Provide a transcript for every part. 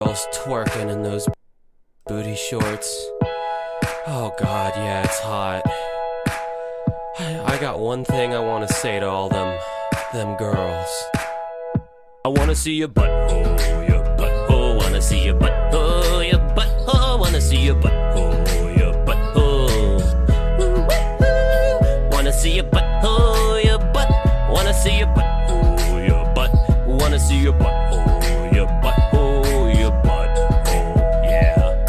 Girls twerking in those booty shorts. Oh God, yeah, it's hot. I got one thing I wanna say to all them girls. I wanna see your butthole, your butthole. Wanna see your butthole, your butthole. Wanna see your butthole, your butthole. Wanna see your butthole, your butt. Wanna see your butthole, your butt. Wanna see your butthole, your butthole, your butthole. Yeah.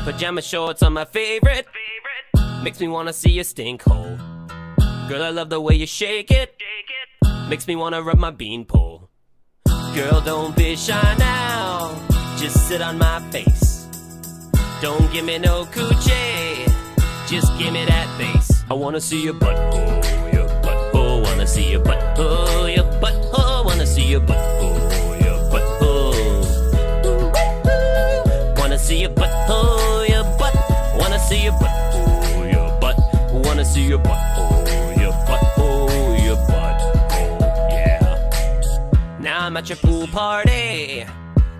Pajama shorts are my favorite. Makes me wanna see your stink hole. Girl, I love the way you shake it. Makes me wanna rub my beanpole. Girl, don't be shy now. Just sit on my face. Don't give me no coochie. Just give me that face. I wanna see your butthole, your butthole. Wanna see your butthole, your butthole. Wanna see your butthole, your butthole. Wanna see your butthole, your butt. Wanna see your butthole, your butt. Wanna see your butthole, your butthole, your butthole. Yeah. Now I'm at your pool party.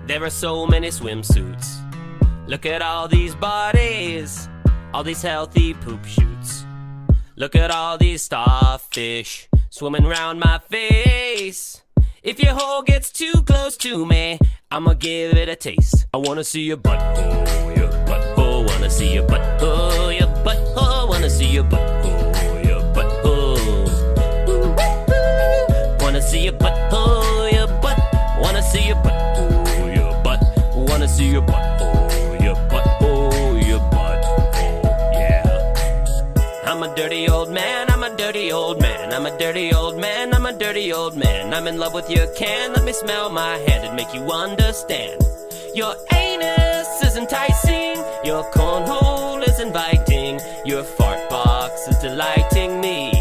There are so many swimsuits. Look at all these bodies, all these healthy poop shoots. Look at all these starfish swimming round my face. If your hole gets too close to me, I'ma give it a taste. I wanna see your butthole, your butthole. Wanna see your butthole, your butthole. Wanna see your butthole, your butthole. Wanna see your butthole, your butt. Wanna see your butthole, your butt. Wanna see your butthole, your butthole, your butthole. Yeah. I'm a dirty old man, I'm a dirty old man. I'm a dirty old man, I'm a dirty old man. I'm in love with your can, let me smell my hand and make you understand. Your anus is enticing, your cornhole is inviting, your fart box is delighting me,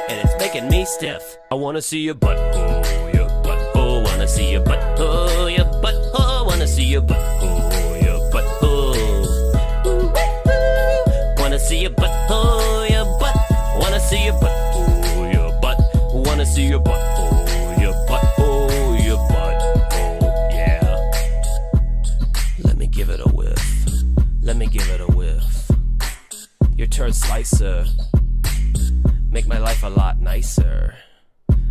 and it's making me stiff. I wanna see your butthole, your butthole. Wanna see your butthole, your butthole. Wanna see your butthole, your butthole. Wanna see your butthole, your butt. Wanna see your butthole, your butt. Wanna see your butthole, your butthole, your butthole. Yeah. Let me give it a whiff. Let me give it a whiff. Your turd slicer make my life a lot nicer.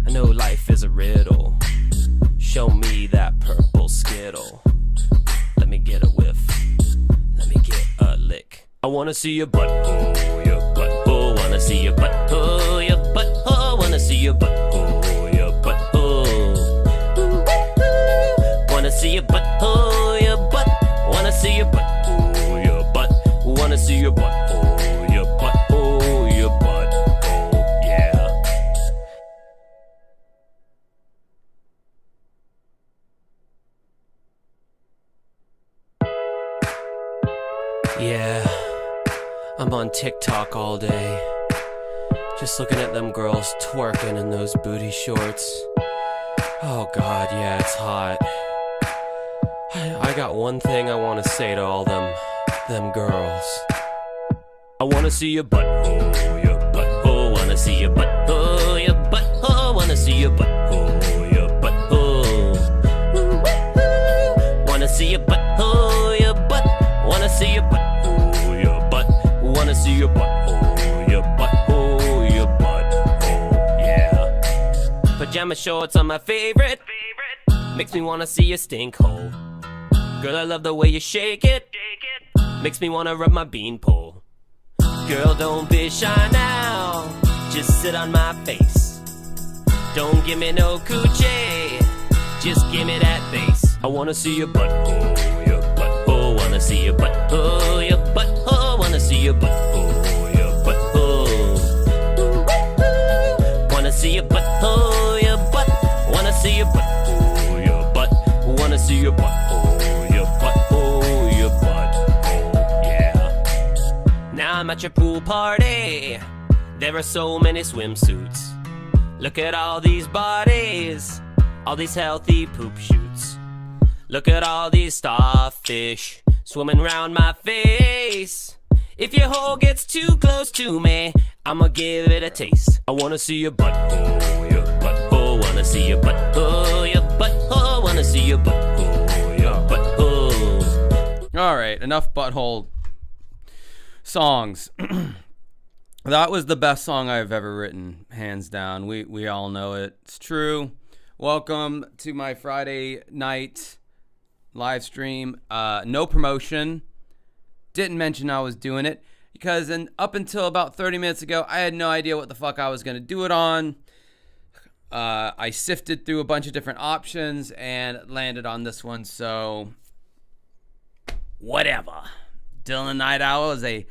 I know life is a riddle. Show me that purple skittle. Let me get a whiff. Let me get a lick. I wanna see your butthole, your butthole. Wanna see your butthole, your butthole. Wanna see your butthole, your butthole. Wanna see your butthole, your butt. Wanna see your butthole, your butt. Wanna see your butthole, your butthole, your butthole. Yeah. Yeah, I'm on TikTok all day, just looking at them girls twerking in those booty shorts. Oh God, yeah, it's hot. I got one thing I wanna say to all them girls. I wanna see your butthole, your butthole. Wanna see your butthole, your butthole. Wanna see your butthole, your butthole. Wanna see your butthole, your butt. Wanna see your butthole, your butt. Wanna see your butthole, your butthole, your butthole. Yeah. Pajama shorts are my favorite. Makes me wanna see your stink hole. Girl, I love the way you shake it. Makes me wanna rub my beanpole. Girl, don't be shy now. Just sit on my face. Don't give me no coochie. Just give me that face. I wanna see your butthole, your butthole. Wanna see your butthole, your butthole. Wanna see your butthole, your butthole. Wanna see your butthole, your butt. Wanna see your butthole, your butt. Wanna see your butthole, your butthole, your butthole. Yeah. Now I'm at your pool party. There are so many swimsuits. Look at all these bodies, all these healthy poop shoots. Look at all these starfish swimming round my face. If your hole gets too close to me, I'ma give it a taste. I wanna see your butthole, your butthole. Wanna see your butthole, your butthole. Wanna see your butthole, your butthole. All right, enough butthole songs. That was the best song I've ever written, hands down. We all know it. It's true. Welcome to my Friday night live stream. No promotion. Didn't mention I was doing it because up until about 30 minutes ago, I had no idea what the fuck I was going to do it on. I sifted through a bunch of different options and landed on this one, so whatever. Dylan Night Owl is he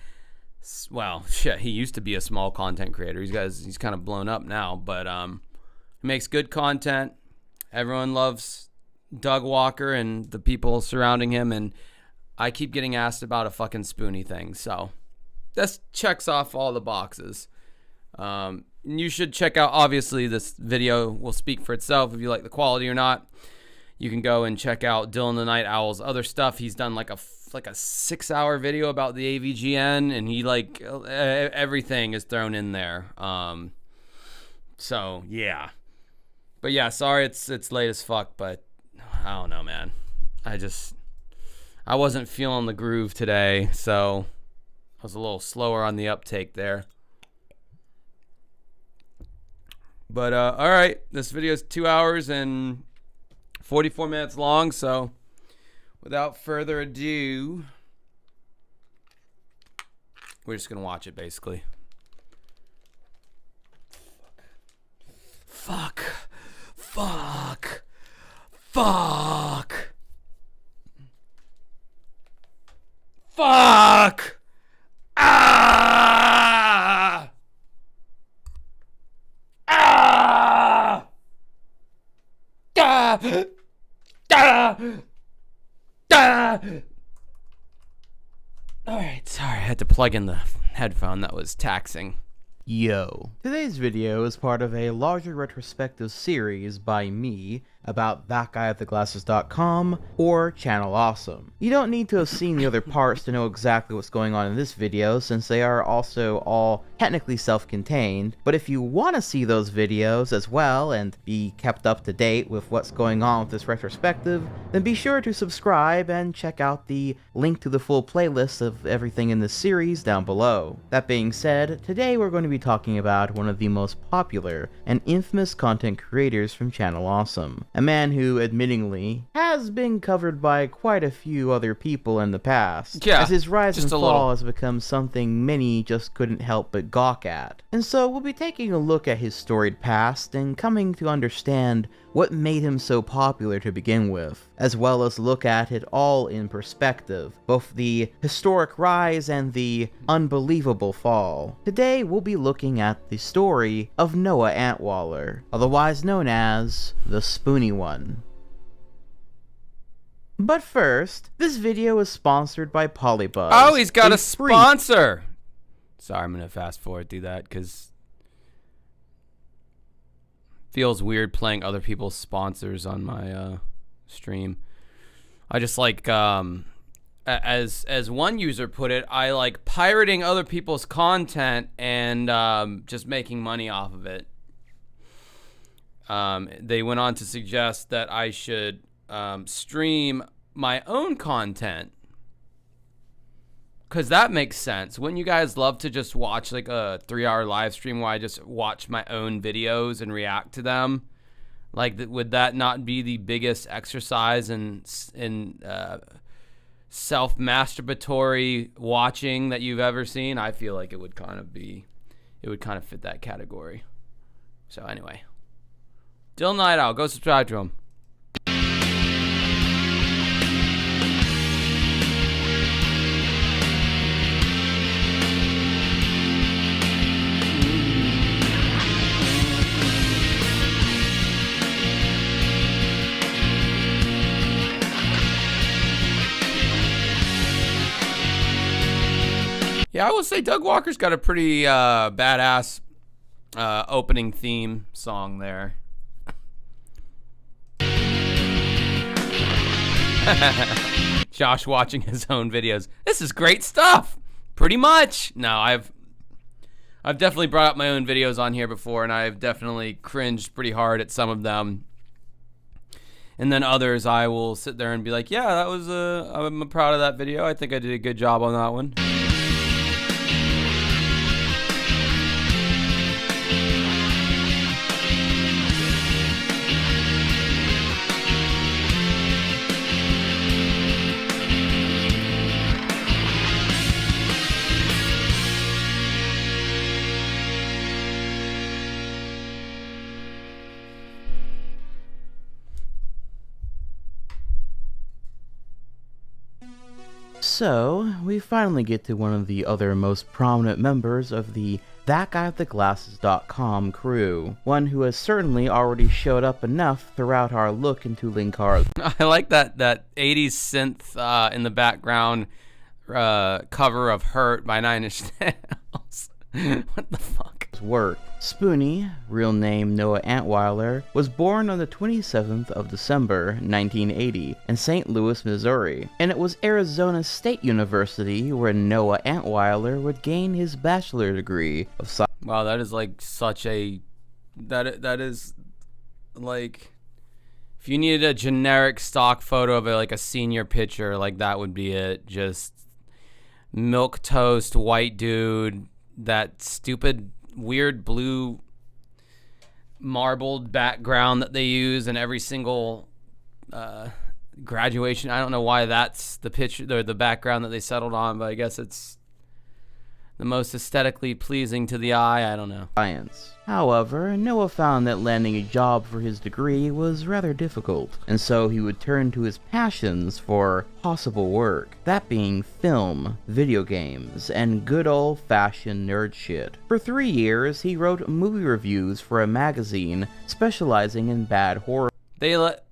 used to be a small content creator. He's kind of blown up now, but he makes good content. Everyone loves Doug Walker and the people surrounding him, and I keep getting asked about a fucking Spoony thing, so this checks off all the boxes. You should check out, obviously, this video will speak for itself if you like the quality or not. You can go and check out Dylan the Night Owl's other stuff. He's done like a 6-hour video about the AVGN, and he everything is thrown in there. So yeah, but yeah, sorry it's late as fuck, but I don't know, man. I wasn't feeling the groove today, so I was a little slower on the uptake there. But all right, this video is 2 hours and 44 minutes long, so without further ado, we're just gonna watch it basically. Fuck. Ah! Ah! Ah! Ah! Ah! Alright, sorry, I had to plug in the headphone that was taxing. Yo. Today's video is part of a larger retrospective series by me about thatguyattheglasses.com or Channel Awesome. You don't need to have seen the other parts to know exactly what's going on in this video, since they are also all technically self-contained, but if you want to see those videos as well and be kept up to date with what's going on with this retrospective, then be sure to subscribe and check out the link to the full playlist of everything in this series down below. That being said, today we're going to be talking about one of the most popular and infamous content creators from Channel Awesome. A man who, admittingly, has been covered by quite a few other people in the past, as his rise and fall has become something many just couldn't help but gawk at. And so we'll be taking a look at his storied past and coming to understand what made him so popular to begin with, as well as look at it all in perspective, both the historic rise and the unbelievable fall. Today we'll be looking at the story of Noah Antwaller, otherwise known as the Spoony One. But first, this video is sponsored by Polybuzz. Oh, he's got a sponsor! Sorry, I'm gonna fast forward through that, because feels weird playing other people's sponsors on my stream. I just like, as one user put it, I like pirating other people's content and just making money off of it. They went on to suggest that I should stream my own content, because that makes sense. Wouldn't you guys love to just watch like a 3-hour live stream where I just watch my own videos and react to them? Like, would that not be the biggest exercise in self-masturbatory watching that you've ever seen? I feel like it would kind of fit that category. So anyway, Dylan Night Owl, go subscribe to him. Yeah, I will say Doug Walker's got a pretty badass opening theme song there. Josh watching his own videos. This is great stuff. Pretty much. No, I've definitely brought up my own videos on here before, and I've definitely cringed pretty hard at some of them. And then others, I will sit there and be like, yeah, that was I'm proud of that video. I think I did a good job on that one. So, we finally get to one of the other most prominent members of the ThatGuyWithTheGlasses.com crew, one who has certainly already showed up enough throughout our look into Linkar. I like that 80s synth in the background cover of Hurt by Nine Inch Nails. What the fuck? Work. Spoony, real name Noah Antweiler, was born on the 27th of December, 1980, in St. Louis, Missouri, and it was Arizona State University where Noah Antweiler would gain his bachelor degree of science. Wow, that is like such a... That is like... If you needed a generic stock photo of like a senior picture, like that would be it. Just milquetoast, white dude, that stupid... weird blue marbled background that they use in every single graduation. I don't know why that's the picture or the background that they settled on, but I guess it's the most aesthetically pleasing to the eye. I don't know. Science. However, Noah found that landing a job for his degree was rather difficult, and so he would turn to his passions for possible work, that being film, video games, and good old-fashioned nerd shit. For 3 years, he wrote movie reviews for a magazine specializing in bad horror. They let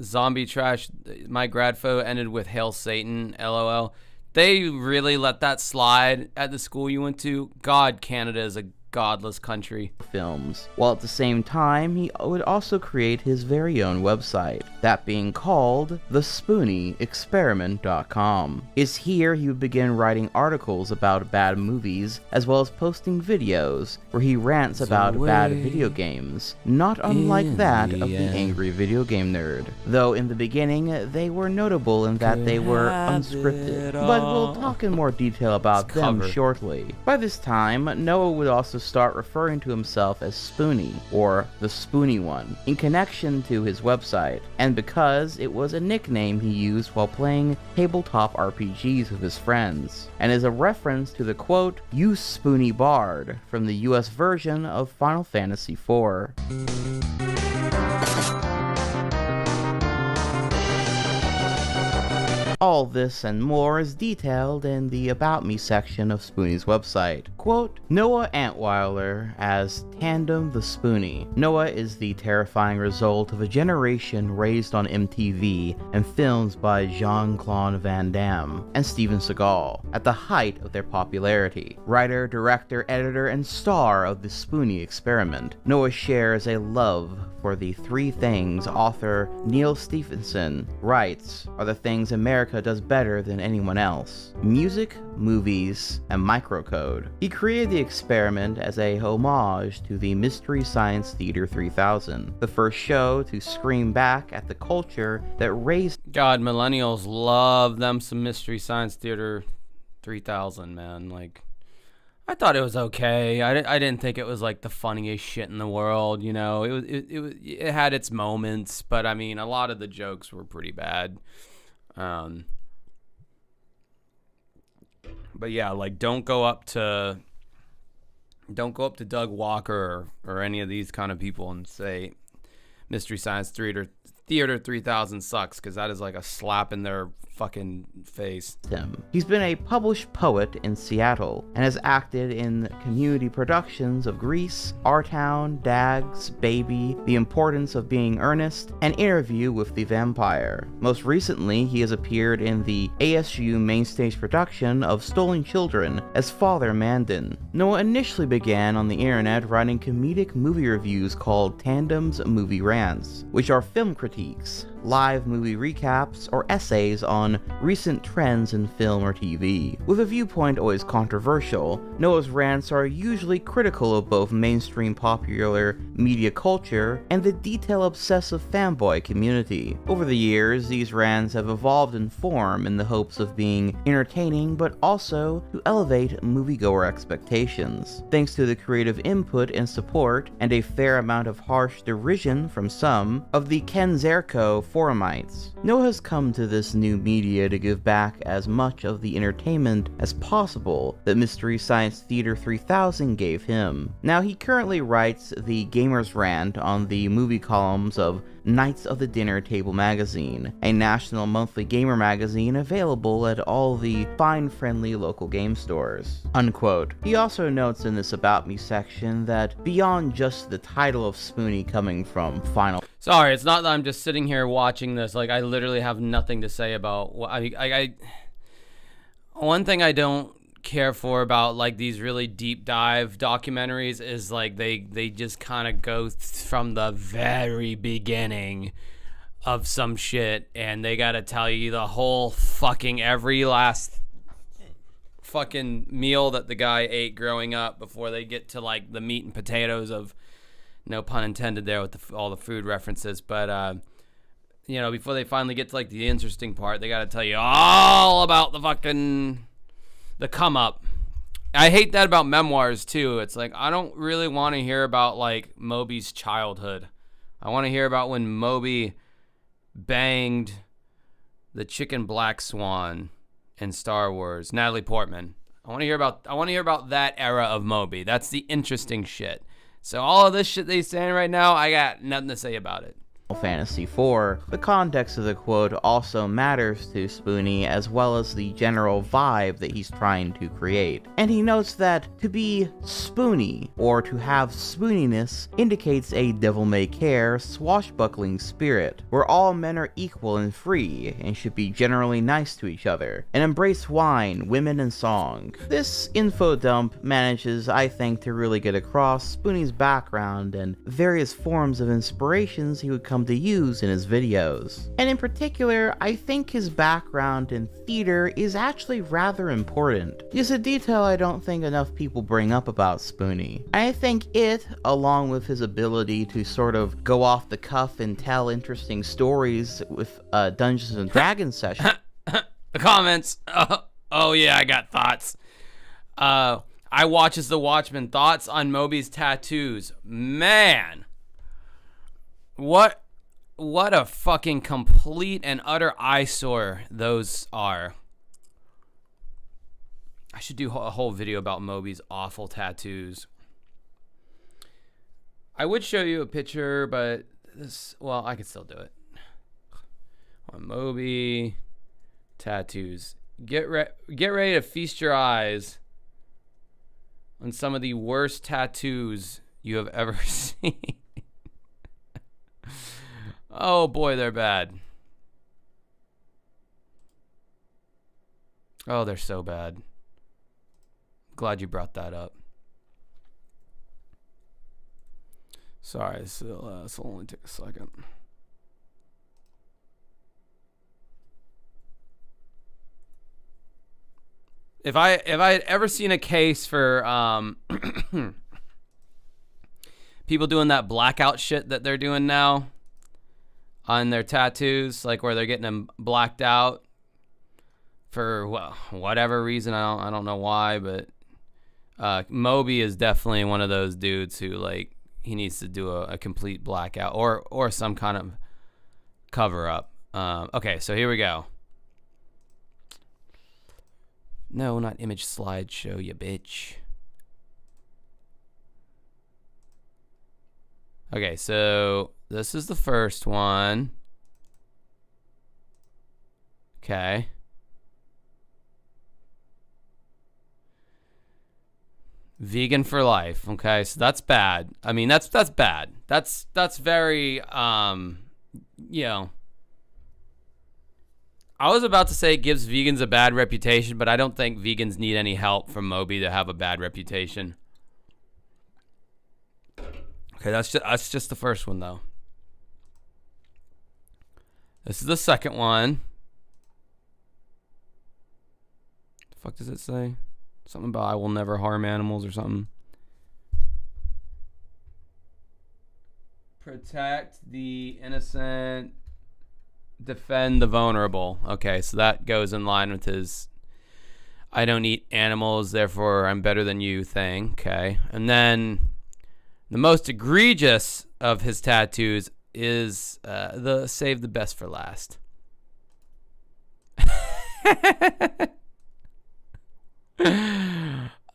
zombie trash. My grad photo ended with "Hail Satan," LOL. They really let that slide at the school you went to. God, Canada is a godless country. Films, while at the same time he would also create his very own website, that being called the SpoonyExperiment.com. It's here he would begin writing articles about bad movies, as well as posting videos where he rants about bad video games, not unlike that of the Angry Video Game Nerd, though in the beginning they were notable in that they were unscripted, but we'll talk in more detail about them shortly. By this time, Noah would also start referring to himself as Spoony, or the Spoony One, in connection to his website, and because it was a nickname he used while playing tabletop RPGs with his friends, and is a reference to the quote, "You Spoony Bard," from the US version of Final Fantasy IV. All this and more is detailed in the About Me section of Spoony's website. Quote, Noah Antweiler as Tandem the Spoony. Noah is the terrifying result of a generation raised on MTV and films by Jean-Claude Van Damme and Steven Seagal at the height of their popularity. Writer, director, editor, and star of the Spoony Experiment, Noah shares a love for the three things author Neil Stephenson writes are the things America does better than anyone else: music, movies, and microcode. He created the experiment as a homage to the Mystery Science Theater 3000, the first show to scream back at the culture that raised... God, millennials love them some Mystery Science Theater 3000, man. Like, I thought it was okay. I didn't think it was like the funniest shit in the world, you know. It had its moments, but I mean, a lot of the jokes were pretty bad. But yeah, like don't go up to Doug Walker or any of these kind of people and say Mystery Science Theater 3000 sucks, because that is like a slap in their fucking face. He's been a published poet in Seattle and has acted in community productions of Grease, Our Town, Dags, Baby, The Importance of Being Earnest, and Interview with the Vampire. Most recently, he has appeared in the ASU mainstage production of Stolen Children as Father Mandan. Noah initially began on the internet writing comedic movie reviews called Tandem's Movie Rants, which are film critiques live movie recaps, or essays on recent trends in film or TV. With a viewpoint always controversial, Noah's rants are usually critical of both mainstream popular media culture and the detail-obsessive fanboy community. Over the years, these rants have evolved in form in the hopes of being entertaining, but also to elevate moviegoer expectations. Thanks to the creative input and support, and a fair amount of harsh derision from some of the Ken Zerko forumites, Noah has come to this new media to give back as much of the entertainment as possible that Mystery Science Theater 3000 gave him. Now, he currently writes the Gamer's Rant on the movie columns of Knights of the Dinner Table magazine, a national monthly gamer magazine available at all the fine friendly local game stores. Unquote. He also notes in this About Me section that beyond just the title of Spoony coming from Final... Sorry, it's not that I'm just sitting here watching this. Like, I literally have nothing to say about... One thing I don't care for about like these really deep dive documentaries is like they just kind of go from the very beginning of some shit and they gotta tell you the whole fucking every last fucking meal that the guy ate growing up before they get to like the meat and potatoes of, no pun intended there with all the food references, but you know, before they finally get to like the interesting part, they gotta tell you all about the fucking the come up. I hate that about memoirs too. It's like I don't really want to hear about like Moby's childhood. I want to hear about when Moby banged the chicken black swan in Star Wars, Natalie Portman. I want to hear about that era of Moby. That's the interesting shit. So all of this shit they saying right now, I got nothing to say about it. Fantasy IV, the context of the quote also matters to Spoony as well as the general vibe that he's trying to create. And he notes that to be spoony, or to have spooniness, indicates a devil-may-care, swashbuckling spirit, where all men are equal and free, and should be generally nice to each other, and embrace wine, women, and song. This info dump manages, I think, to really get across Spoony's background and various forms of inspirations he would come to use in his videos. And in particular, I think his background in theater is actually rather important. It's a detail I don't think enough people bring up about Spoony. I think it, along with his ability to sort of go off the cuff and tell interesting stories with Dungeons and Dragons sessions. The comments. Oh yeah, I got thoughts. I watch as the Watchmen. Thoughts on Moby's tattoos. Man. What a fucking complete and utter eyesore those are. I should do a whole video about Moby's awful tattoos. I would show you a picture, but this, well, I could still do it. On Moby tattoos. Get ready to feast your eyes on some of the worst tattoos you have ever seen. Oh boy, they're bad. Oh, they're so bad. Glad you brought that up. Sorry, this will only take a second. If I had ever seen a case for people doing that blackout shit that they're doing now on their tattoos, like where they're getting them blacked out for whatever reason, I don't know why, but Moby is definitely one of those dudes who like he needs to do a complete blackout or some kind of cover up. Okay, so here we go. No, not image slideshow, you bitch. Okay, so this is the first one. Okay. Vegan for life. Okay, so that's bad. I mean, that's bad. That's very you know. I was about to say it gives vegans a bad reputation, but I don't think vegans need any help from Moby to have a bad reputation. Okay, that's just the first one though. This is the second one. The fuck does it say? Something about I will never harm animals or something. Protect the innocent, defend the vulnerable. Okay, so that goes in line with his I don't eat animals, therefore I'm better than you thing. Okay. And then the most egregious of his tattoos is the save the best for last.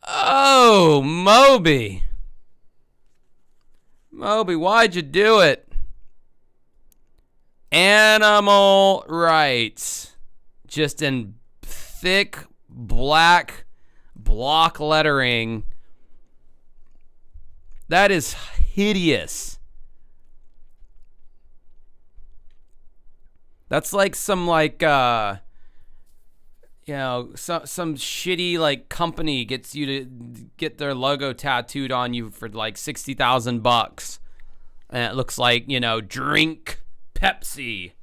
Oh, Moby. Moby, why'd you do it? Animal rights. Just in thick black block lettering. That is hideous. That's like some some shitty like company gets you to get their logo tattooed on you for like $60,000, and it looks like, drink Pepsi.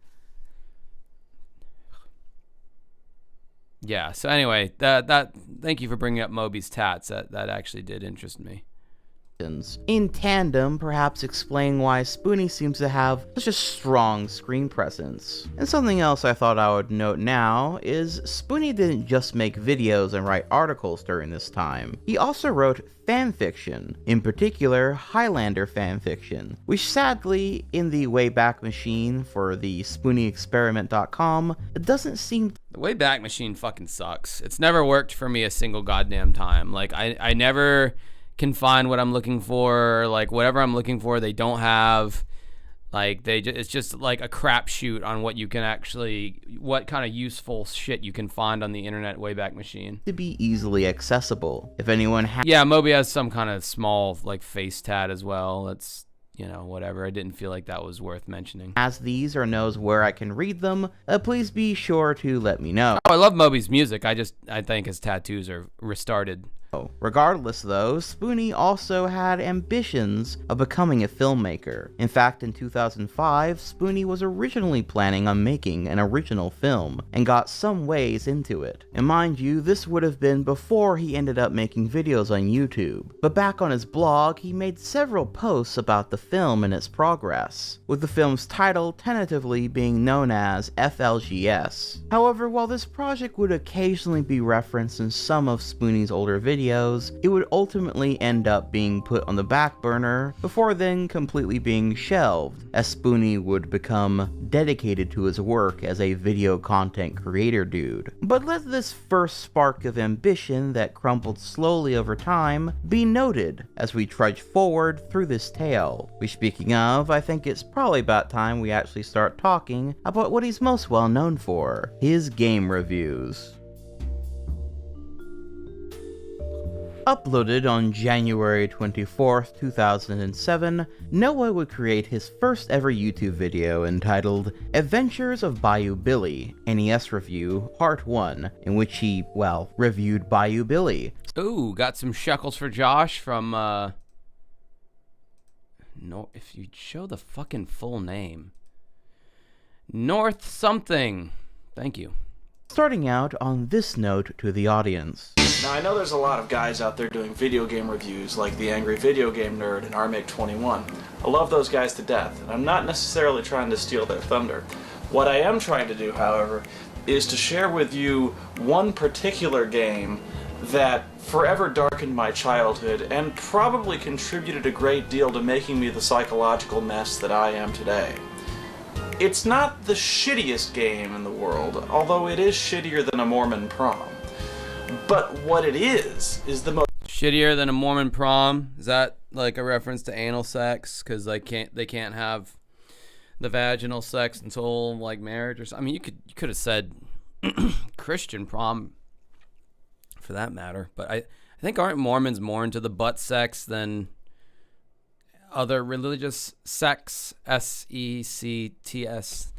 Yeah. So anyway, that thank you for bringing up Moby's tats. That actually did interest me. In tandem, perhaps explain why Spoony seems to have such a strong screen presence. And something else I thought I would note now is Spoony didn't just make videos and write articles during this time. He also wrote fanfiction, in particular Highlander fanfiction, which sadly, in the Wayback Machine for the SpoonyExperiment.com, it doesn't seem. The Wayback Machine fucking sucks. It's never worked for me a single goddamn time. Like, I never can find what I'm looking for. Like, whatever I'm looking for, they don't have. Like, it's just like a crapshoot on what you can actually, what kind of useful shit you can find on the internet Wayback Machine. To be easily accessible. If anyone has. Yeah, Moby has some kind of small, like, face tat as well. That's, whatever. I didn't feel like that was worth mentioning. Has these or knows where I can read them, please be sure to let me know. Oh, I love Moby's music. I think his tattoos are restarted. Regardless though, Spoony also had ambitions of becoming a filmmaker. In fact, in 2005, Spoony was originally planning on making an original film, and got some ways into it. And mind you, this would have been before he ended up making videos on YouTube. But back on his blog, he made several posts about the film and its progress, with the film's title tentatively being known as FLGS. However, while this project would occasionally be referenced in some of Spoony's older videos, it would ultimately end up being put on the back burner, before then completely being shelved, as Spoony would become dedicated to his work as a video content creator dude. But let this first spark of ambition that crumbled slowly over time be noted as we trudge forward through this tale. Which, speaking of, I think it's probably about time we actually start talking about what he's most well known for, his game reviews. Uploaded on January 24th, 2007, Noah would create his first ever YouTube video entitled Adventures of Bayou Billy, NES Review, Part 1, in which he, reviewed Bayou Billy. Ooh, got some shekels for Josh from, if you show the fucking full name. North something. Thank you. Starting out on this note to the audience. Now, I know there's a lot of guys out there doing video game reviews, like the Angry Video Game Nerd and RMake21. I love those guys to death, and I'm not necessarily trying to steal their thunder. What I am trying to do, however, is to share with you one particular game that forever darkened my childhood and probably contributed a great deal to making me the psychological mess that I am today. It's not the shittiest game in the world, although it is shittier than a Mormon prom. But what it is the most shittier than a Mormon prom. Is that like a reference to anal sex? Because they can't have the vaginal sex until like marriage or something. I mean, you could have said Christian prom for that matter. But I think aren't Mormons more into the butt sex than other religious sex? SECTS.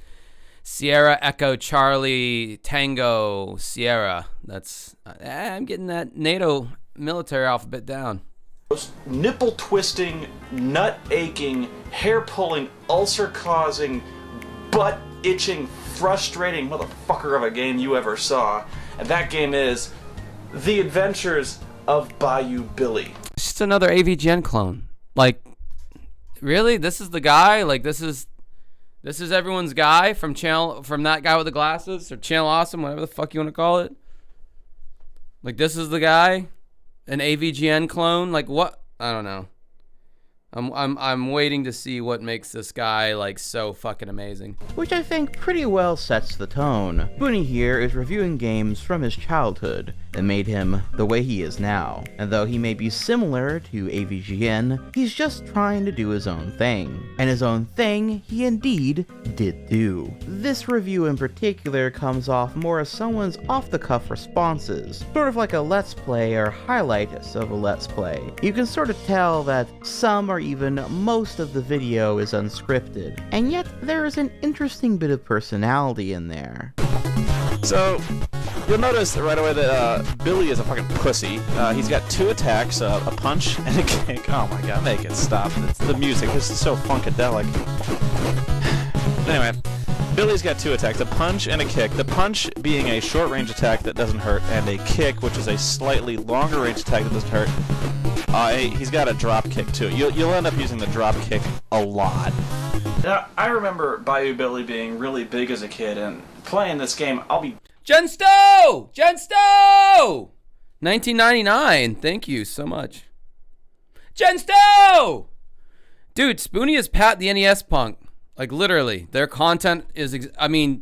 Sierra Echo Charlie Tango Sierra. That's I'm getting that NATO military alphabet down. nipple twisting, nut aching, hair pulling, ulcer causing, butt itching frustrating motherfucker of a game you ever saw, and that game is The Adventures of Bayou Billy. It's just another AVGN clone. Like, really? This is the guy? Like, this is everyone's guy from that guy with the glasses, or Channel Awesome, whatever the fuck you want to call it. Like, this is the guy? An AVGN clone? Like, what? I don't know. I'm waiting to see what makes this guy, like, so fucking amazing. Which I think pretty well sets the tone. Spoony here is reviewing games from his childhood that made him the way he is now. And though he may be similar to AVGN, he's just trying to do his own thing. And his own thing he indeed did do. This review in particular comes off more as someone's off-the-cuff responses, sort of like a let's play or highlights of a let's play. You can sort of tell that some or even most of the video is unscripted, and yet there is an interesting bit of personality in there. So, you'll notice right away that Billy is a fucking pussy. He's got 2 attacks, a punch and a kick. Oh my god, make it stop. It's the music. This is so funkadelic. Anyway, Billy's got 2 attacks, a punch and a kick. The punch being a short-range attack that doesn't hurt, and a kick, which is a slightly longer-range attack that doesn't hurt. He's got a drop kick, too. You'll end up using the drop kick a lot. Now, I remember Bayou Billy being really big as a kid, and playing this game, I'll be... Gensto! 1999. Thank you so much. Gensto! Dude, Spoony is Pat the NES punk. Like, literally. Their content is...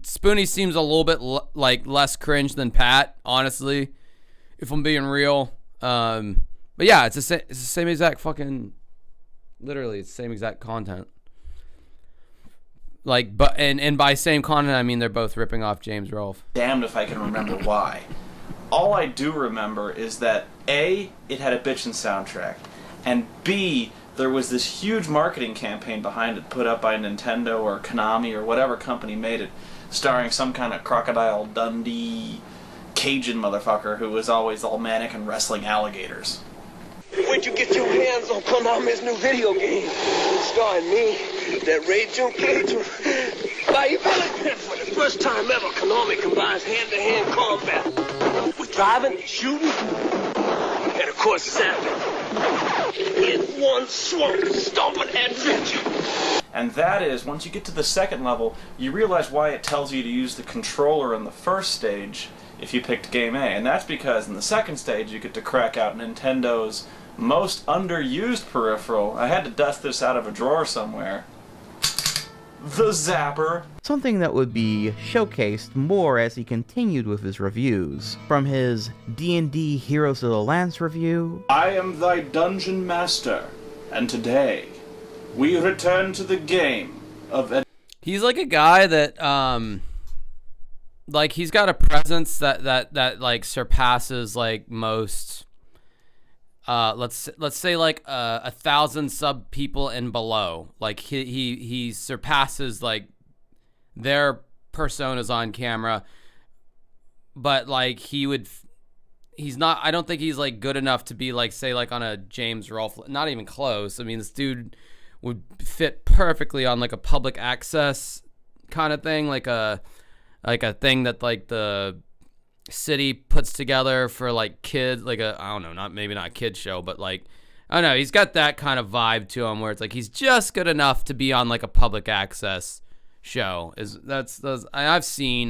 Spoony seems a little bit less cringe than Pat, honestly. If I'm being real. But yeah, it's the same exact fucking... Literally, it's the same exact content. Like, but and by same content, I mean they're both ripping off James Rolfe. Damned if I can remember why. All I do remember is that A, it had a bitchin' soundtrack, and B, there was this huge marketing campaign behind it put up by Nintendo or Konami or whatever company made it, starring some kind of Crocodile Dundee Cajun motherfucker who was always all manic and wrestling alligators. Where'd you get your hands on Konami's new video game? Starring me, that raging character. Bayou Billy. For the first time ever, Konami combines hand-to-hand combat with driving, shooting, and of course zapping. In one swamp, stomping adventure. And that is, once you get to the second level, you realize why it tells you to use the controller in the first stage if you picked Game A. And that's because in the second stage, you get to crack out Nintendo's most underused peripheral. I had to dust this out of a drawer somewhere. The Zapper. Something that would be showcased more as he continued with his reviews. From his D&D Heroes of the Lance review. I am thy dungeon master, and today we return to the game of... He's like a guy that, like, he's got a presence that like surpasses like most... let's say like 1,000 sub people and below. Like he surpasses like their personas on camera, but like he's not. I don't think he's like good enough to be like, say, like on a James Rolfe. Not even close. I mean, this dude would fit perfectly on like a public access kind of thing, like a thing that like the city puts together for like kids, like a, I don't know, maybe not a kid show, but like, I don't know, he's got that kind of vibe to him where it's like he's just good enough to be on like a public access show. I've seen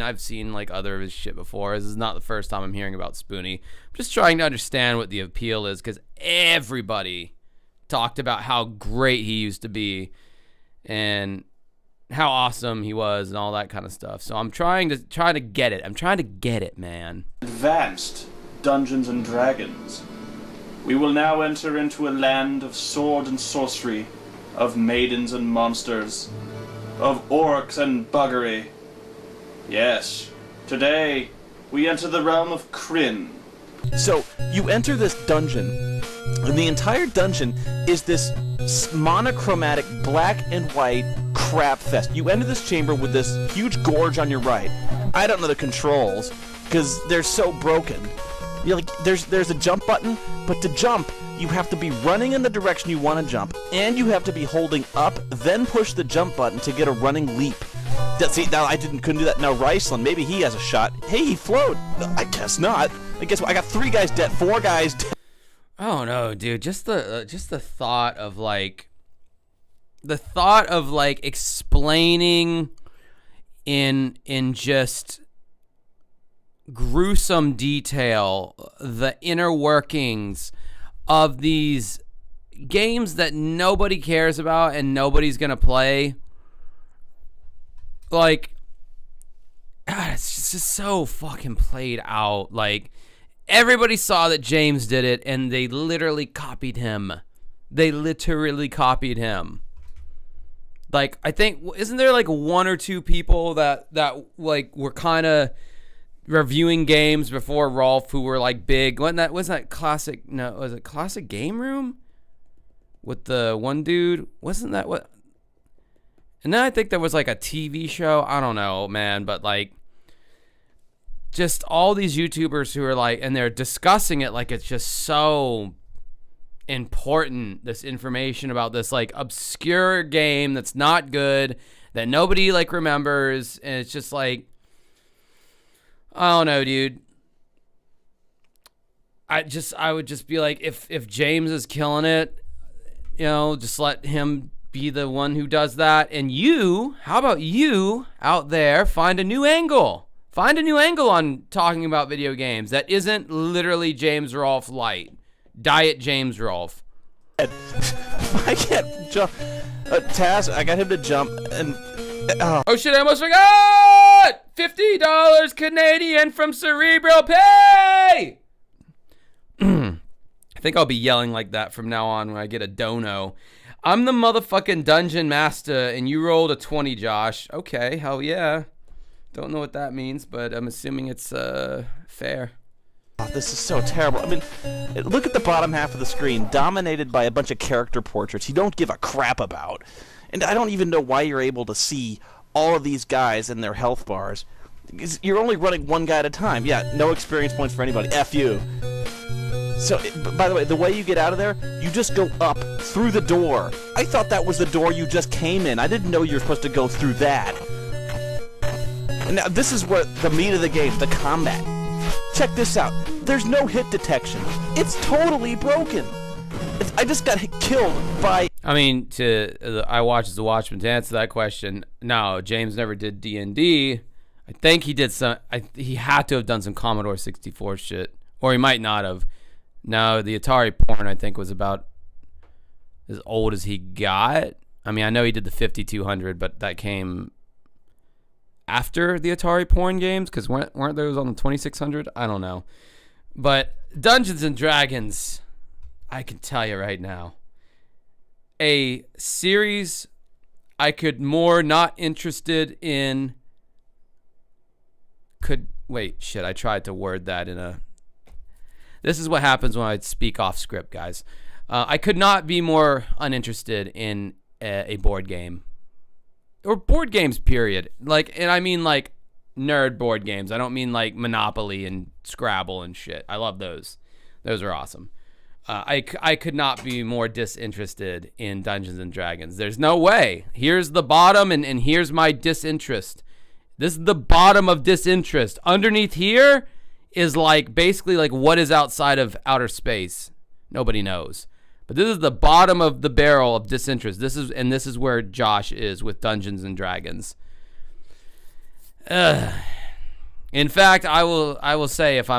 like other of his shit before. This is not the first time I'm hearing about Spoony. I'm just trying to understand what the appeal is, because everybody talked about how great he used to be and how awesome he was and all that kind of stuff. So I'm trying to get it. I'm trying to get it, man. Advanced Dungeons and Dragons. We will now enter into a land of sword and sorcery, of maidens and monsters, of orcs and buggery. Yes, today we enter the realm of Kryn. So, you enter this dungeon, and the entire dungeon is this monochromatic black and white crap fest. You enter this chamber with this huge gorge on your right. I don't know the controls, because they're so broken. You're like, there's a jump button, but to jump, you have to be running in the direction you want to jump, and you have to be holding up, then push the jump button to get a running leap. See, now I couldn't do that. Now Riceland, maybe he has a shot. Hey, he flowed. I guess not. I guess I got 3 guys dead, 4 guys dead. Oh no, dude! Just the thought of explaining in just gruesome detail the inner workings of these games that nobody cares about and nobody's gonna play. Like, God, it's just so fucking played out. Like, everybody saw that James did it, and they literally copied him. Like, I think, isn't there like 1 or 2 people that like were kind of reviewing games before Rolf who were like big? Was that Classic? No, was it Classic Game Room with the one dude? Wasn't that what? And then I think there was like a TV show. I don't know, man, but like, just all these YouTubers who are like, and they're discussing it like it's just so important, this information about this like obscure game that's not good, that nobody like remembers, and it's just like, I don't know, dude. I would just be like, if James is killing it, you know, just let him be the one who does that. And you, how about you out there, find a new angle. Find a new angle on talking about video games that isn't literally James Rolfe light. Diet James Rolfe. I can't jump. Taz, I got him to jump, and oh shit, I almost forgot! $50 Canadian from Cerebral Pay! I think I'll be yelling like that from now on when I get a dono. I'm the motherfucking dungeon master, and you rolled a 20, Josh. Okay, hell yeah. Don't know what that means, but I'm assuming it's fair. Oh, this is so terrible. I mean, look at the bottom half of the screen, dominated by a bunch of character portraits you don't give a crap about. And I don't even know why you're able to see all of these guys and their health bars. You're only running one guy at a time. Yeah, no experience points for anybody. F you. So, by the way, the way you get out of there, you just go up through the door. I thought that was the door you just came in. I didn't know you were supposed to go through that. And now, this is what the meat of the game, the combat. Check this out. There's no hit detection. It's totally broken. I just got killed by... I mean, I watch as a watchman, to answer that question, no, James never did D&D. I think he did some... he had to have done some Commodore 64 shit. Or he might not have. No, the Atari porn, I think, was about as old as he got. I mean, I know he did the 5200, but that came after the Atari porn games, because weren't those on the 2600? I don't know. But Dungeons and Dragons, I can tell you right now, a series I could more not interested in I tried to word that in a... This is what happens when I speak off script, guys. I could not be more uninterested in a board game. Or board games, period. Like, and I mean like nerd board games. I don't mean like Monopoly and Scrabble and shit. I love those. Those are awesome. I could not be more disinterested in Dungeons and Dragons. There's no way. Here's the bottom, and here's my disinterest. This is the bottom of disinterest. Underneath here is like basically like what is outside of outer space. Nobody knows. But this is the bottom of the barrel of disinterest. This is where Josh is with Dungeons and Dragons. In fact, I will say if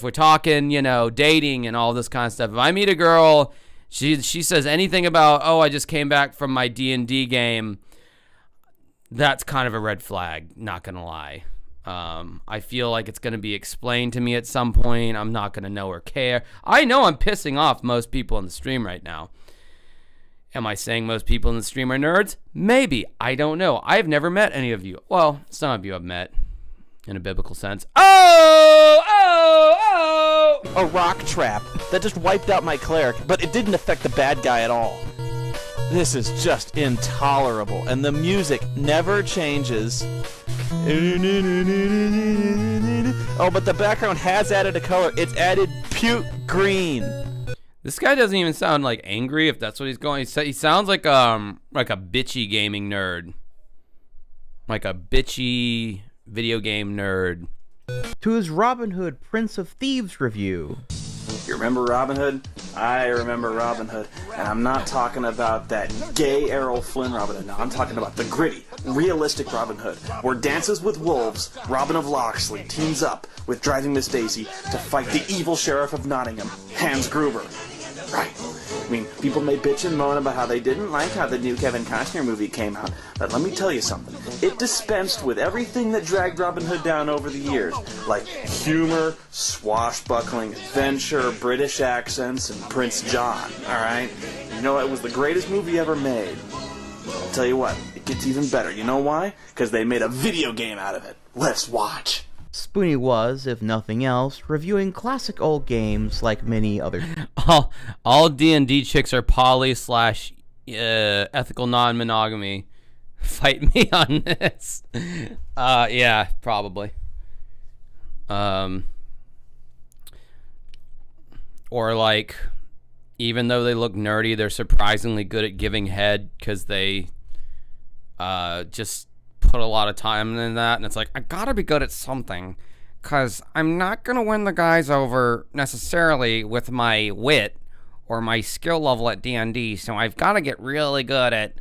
we're talking, you know, dating and all this kind of stuff, if I meet a girl, she says anything about, oh, I just came back from my D&D game, that's kind of a red flag, not gonna lie. I feel like it's going to be explained to me at some point. I'm not going to know or care. I know I'm pissing off most people in the stream right now. Am I saying most people in the stream are nerds? Maybe. I don't know. I've never met any of you. Well, some of you I've met in a biblical sense. Oh! A rock trap that just wiped out my cleric, but it didn't affect the bad guy at all. This is just intolerable, and the music never changes. Oh, but the background has added a color. It's added puke green. This guy doesn't even sound like angry, if that's what he's going. He sounds like a bitchy gaming nerd. like a bitchy video game nerd. To his Robin Hood Prince of Thieves review. You remember Robin Hood? I remember Robin Hood. And I'm not talking about that gay Errol Flynn Robin Hood. No, I'm talking about the gritty, realistic Robin Hood, where Dances with Wolves, Robin of Locksley, teams up with Driving Miss Daisy to fight the evil Sheriff of Nottingham, Hans Gruber. Right. I mean, people may bitch and moan about how they didn't like how the new Kevin Costner movie came out, but let me tell you something. It dispensed with everything that dragged Robin Hood down over the years, like humor, swashbuckling, adventure, British accents, and Prince John, alright? You know, it was the greatest movie ever made. I'll tell you what, it gets even better. You know why? Because they made a video game out of it. Let's watch. Spoony was, if nothing else, reviewing classic old games like many other. All D&D chicks are poly / ethical non-monogamy. Fight me on this. Yeah, probably. Or like, even though they look nerdy, they're surprisingly good at giving head because they just put a lot of time in that, and it's like, I gotta be good at something because I'm not gonna win the guys over necessarily with my wit or my skill level at D&D, so I've got to get really good at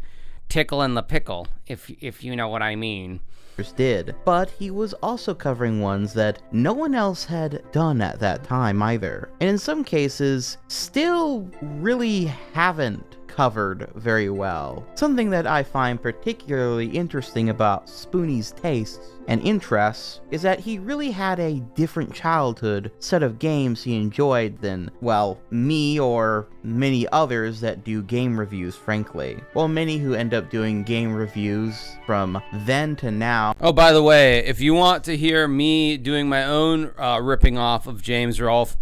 tickling the pickle, if you know what I mean. Did, but he was also covering ones that no one else had done at that time either, and in some cases still really haven't covered very well. Something that I find particularly interesting about Spoony's tastes and interests is that he really had a different childhood set of games he enjoyed than, well, me or many others that do game reviews, frankly. Well, many who end up doing game reviews from then to now. Oh, by the way, if you want to hear me doing my own ripping off of James Rolfe,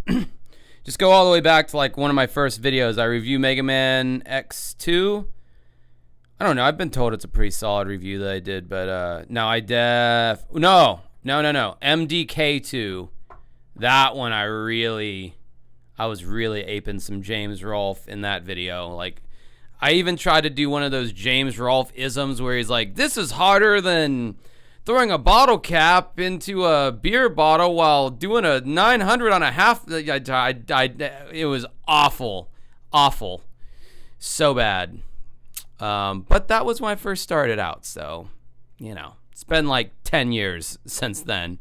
just go all the way back to like one of my first videos. I review Mega Man X2. I don't know. I've been told it's a pretty solid review that I did, but no, no. MDK2. That one I was really aping some James Rolfe in that video. Like, I even tried to do one of those James Rolfe isms where he's like, this is harder than throwing a bottle cap into a beer bottle while doing a 900 on a half. It was awful. So bad. But that was when I first started out. So, you know, it's been like 10 years since then.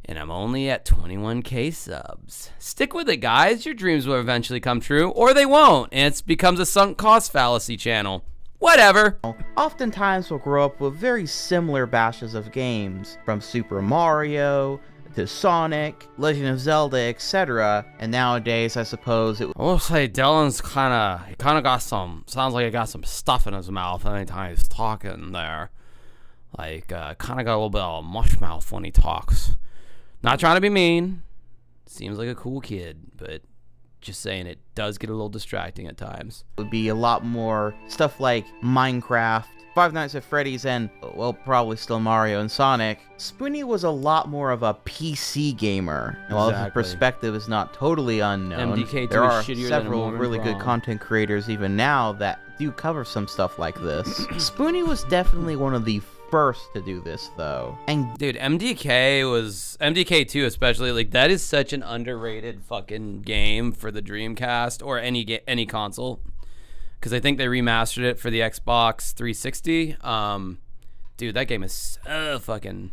And I'm only at 21K subs. Stick with it, guys. Your dreams will eventually come true, or they won't. And it becomes a sunk cost fallacy channel. Whatever. Oftentimes we'll grow up with very similar batches of games, from Super Mario to Sonic, Legend of Zelda, etc. And nowadays, I suppose it. I will say Dylan's kind of got some. Sounds like he got some stuff in his mouth anytime he's talking there. Like, kind of got a little bit of a mush mouth when he talks. Not trying to be mean. Seems like a cool kid, but just saying, it does get a little distracting at times. Would be a lot more stuff like Minecraft, Five Nights at Freddy's, and, well, probably still Mario and Sonic. Spoony was a lot more of a PC gamer. And while his perspective is not totally unknown, MDK2 there are is several really good content creators even now that do cover some stuff like this. Spoony was definitely one of the first to do this, though. And dude, MDK2 especially, like, that is such an underrated fucking game for the Dreamcast or any console, because I think they remastered it for the Xbox 360. Dude, that game is so fucking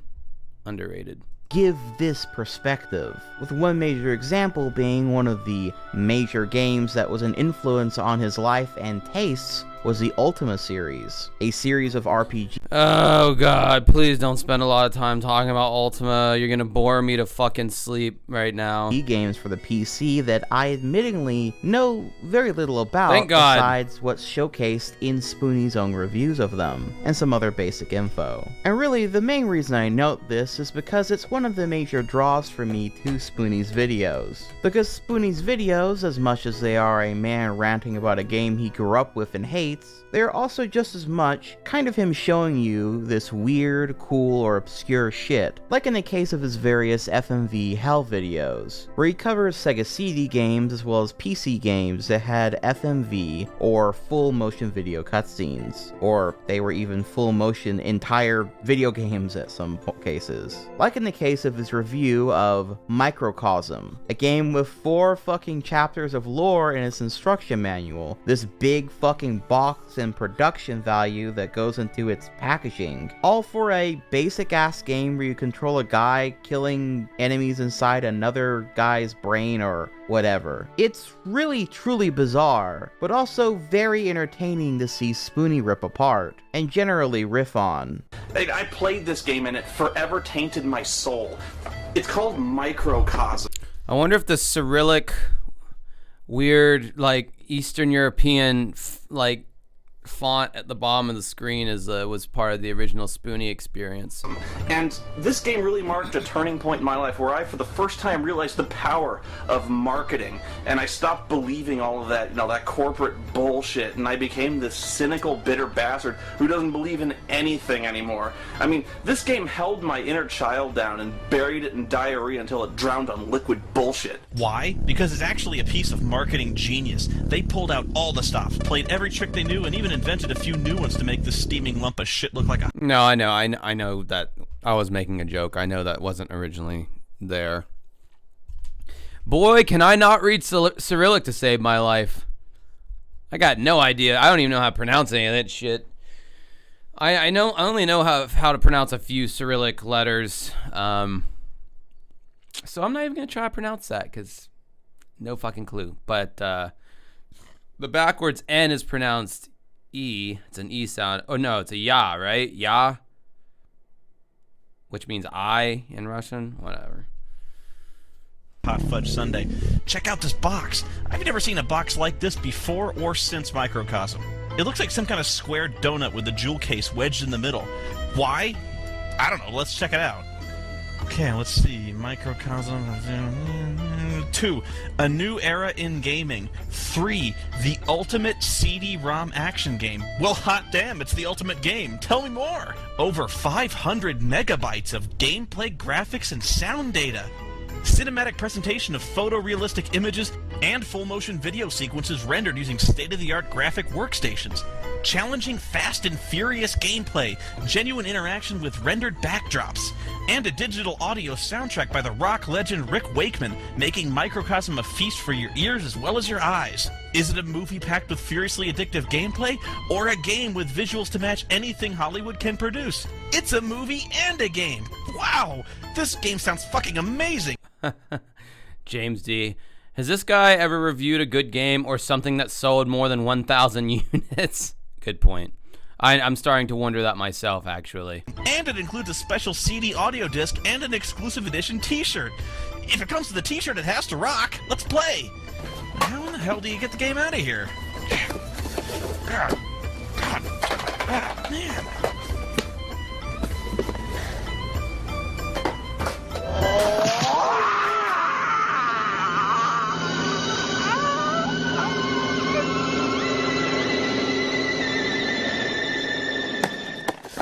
underrated. Give this perspective, with one major example being one of the major games that was an influence on his life and tastes was the Ultima series, a series of RPGs. Oh god, please don't spend a lot of time talking about Ultima. You're gonna bore me to fucking sleep right now. Games for the PC that I admittingly know very little about. Thank God. Besides what's showcased in Spoony's own reviews of them, and some other basic info. And really, the main reason I note this is because it's one of the major draws for me to Spoony's videos. Because Spoony's videos, as much as they are a man ranting about a game he grew up with and hates, states, they are also just as much kind of him showing you this weird, cool, or obscure shit, like in the case of his various FMV Hell videos, where he covers Sega CD games as well as PC games that had FMV or full motion video cutscenes, or they were even full motion entire video games at some cases. Like in the case of his review of Microcosm, a game with 4 fucking chapters of lore in its instruction manual, this big fucking box and production value that goes into its packaging, all for a basic ass game where you control a guy killing enemies inside another guy's brain or whatever. It's really truly bizarre, but also very entertaining to see Spoony rip apart, and generally riff on. I played this game and it forever tainted my soul. It's called Microcosm. I wonder if the Cyrillic, weird, like, Eastern European, like, font at the bottom of the screen was part of the original Spoony experience. And this game really marked a turning point in my life where I, for the first time, realized the power of marketing. And I stopped believing all of that, that corporate bullshit. And I became this cynical, bitter bastard who doesn't believe in anything anymore. I mean, this game held my inner child down and buried it in diarrhea until it drowned on liquid bullshit. Why? Because it's actually a piece of marketing genius. They pulled out all the stops, played every trick they knew, and even invented a few new ones to make this steaming lump of shit look like a... No, I know that I was making a joke. I know that wasn't originally there. Boy, can I not read Cyrillic to save my life. I got no idea. I don't even know how to pronounce any of that shit. I only know how to pronounce a few Cyrillic letters. So I'm not even going to try to pronounce that because no fucking clue. But the backwards N is pronounced E. It's an E sound. Oh no, it's a ya, right? Ya, which means I in Russian. Whatever. Hot fudge sundae. Check out this box. I've never seen a box like this before or since Microcosm. It looks like some kind of square donut with a jewel case wedged in the middle. Why? I don't know. Let's check it out. Okay, let's see. Microcosm. 2. A new era in gaming. 3. The ultimate CD-ROM action game. Well, hot damn, it's the ultimate game. Tell me more. Over 500 megabytes of gameplay, graphics, and sound data. Cinematic presentation of photorealistic images and full-motion video sequences rendered using state-of-the-art graphic workstations. Challenging fast and furious gameplay, genuine interaction with rendered backdrops, and a digital audio soundtrack by the rock legend Rick Wakeman, making Microcosm a feast for your ears as well as your eyes. Is it a movie packed with furiously addictive gameplay, or a game with visuals to match anything Hollywood can produce? It's a movie and a game! Wow! This game sounds fucking amazing! James D. Has this guy ever reviewed a good game or something that sold more than 1,000 units? Good point. I'm starting to wonder that myself, actually. And it includes a special CD audio disc and an exclusive edition t-shirt. If it comes to the t-shirt, it has to rock. Let's play. How in the hell do you get the game out of here? God. Man.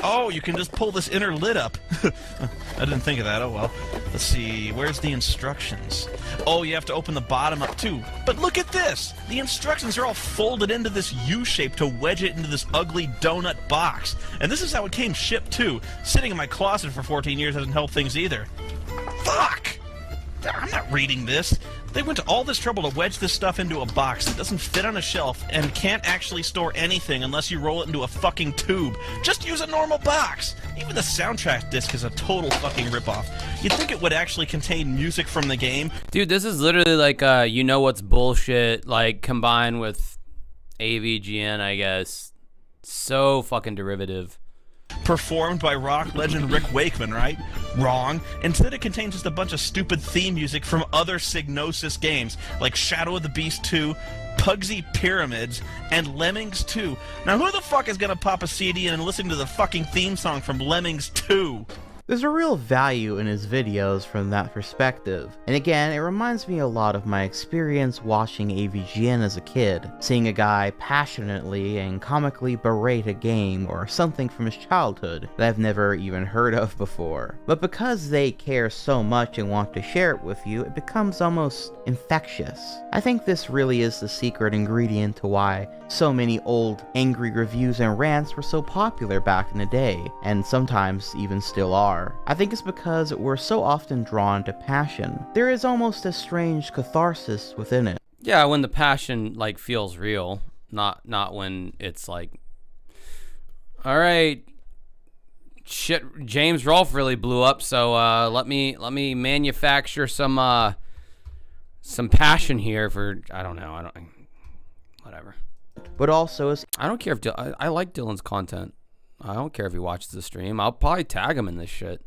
Oh, you can just pull this inner lid up. I didn't think of that. Oh, well. Let's see. Where's the instructions? Oh, you have to open the bottom up, too. But look at this. The instructions are all folded into this U shape to wedge it into this ugly donut box. And this is how it came shipped, too. Sitting in my closet for 14 years hasn't helped things either. Fuck! I'm not reading this. They went to all this trouble to wedge this stuff into a box that doesn't fit on a shelf and can't actually store anything unless you roll it into a fucking tube. Just use a normal box. Even the soundtrack disc is a total fucking ripoff. You'd think it would actually contain music from the game. Dude, this is literally like you know what's bullshit, like combined with AVGN, I guess. So fucking derivative. Performed by rock legend Rick Wakeman, right? Wrong. Instead, it contains just a bunch of stupid theme music from other Psygnosis games, like Shadow of the Beast 2, Pugsy Pyramids, and Lemmings 2. Now, who the fuck is gonna pop a CD in and listen to the fucking theme song from Lemmings 2? There's a real value in his videos from that perspective, and again, it reminds me a lot of my experience watching AVGN as a kid, seeing a guy passionately and comically berate a game or something from his childhood that I've never even heard of before. But because they care so much and want to share it with you, it becomes almost infectious. I think this really is the secret ingredient to why so many old angry reviews and rants were so popular back in the day, and sometimes even still are. I think it's because we're so often drawn to passion. There is almost a strange catharsis within it. Yeah, when the passion like feels real, not when it's like, all right, shit, James Rolfe really blew up, so let me manufacture some passion here for, I don't know, whatever. But also, I don't care if I like Dylan's content. I don't care if he watches the stream. I'll probably tag him in this shit.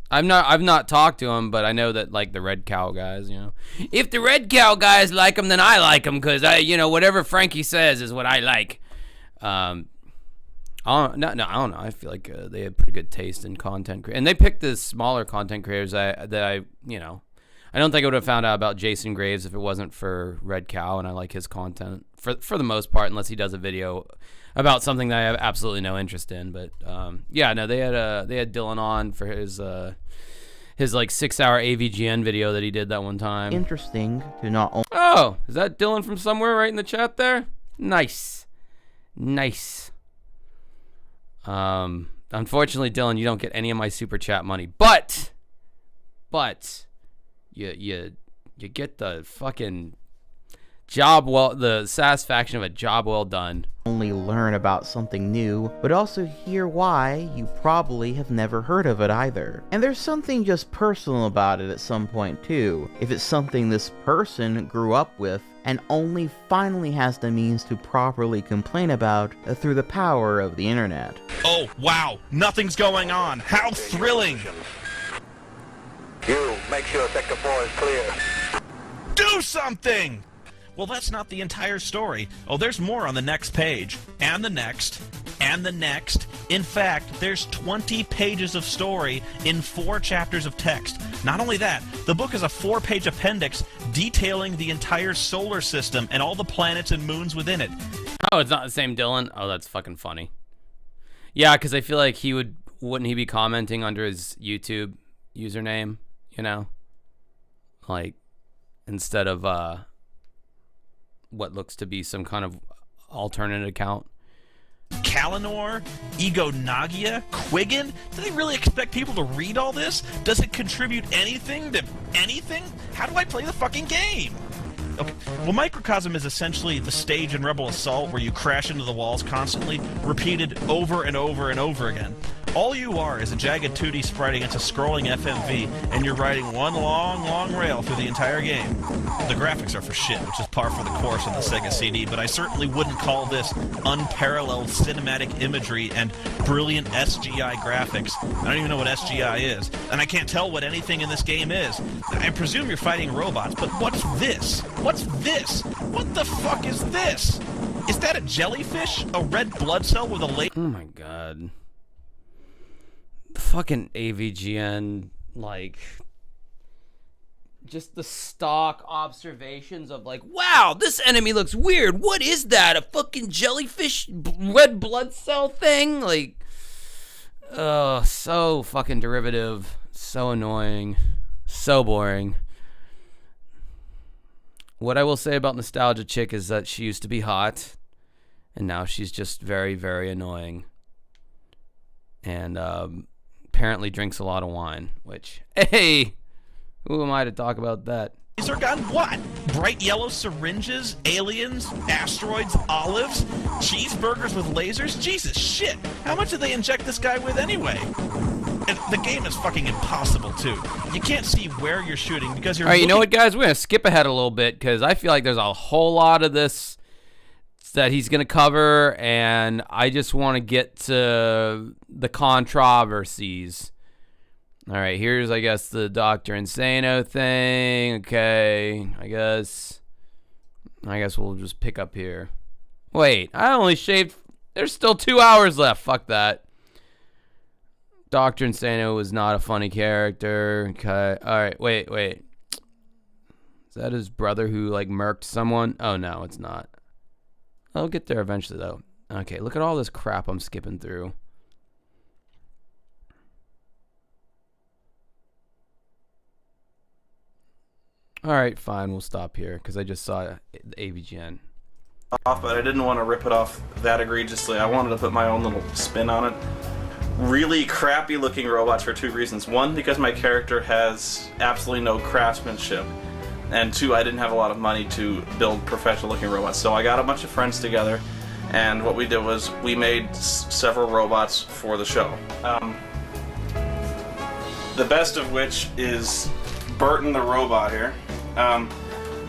I've not talked to him, but I know that like the Red Cow guys, you know, if the Red Cow guys like him, then I like him because whatever Frankie says is what I like. I don't know. I feel like they have pretty good taste in content, and they picked the smaller content creators that I don't think I would have found out about Jason Graves if it wasn't for Red Cow, and I like his content for the most part, unless he does a video about something that I have absolutely no interest in. But yeah, no, they had Dylan on for his like 6-hour AVGN video that he did that one time. Interesting to not only. Oh, is that Dylan from somewhere right in the chat there? Nice. Unfortunately, Dylan, you don't get any of my super chat money, but you get the fucking the satisfaction of a job well done. Only learn about something new, but also hear why you probably have never heard of it either. And there's something just personal about it at some point too, if it's something this person grew up with and only finally has the means to properly complain about through the power of the internet. Oh, wow, nothing's going on. How thrilling! You, make sure Sector 4 is clear. Do something! Well, that's not the entire story. Oh, there's more on the next page. And the next. And the next. In fact, there's 20 pages of story in 4 chapters of text. Not only that, the book is a 4-page appendix detailing the entire solar system and all the planets and moons within it. Oh, it's not the same Dylan? Oh, that's fucking funny. Yeah, because I feel like wouldn't he be commenting under his YouTube username, you know? Like, instead of, what looks to be some kind of alternate account. Kalinor, Ego Nagia, Quiggin? Do they really expect people to read all this? Does it contribute anything to anything? How do I play the fucking game? Okay, well, Microcosm is essentially the stage in Rebel Assault where you crash into the walls constantly, repeated over and over and over again. All you are is a jagged 2D sprite against a scrolling FMV, and you're riding one long rail through the entire game. The graphics are for shit, which is par for the course on the Sega CD, but I certainly wouldn't call this unparalleled cinematic imagery and brilliant SGI graphics. I don't even know what SGI is, and I can't tell what anything in this game is. I presume you're fighting robots, but what's this? What's this? What the fuck is this? Is that a jellyfish? A red blood cell with a laser? Oh my god. Fucking AVGN, like, just the stock observations of like, wow, this enemy looks weird. What is that? A fucking jellyfish red blood cell thing? Like, so fucking derivative, so annoying, so boring. What I will say about Nostalgia Chick is that she used to be hot, and now she's just very, very annoying. And, apparently drinks a lot of wine, which, hey, who am I to talk about that? Laser gun? What? Bright yellow syringes? Aliens? Asteroids? Olives? Cheeseburgers with lasers? Jesus shit! How much did they inject this guy with anyway? And the game is fucking impossible, too. You can't see where you're shooting because you're Alright, you know what, guys? We're going to skip ahead a little bit because I feel like there's a whole lot of this that he's going to cover, and I just want to get to the controversies. All right, here's, I guess, the Dr. Insano thing. Okay, I guess we'll just pick up here. Wait, I only shaved. There's still 2 hours left. Fuck that. Dr. Insano was not a funny character. Okay. All right. Wait. Is that his brother who like murked someone? Oh no, it's not. I'll get there eventually though. Okay, look at all this crap I'm skipping through. All right, fine. We'll stop here because I just saw the AVGN. But I didn't want to rip it off that egregiously. I wanted to put my own little spin on it. Really crappy looking robots for two reasons. One, because my character has absolutely no craftsmanship. And two, I didn't have a lot of money to build professional looking robots. So I got a bunch of friends together, and what we did was we made several robots for the show. The best of which is Burton the robot here.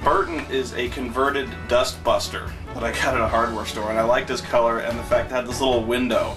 Burton is a converted dust buster that I got at a hardware store, and I liked his color and the fact it had this little window.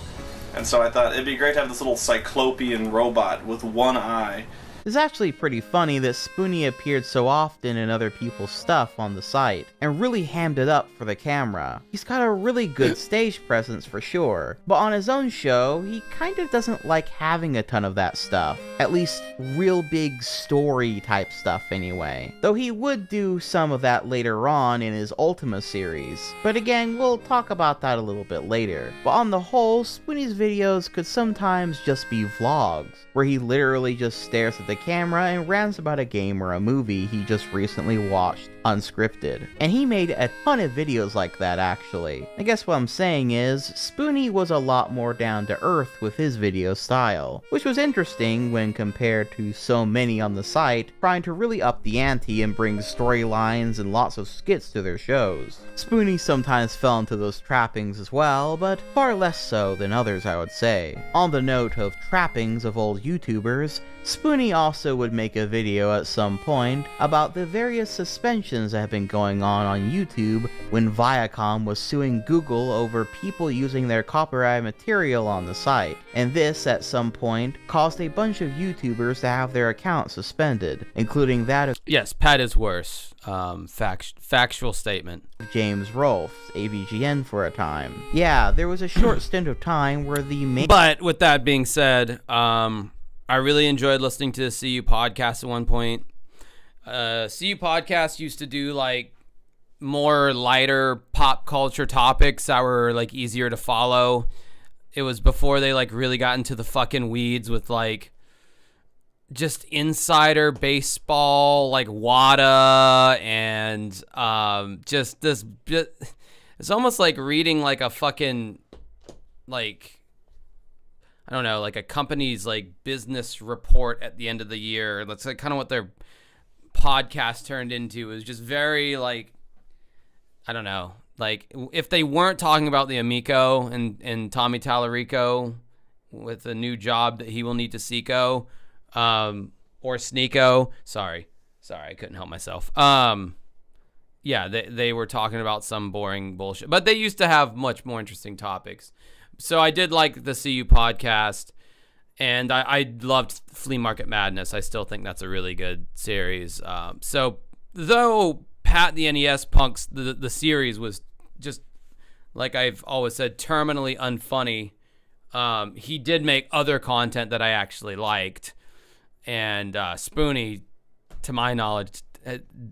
And so I thought it'd be great to have this little cyclopean robot with one eye. It's actually pretty funny that Spoony appeared so often in other people's stuff on the site, and really hammed it up for the camera. He's got a really good stage presence for sure, but on his own show, he kind of doesn't like having a ton of that stuff. At least real big story type stuff anyway. Though he would do some of that later on in his Ultima series. But again, we'll talk about that a little bit later. But on the whole, Spoony's videos could sometimes just be vlogs, where he literally just stares at the camera and rants about a game or a movie he just recently watched, unscripted. And he made a ton of videos like that actually. I guess what I'm saying is, Spoony was a lot more down to earth with his video style, which was interesting when compared to so many on the site trying to really up the ante and bring storylines and lots of skits to their shows. Spoony sometimes fell into those trappings as well, but far less so than others I would say. On the note of trappings of old YouTubers, Spoony also would make a video at some point about the various suspensions that have been going on YouTube when Viacom was suing Google over people using their copyright material on the site, and this at some point caused a bunch of YouTubers to have their accounts suspended, including that of Yes, Pat is worse. Factual statement. James Rolfe, AVGN for a time. Yeah, there was a short stint of time where the main But with that being said, I really enjoyed listening to the CU podcast at one point. CU podcast used to do like more lighter pop culture topics that were like easier to follow. It was before they like really got into the fucking weeds with like just insider baseball, like WADA, and just this. It's almost like reading like a fucking like, I don't know, like a company's like business report at the end of the year. That's like kind of what their podcast turned into. It was just very like, I don't know, like if they weren't talking about the Amico and Tommy Tallarico with a new job that he will need to Seeko, or Sneeko. Sorry, I couldn't help myself. Yeah, they were talking about some boring bullshit, but they used to have much more interesting topics. So I did like the CU podcast, and I loved Flea Market Madness. I still think that's a really good series. So though Pat the NES Punks, the series was just, like I've always said, terminally unfunny, he did make other content that I actually liked. And Spoony, to my knowledge,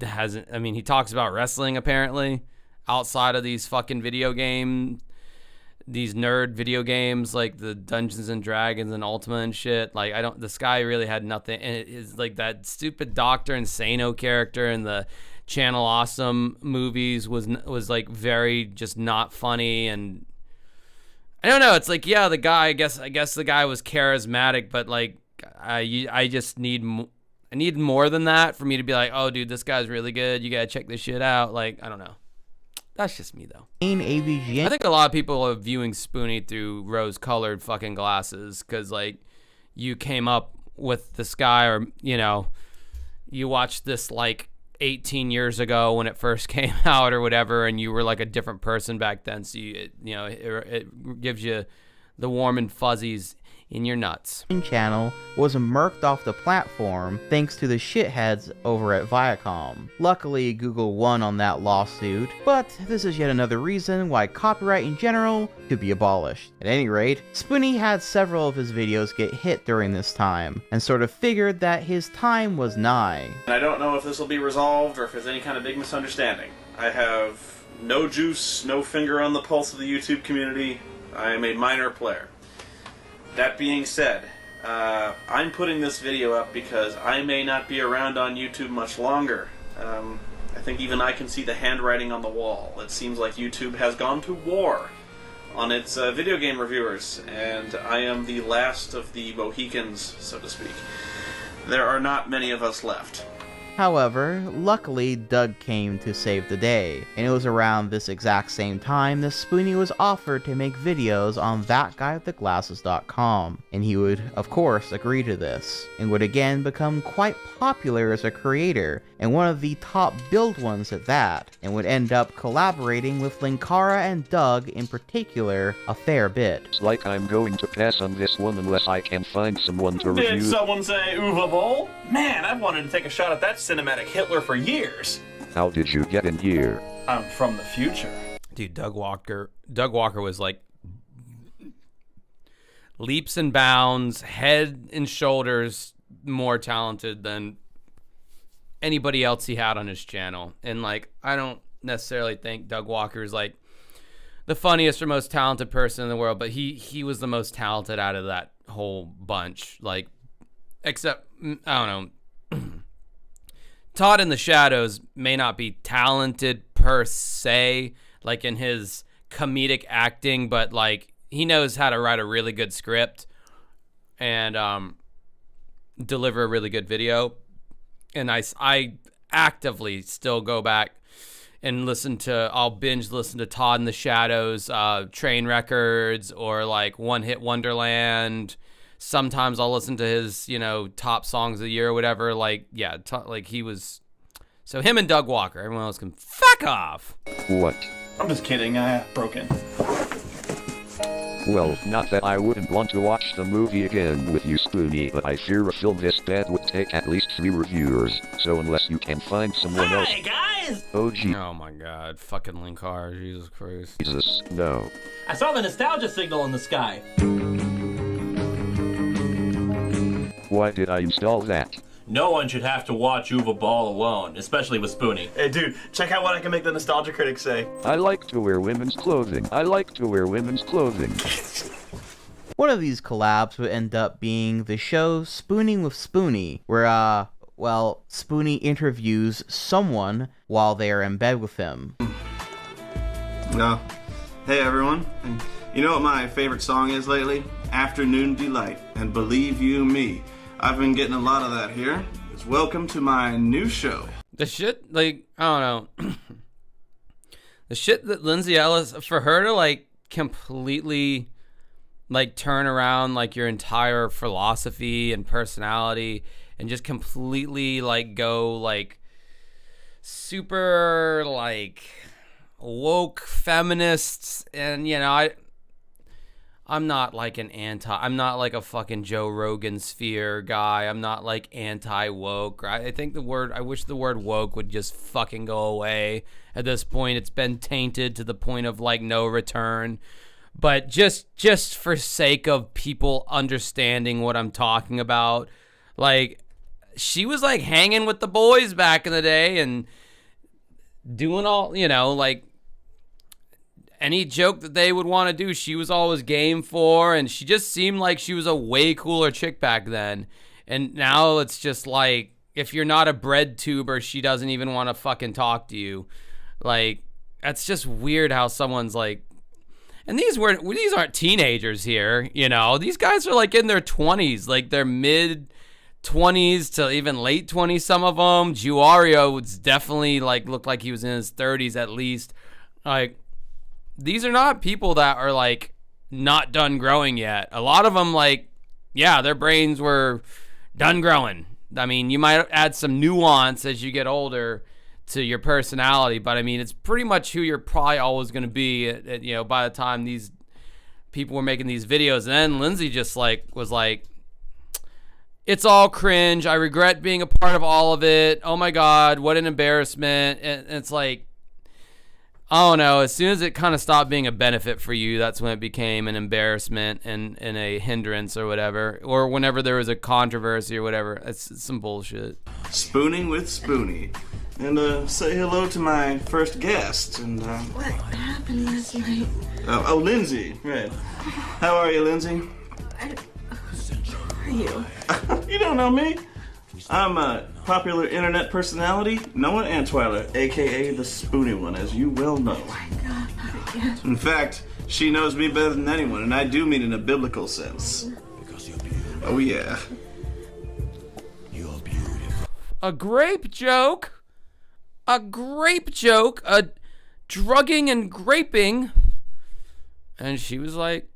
hasn't. I mean, he talks about wrestling apparently outside of these fucking video games. These nerd video games like the Dungeons and Dragons and Ultima and shit. Like this guy really had nothing. And it is like that stupid Dr. Insano character in the Channel Awesome movies was like very just not funny. And I don't know. It's like, yeah, the guy, I guess the guy was charismatic, but like I just need more than that for me to be like, oh dude, this guy's really good. You got to check this shit out. Like, I don't know. That's just me, though. AVGN. I think a lot of people are viewing Spoony through rose-colored fucking glasses because, like, you came up with this guy, or, you know, you watched this, like, 18 years ago when it first came out or whatever, and you were, like, a different person back then. So, it gives you the warm and fuzzies in your nuts. Channel was murked off the platform thanks to the shitheads over at Viacom. Luckily, Google won on that lawsuit, but this is yet another reason why copyright in general should be abolished. At any rate, Spoony had several of his videos get hit during this time, and sort of figured that his time was nigh. I don't know if this will be resolved or if there's any kind of big misunderstanding. I have no juice, no finger on the pulse of the YouTube community. I am a minor player. That being said, I'm putting this video up because I may not be around on YouTube much longer. I think even I can see the handwriting on the wall. It seems like YouTube has gone to war on its video game reviewers, and I am the last of the Mohicans, so to speak. There are not many of us left. However, luckily Doug came to save the day, and it was around this exact same time that Spoony was offered to make videos on thatguywiththeglasses.com, and he would, of course, agree to this, and would again become quite popular as a creator, and one of the top billed ones at that, and would end up collaborating with Linkara and Doug in particular a fair bit. It's like I'm going to pass on this one unless I can find someone to Did review. someone say Uwe Boll? Man, I've wanted to take a shot at that cinematic Hitler for years. How did you get in here? I'm from the future. Dude, Doug Walker was like leaps and bounds, head and shoulders more talented than anybody else he had on his channel. And like, I don't necessarily think Doug Walker is like the funniest or most talented person in the world, but he was the most talented out of that whole bunch. Like, except, I don't know, Todd in the Shadows may not be talented per se, like in his comedic acting, but like he knows how to write a really good script and deliver a really good video. And I actively still go back and I'll binge listen to Todd in the Shadows, Train Records, or like One Hit Wonderland. Sometimes I'll listen to his, top songs of the year or whatever. Like, yeah, like he was. So him and Doug Walker. Everyone else can fuck off. What? I'm just kidding. I broken. Well, not that I wouldn't want to watch the movie again with you, Spoony, but I fear a film this bad would take at least 3 reviewers. So unless you can find someone else. Hey guys! Oh gee. Oh my God, fucking Linkara, Jesus Christ. Jesus, no. I saw the nostalgia signal in the sky. Why did I install that? No one should have to watch Uwe Ball alone, especially with Spoony. Hey dude, check out what I can make the nostalgia critics say. I like to wear women's clothing. I like to wear women's clothing. One of these collabs would end up being the show Spooning with Spoony, where, Spoony interviews someone while they are in bed with him. No. Hey everyone. You know what my favorite song is lately? Afternoon Delight. And believe you me, I've been getting a lot of that here. It's welcome to my new show. The shit, like, I don't know. The shit that Lindsay Ellis, for her to, like, completely, like, turn around, like, your entire philosophy and personality and just completely, like, go, like, super, like, woke feminists. And, I'm not like I'm not like a fucking Joe Rogan sphere guy. I'm not like anti-woke. I wish the word woke would just fucking go away. At this point, it's been tainted to the point of like no return. But just for sake of people understanding what I'm talking about, like she was like hanging with the boys back in the day and doing all, like any joke that they would want to do, she was always game for, and she just seemed like she was a way cooler chick back then. And now it's just like, if you're not a bread tuber, she doesn't even want to fucking talk to you. Like, that's just weird how someone's like, and these aren't teenagers here, These guys are like in their 20s, like their mid 20s to even late 20s, some of them. Giuario was definitely like, looked like he was in his 30s at least. Like, these are not people that are like not done growing yet. A lot of them, like, yeah, their brains were done growing. I mean, you might add some nuance as you get older to your personality, but I mean, it's pretty much who you're probably always going to be by the time these people were making these videos, and then Lindsay just like was like, it's all cringe. I regret being a part of all of it. Oh my God, what an embarrassment. And it's like, I don't know. As soon as it kind of stopped being a benefit for you, that's when it became an embarrassment and a hindrance or whatever. Or whenever there was a controversy or whatever. It's some bullshit. Spooning with Spoony. And say hello to my first guest. And What happened last night? Lindsay. Right. How are you, Lindsay? Who are you? You don't know me. I'm a popular internet personality, Noah Antweiler, aka the Spoony one, as you well know. Oh my God, not again. In fact, she knows me better than anyone, and I do mean in a biblical sense. Oh yeah. A grape joke? A grape joke? A drugging and graping? And she was like,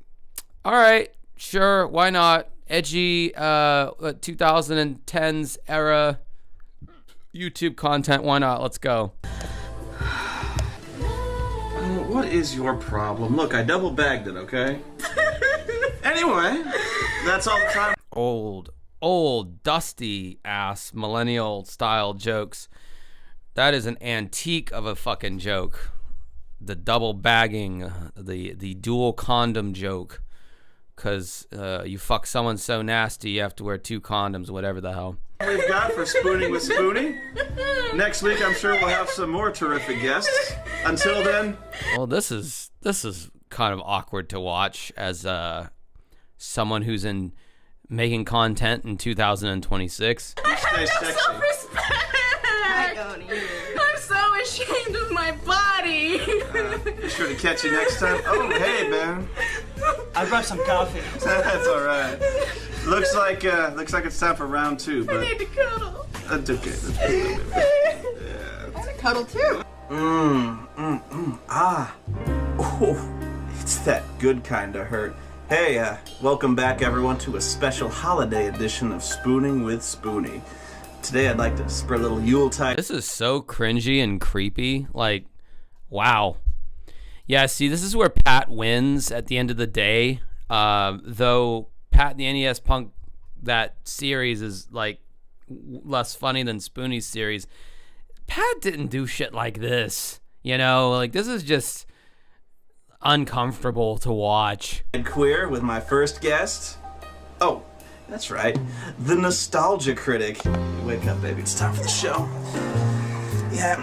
all right, sure, why not? Edgy 2010s era YouTube content, why not? Let's go. What is your problem? Look, I double bagged it, okay? Anyway, that's all the time. Old, dusty ass millennial style jokes. That is an antique of a fucking joke. The double bagging, the dual condom joke. Because you fuck someone so nasty, you have to wear 2 condoms, whatever the hell. We've got for Spooning with Spoony. Next week, I'm sure we'll have some more terrific guests. Until then. Well, this is kind of awkward to watch as someone who's in making content in 2026. You stay sexy. I don't either. I'm so ashamed of my body. Be sure to catch you next time. Oh, hey, man. I brought some coffee. That's all right. Looks like it's time for round 2. But I need to cuddle. that's okay. I want to cuddle too. Ah. Oh, it's that good kind of hurt. Hey, welcome back, everyone, to a special holiday edition of Spooning with Spoony. Today, I'd like to spread a little Yuletide. This is so cringy and creepy. Like, wow. Yeah, see, this is where Pat wins at the end of the day. Though Pat and the NES Punk, that series is like less funny than Spoony's series. Pat didn't do shit like this. You know, like this is just uncomfortable to watch. Queer with my first guest. Oh, that's right. The Nostalgia Critic. Wake up, baby. It's time for the show. Yeah.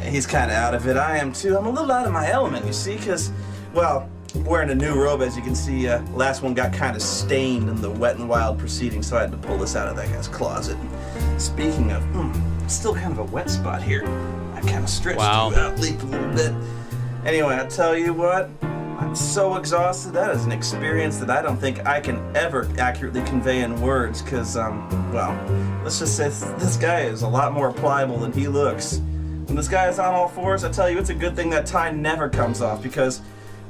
He's kind of out of it. I am too. I'm a little out of my element, you see, because, well, I'm wearing a new robe, as you can see. Last one got kind of stained in the Wet and Wild proceedings, so I had to pull this out of that guy's closet. Speaking of, still kind of a wet spot here. I kind of stretched you out, leaked a little bit. Anyway, I tell you what, I'm so exhausted. That is an experience that I don't think I can ever accurately convey in words, because, well, let's just say this guy is a lot more pliable than he looks. When this guy is on all fours, I tell you, it's a good thing that tie never comes off, because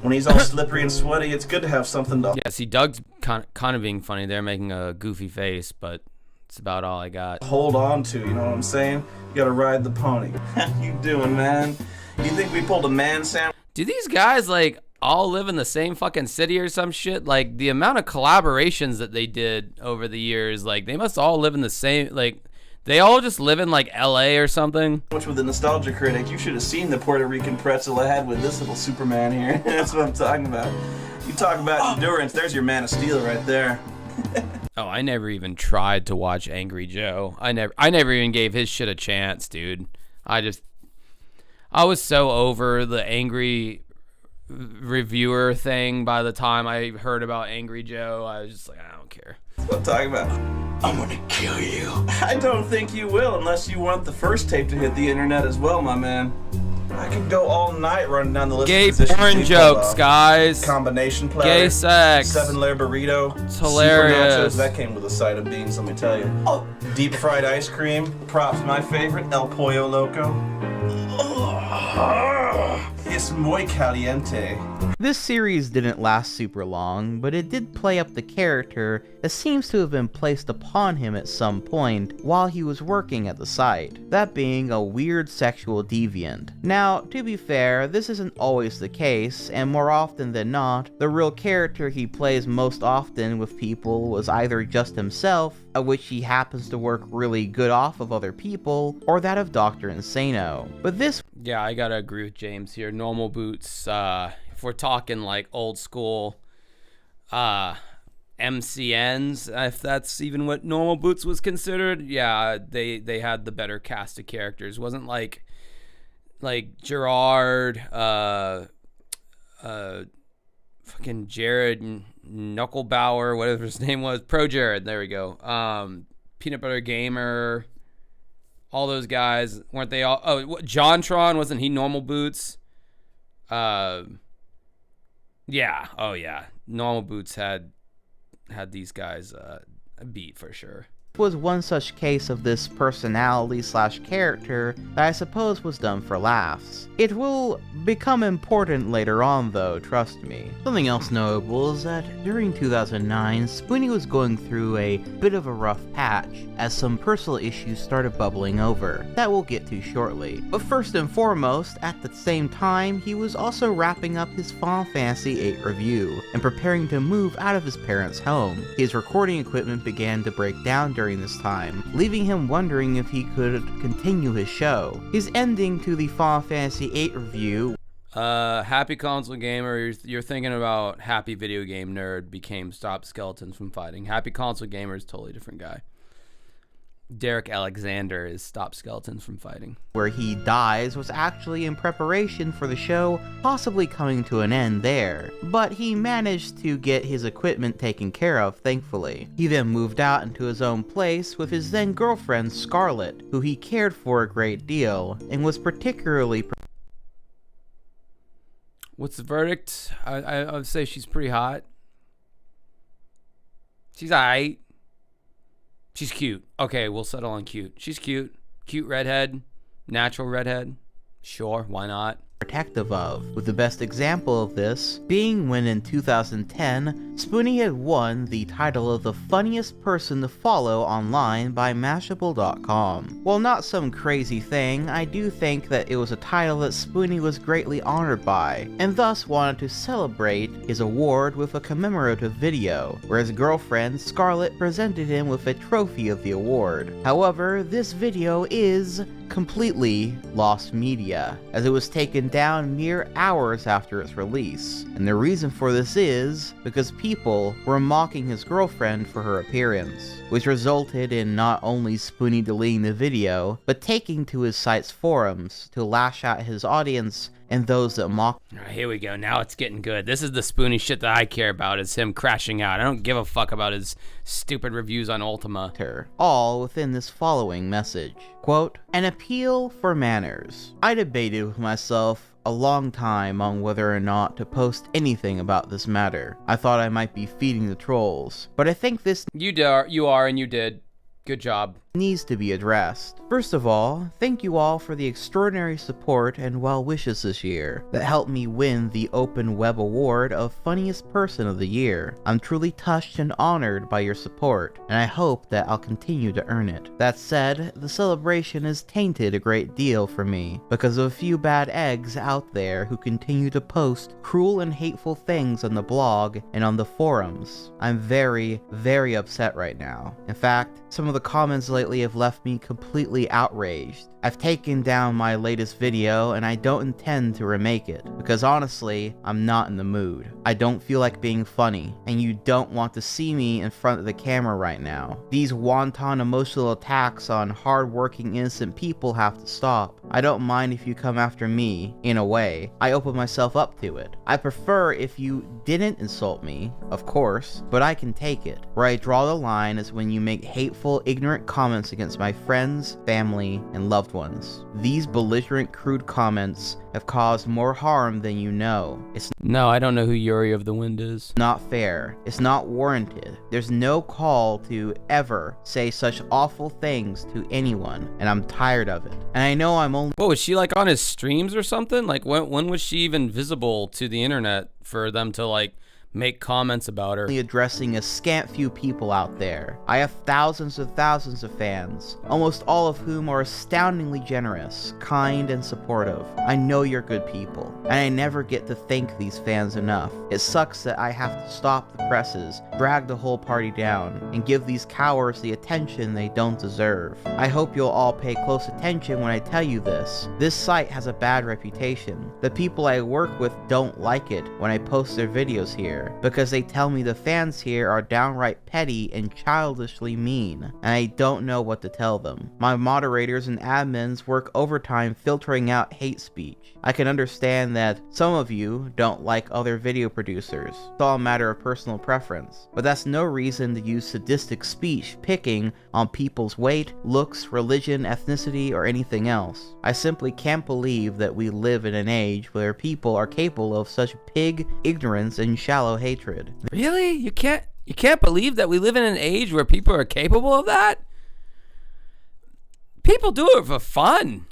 when he's all slippery and sweaty, it's good to have something to... Yeah, see, Doug's kind of being funny there, making a goofy face, but it's about all I got. Hold on to, you know what I'm saying? You gotta ride the pony. How you doing, man? You think we pulled a man sandwich? Do these guys, like, all live in the same fucking city or some shit? Like, the amount of collaborations that they did over the years, like, they must all live in the same, like... They all just live in, like, L.A. or something. Which with the Nostalgia Critic, you should have seen the Puerto Rican pretzel I had with this little Superman here. That's what I'm talking about. You talk about endurance, there's your Man of Steel right there. Oh, I never even tried to watch Angry Joe. I never even gave his shit a chance, dude. I was so over the angry reviewer thing by the time I heard about Angry Joe. I was just like, I don't care. That's what I'm talking about. I'm gonna kill you. I don't think you will, unless you want the first tape to hit the internet as well, my man. I could go all night running down the list Gay of positions. porn jokes, guys. Combination platter. Gay sex. 7-layer burrito. It's hilarious. Super nachos. That came with a side of beans, let me tell you. Oh, deep fried ice cream. Props, my favorite. El Pollo Loco. It's muy caliente. This series didn't last super long, but it did play up the character that seems to have been placed upon him at some point while he was working at the site, that being a weird sexual deviant. Now, to be fair, this isn't always the case, and more often than not, the real character he plays most often with people was either just himself, of which he happens to work really good off of other people, or that of Dr. Insano. But this... Yeah, I gotta agree with James here. Normal Boots, if we're talking like old school MCNs, if that's even what Normal Boots was considered, yeah, they had the better cast of characters. It wasn't like Gerard, fucking Jared Knucklebauer, whatever his name was, Pro Jared, there we go. Peanut Butter Gamer, all those guys, weren't they all? Oh, JonTron, wasn't he Normal Boots? Yeah, oh yeah, Normal Boots had these guys beat for sure. Was one such case of this personality / character that I suppose was done for laughs. It will become important later on though, trust me. Something else notable is that during 2009, Spoony was going through a bit of a rough patch as some personal issues started bubbling over, that we'll get to shortly. But first and foremost, at the same time, he was also wrapping up his Final Fantasy VIII review and preparing to move out of his parents' home. His recording equipment began to break down during this time, leaving him wondering if he could continue his show. His ending to the Final Fantasy VIII review... Happy Console Gamer, you're thinking about Happy Video Game Nerd became Stop Skeletons from Fighting. Happy Console Gamer is a totally different guy. Derek Alexander is Stop Skeletons from Fighting. Where he dies was actually in preparation for the show possibly coming to an end there, but he managed to get his equipment taken care of, thankfully. He then moved out into his own place with his then girlfriend Scarlett, who he cared for a great deal, and was particularly... What's the verdict? I would say she's pretty hot. She's aight. She's cute. Okay, we'll settle on cute. She's cute. Cute redhead. Natural redhead. Sure, why not? Protective of, with the best example of this being when in 2010, Spoony had won the title of the funniest person to follow online by Mashable.com. While not some crazy thing, I do think that it was a title that Spoony was greatly honored by, and thus wanted to celebrate his award with a commemorative video, where his girlfriend Scarlett presented him with a trophy of the award. However, this video is completely lost media, as it was taken down mere hours after its release, and the reason for this is because people were mocking his girlfriend for her appearance, which resulted in not only Spoony deleting the video, but taking to his site's forums to lash at his audience and those that mock. Alright, here we go. Now it's getting good. This is the Spoony shit that I care about, is him crashing out. I don't give a fuck about his stupid reviews on Ultima. All within this following message. Quote, "An appeal for manners. I debated with myself a long time on whether or not to post anything about this matter. I thought I might be feeding the trolls, but I think this you are and you did. Good job. Needs to be addressed. First of all, thank you all for the extraordinary support and well wishes this year that helped me win the Open Web Award of Funniest Person of the Year. I'm truly touched and honored by your support, and I hope that I'll continue to earn it. That said, the celebration has tainted a great deal for me because of a few bad eggs out there who continue to post cruel and hateful things on the blog and on the forums. I'm very, very upset right now. In fact, some of the comments lately have left me completely outraged. I've taken down my latest video and I don't intend to remake it, because honestly, I'm not in the mood. I don't feel like being funny, and you don't want to see me in front of the camera right now. These wanton emotional attacks on hard-working innocent people have to stop. I don't mind if you come after me, in a way. I open myself up to it. I prefer if you didn't insult me, of course, but I can take it. Where I draw the line is when you make hateful, ignorant comments comments against my friends, family, and loved ones. These belligerent, crude comments have caused more harm than you know. It's No, I don't know who Yuri of the Wind is. not fair. It's not warranted. There's no call to ever say such awful things to anyone, and I'm tired of it. And I know I'm only— What, was she like on his streams or something? Like when was she even visible to the internet for them to like make comments about her? addressing a scant few people out there. I have thousands of fans, almost all of whom are astoundingly generous, kind, and supportive. I know you're good people, and I never get to thank these fans enough. It sucks that I have to stop the presses, drag the whole party down, and give these cowards the attention they don't deserve. I hope you'll all pay close attention when I tell you this. This site has a bad reputation. The people I work with don't like it when I post their videos here, because they tell me the fans here are downright petty and childishly mean, and I don't know what to tell them. My moderators and admins work overtime filtering out hate speech. I can understand that some of you don't like other video producers. It's all a matter of personal preference, but that's no reason to use sadistic speech picking on people's weight, looks, religion, ethnicity, or anything else. I simply can't believe that we live in an age where people are capable of such pig ignorance and shallow hatred. Really? You can't believe that we live in an age where people are capable of that? People do it for fun.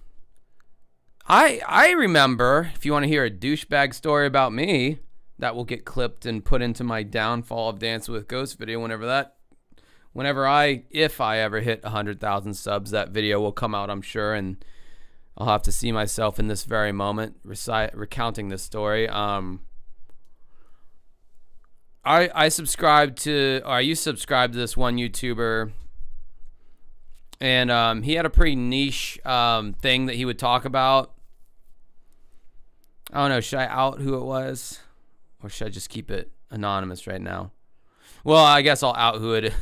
I remember, if you want to hear a douchebag story about me, that will get clipped and put into my downfall of Dance with Ghosts video if I ever hit 100,000 subs, that video will come out, I'm sure, and I'll have to see myself in this very moment recounting this story. I subscribed to, or I used to subscribe to this one YouTuber, and he had a pretty niche thing that he would talk about. I don't know, should I out who it was? Or should I just keep it anonymous right now? Well, I guess I'll out who it is.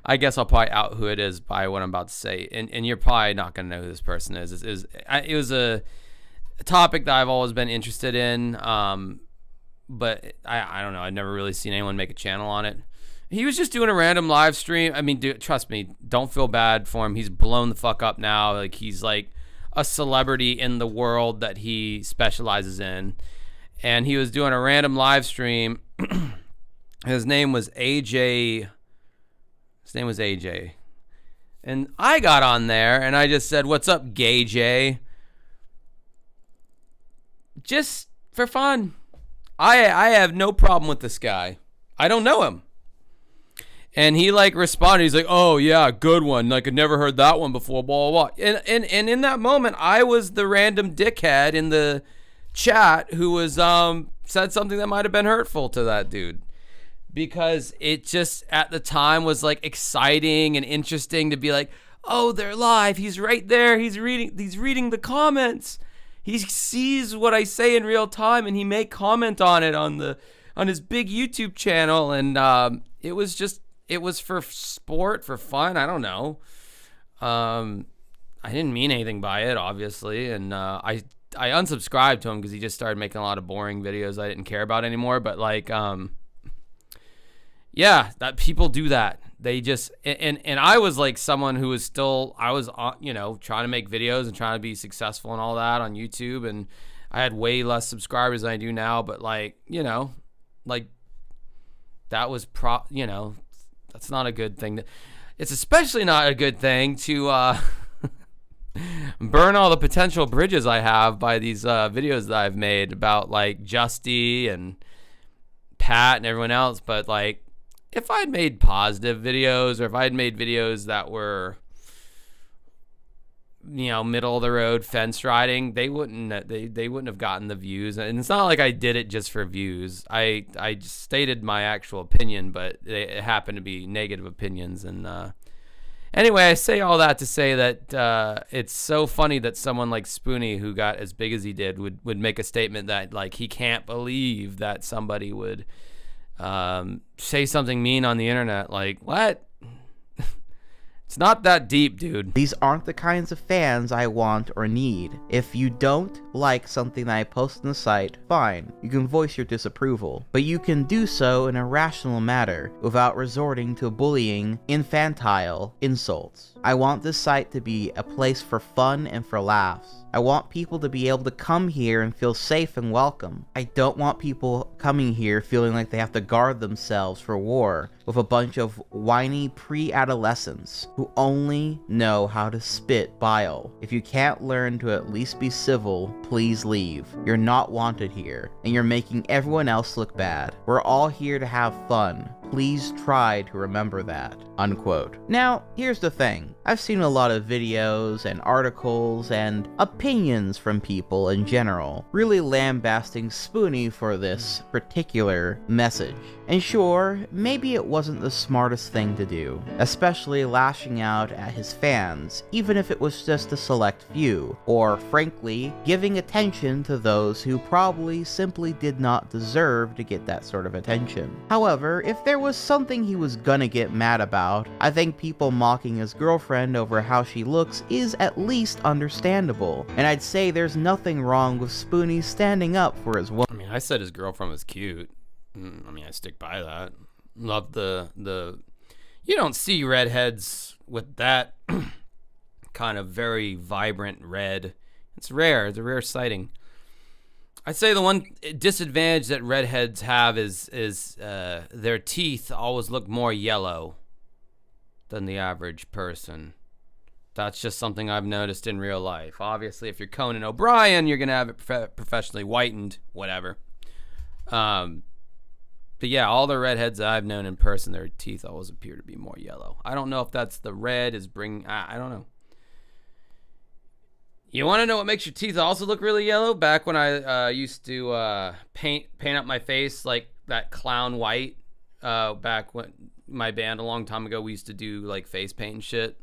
I guess I'll probably out who it is by what I'm about to say. And you're probably not going to know who this person is. It was a topic that I've always been interested in. But I don't know. I've never really seen anyone make a channel on it. He was just doing a random live stream. I mean, dude, trust me, don't feel bad for him. He's blown the fuck up now. Like, he's like a celebrity in the world that he specializes in. And he was doing a random live stream. His name was AJ. And I got on there and I just said, "What's up, Gay Jay?" Just for fun. I have no problem with this guy. I don't know him. And he like responded. He's like, "Oh yeah, good one. Like, I'd never heard that one before." Blah blah blah. And in that moment, I was the random dickhead in the chat who was said something that might have been hurtful to that dude, because it just at the time was like exciting and interesting to be like, "Oh, they're live. He's right there. He's reading the comments. He sees what I say in real time, and he may comment on it on his big YouTube channel." And it was for sport, for fun. I don't know. I didn't mean anything by it, obviously, and I unsubscribed to him because he just started making a lot of boring videos I didn't care about anymore. But like, yeah, that people do that. They just and I was like someone who was still, I was trying to make videos and trying to be successful and all that on YouTube, and I had way less subscribers than I do now. But like, like that was that's not a good thing. It's especially not a good thing to burn all the potential bridges I have by these videos that I've made about like Justy and Pat and everyone else. But like, if I'd made positive videos, or if I'd made videos that were, middle of the road fence riding, they wouldn't have gotten the views. And it's not like I did it just for views. I just stated my actual opinion, but it happened to be negative opinions. And anyway, I say all that to say that it's so funny that someone like Spoony, who got as big as he did, would make a statement that like he can't believe that somebody would say something mean on the internet. Like, what? It's not that deep, dude. These aren't the kinds of fans I want or need. If you don't like something that I post on the site, fine, you can voice your disapproval. But you can do so in a rational manner, without resorting to bullying, infantile insults. I want this site to be a place for fun and for laughs. I want people to be able to come here and feel safe and welcome. I don't want people coming here feeling like they have to guard themselves for war with a bunch of whiny pre-adolescents who only know how to spit bile. If you can't learn to at least be civil, please leave. You're not wanted here, and you're making everyone else look bad. We're all here to have fun. Please try to remember that." Unquote. Now, here's the thing. I've seen a lot of videos and articles and opinions from people in general, really lambasting Spoony for this particular message. And sure, maybe it wasn't the smartest thing to do, especially lashing out at his fans, even if it was just a select few, or frankly, giving attention to those who probably simply did not deserve to get that sort of attention. However, if there was something he was gonna get mad about, I think people mocking his girlfriend over how she looks is at least understandable, and I'd say there's nothing wrong with Spoony standing up for his woman. I mean, I said his girlfriend was cute. I mean, I stick by that. Love the you don't see redheads with that kind of very vibrant red. It's rare. It's a rare sighting. I'd say the one disadvantage that redheads have is their teeth always look more yellow than the average person. That's just something I've noticed in real life. Obviously, if you're Conan O'Brien, you're going to have it professionally whitened, whatever. But yeah, all the redheads that I've known in person, their teeth always appear to be more yellow. I don't know if that's the red is bringing... I don't know. You want to know what makes your teeth also look really yellow? Back when I used to paint up my face like that clown white. Back when my band a long time ago, we used to do like face paint and shit.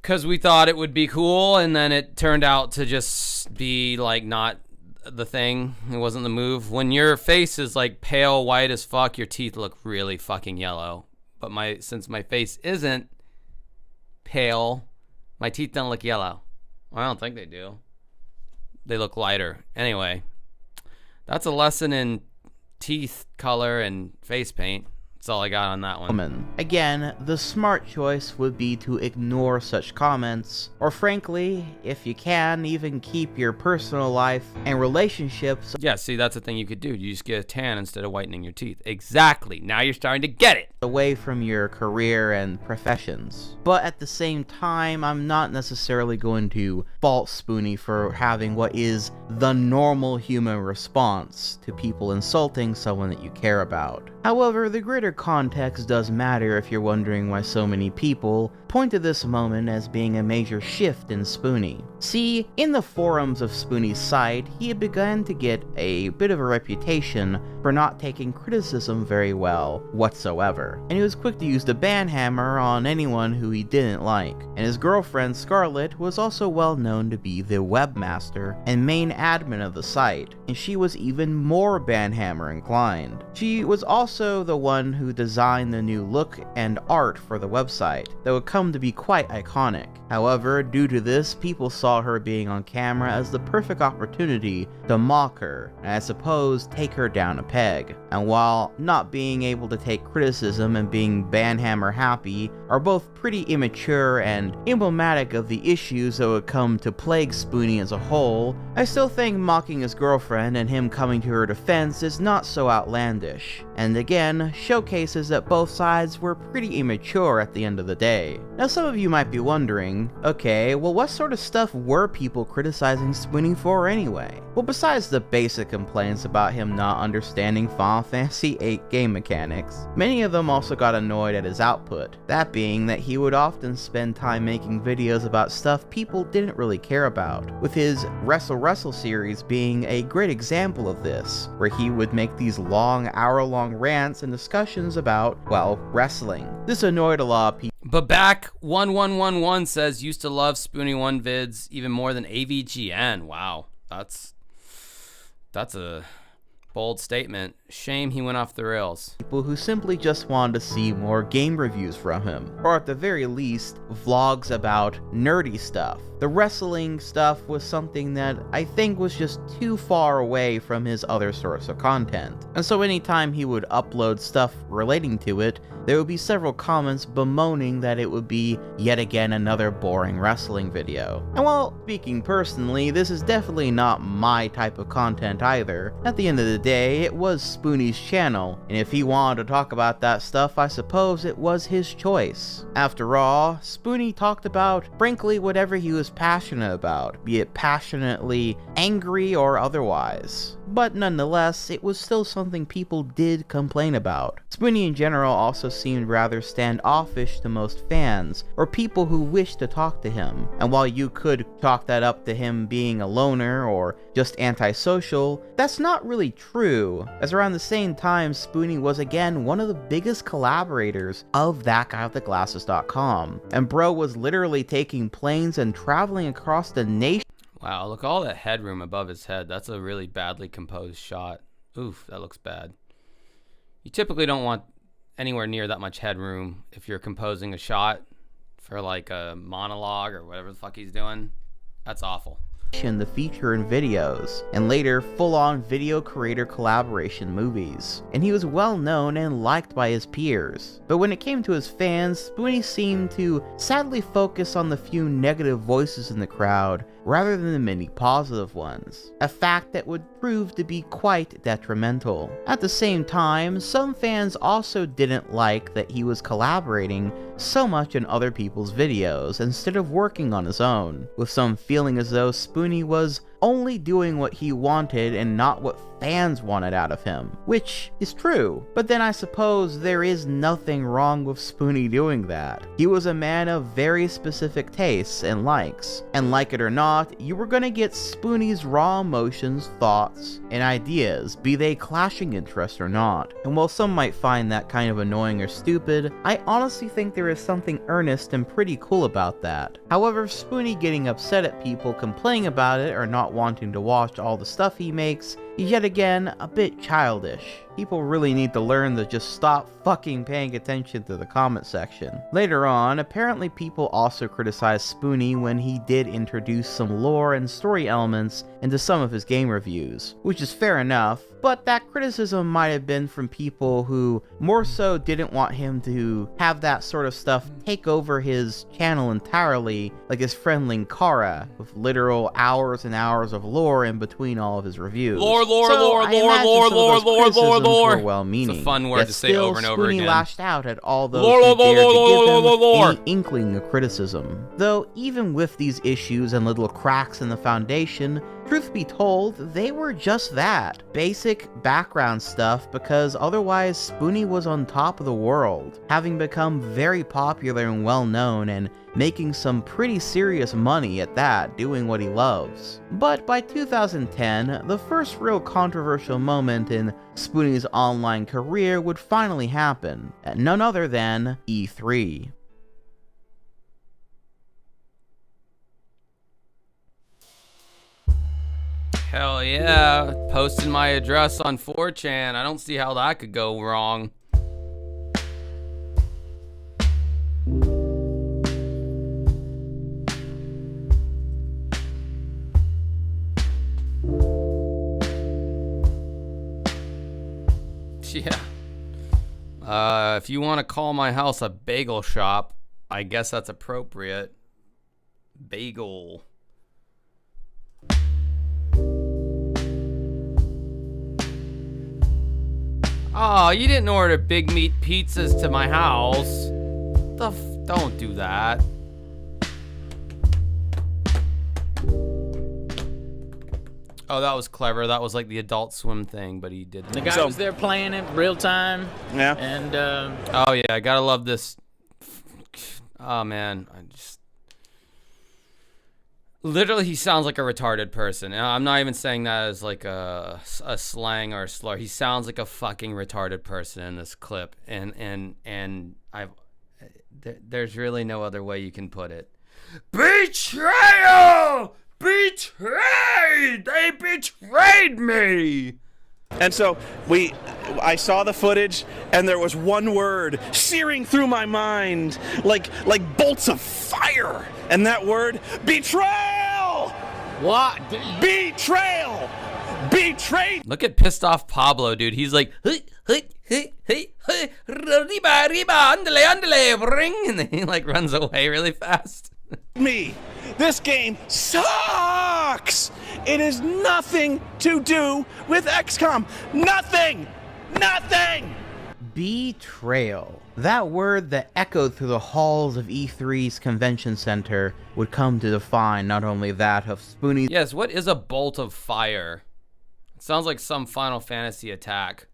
Because we thought it would be cool, and then it turned out to just be like not the thing. It wasn't the move. When your face is like pale white as fuck, your teeth look really fucking yellow. But since my face isn't pale, my teeth don't look yellow. I don't think they do. They look lighter. Anyway, that's a lesson in teeth color and face paint. That's all I got on that one. Again, the smart choice would be to ignore such comments, or frankly, if you can, even keep your personal life and relationships. Yeah, see, that's the thing you could do. You just get a tan instead of whitening your teeth. Exactly. Now you're starting to get it. Away from your career and professions. But at the same time, I'm not necessarily going to fault Spoony for having what is the normal human response to people insulting someone that you care about. However, the greater context does matter if you're wondering why so many people point to this moment as being a major shift in Spoony. See, in the forums of Spoony's site, he had begun to get a bit of a reputation for not taking criticism very well whatsoever, and he was quick to use the ban hammer on anyone who he didn't like. And his girlfriend Scarlett was also well known to be the webmaster and main admin of the site, and she was even more ban hammer inclined. She was also the one who designed the new look and art for the website that would come to be quite iconic. However, due to this, people saw her being on camera as the perfect opportunity to mock her, and I suppose take her down a peg. And while not being able to take criticism and being banhammer happy are both pretty immature and emblematic of the issues that would come to plague Spoony as a whole, I still think mocking his girlfriend and him coming to her defense is not so outlandish, and again, showcases that both sides were pretty immature at the end of the day. Now some of you might be wondering, okay, well what sort of stuff were people criticizing Spoony for anyway? Well, besides the basic complaints about him not understanding Final Fantasy VIII game mechanics, many of them also got annoyed at his output, that being that he would often spend time making videos about stuff people didn't really care about, with his Wrestle series being a great example of this, where he would make these long, hour-long rants and discussions about, well, wrestling. This annoyed a lot of people. But back 1111 says used to love Spoony 1 vids even more than AVGN. Wow, that's a bold statement. Shame he went off the rails. People who simply just wanted to see more game reviews from him, or at the very least, vlogs about nerdy stuff. The wrestling stuff was something that I think was just too far away from his other source of content. And so anytime he would upload stuff relating to it, there would be several comments bemoaning that it would be yet again another boring wrestling video. And while speaking personally, this is definitely not my type of content either. At the end of the day, it was Spoony's channel, and if he wanted to talk about that stuff, I suppose it was his choice. After all, Spoony talked about, frankly, whatever he was passionate about, be it passionately angry or otherwise. But nonetheless, it was still something people did complain about. Spoony in general also seemed rather standoffish to most fans, or people who wished to talk to him. And while you could chalk that up to him being a loner or just antisocial, that's not really true, as around the same time Spoony was again one of the biggest collaborators of ThatGuyWithTheGlasses.com, and bro was literally taking planes and traveling across the nation. Wow, look, all that headroom above his head. That's a really badly composed shot. Oof, that looks bad. You typically don't want anywhere near that much headroom if you're composing a shot for like a monologue or whatever the fuck he's doing. That's awful. The feature in videos, and later full-on video creator collaboration movies, and he was well known and liked by his peers. But when it came to his fans, Spoony seemed to sadly focus on the few negative voices in the crowd rather than the many positive ones, a fact that would prove to be quite detrimental. At the same time, some fans also didn't like that he was collaborating so much in other people's videos instead of working on his own, with some feeling as though Spoony was only doing what he wanted and not what fans wanted out of him, which is true. But then I suppose there is nothing wrong with Spoony doing that. He was a man of very specific tastes and likes, and like it or not, you were gonna get Spoony's raw emotions, thoughts, and ideas, be they clashing interests or not. And while some might find that kind of annoying or stupid, I honestly think there is something earnest and pretty cool about that. However, Spoony getting upset at people complaining about it or not wanting to watch all the stuff he makes is yet again a bit childish. People really need to learn to just stop fucking paying attention to the comment section. Later on, apparently people also criticized Spoony when he did introduce some lore and story elements into some of his game reviews, which is fair enough, but that criticism might have been from people who more so didn't want him to have that sort of stuff take over his channel entirely, like his friend Linkara, with literal hours and hours of lore in between all of his reviews. Lore. Were well-meaning. It's a fun word to say still, over and over Spoony again. lashed out at all those who dared to give him any inkling of criticism. Though even with these issues and little cracks in the foundation, truth be told, they were just that. Basic background stuff, because otherwise Spoony was on top of the world, having become very popular and well-known and making some pretty serious money at that, doing what he loves. But by 2010, the first real controversial moment in Spoony's online career would finally happen, at none other than E3. Hell yeah, posting my address on 4chan. I don't see how that could go wrong. Yeah. If you want to call my house a bagel shop, I guess that's appropriate. Bagel. Oh, you didn't order big meat pizzas to my house. Don't do that. Oh, that was clever. That was like the Adult Swim thing, but he did. The guy was there playing it real time. Yeah. And oh yeah, I gotta love this. Oh man, I just literally he sounds like a retarded person. And I'm not even saying that as like a slang or a slur. He sounds like a fucking retarded person in this clip, and there's really no other way you can put it. Betrayal! Betrayed! They betrayed me! And so I saw the footage, and there was one word searing through my mind like bolts of fire. And that word, betrayal! What? Betrayal! Betrayed! Look at pissed off Pablo, dude. He's like, hey, riba, andale, andale, ring, and then he like runs away really fast. Me. This game sucks! It has nothing to do with XCOM. Nothing! Nothing! Betrayal. That word that echoed through the halls of E3's convention center would come to define not only that of Spoony's Yes, what is a bolt of fire? It sounds like some Final Fantasy attack.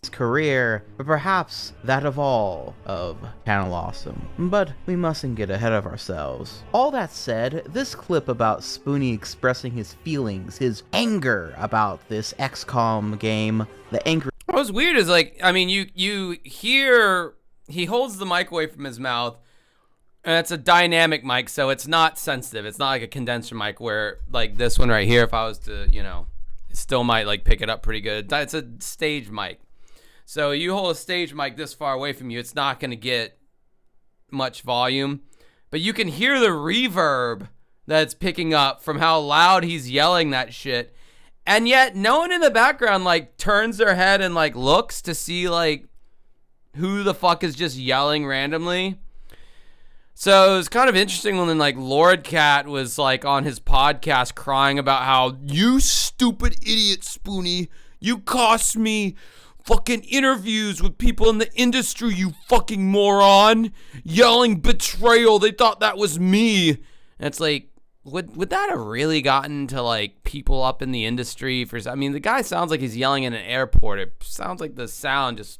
career, but perhaps that of all of Channel Awesome. But we mustn't get ahead of ourselves. All that said, this clip about Spoony expressing his feelings, his anger about this XCOM game, the anger. What's weird is, like, I mean, you hear he holds the mic away from his mouth, and it's a dynamic mic, so it's not sensitive. It's not like a condenser mic where, like, this one right here, if I was to, you know, it still might, like, pick it up pretty good. It's a stage mic. So you hold a stage mic this far away from you, it's not going to get much volume. But you can hear the reverb that's picking up from how loud he's yelling that shit. And yet no one in the background, like, turns their head and, like, looks to see, like, who the fuck is just yelling randomly. So it was kind of interesting when, like, Lord Cat was, like, on his podcast crying about how, you stupid idiot, Spoony, you cost me fucking interviews with people in the industry, you fucking moron, yelling betrayal. They thought that was me. And it's like, would that have really gotten to, like, people up in the industry? I mean, the guy sounds like he's yelling in an airport. It sounds like the sound just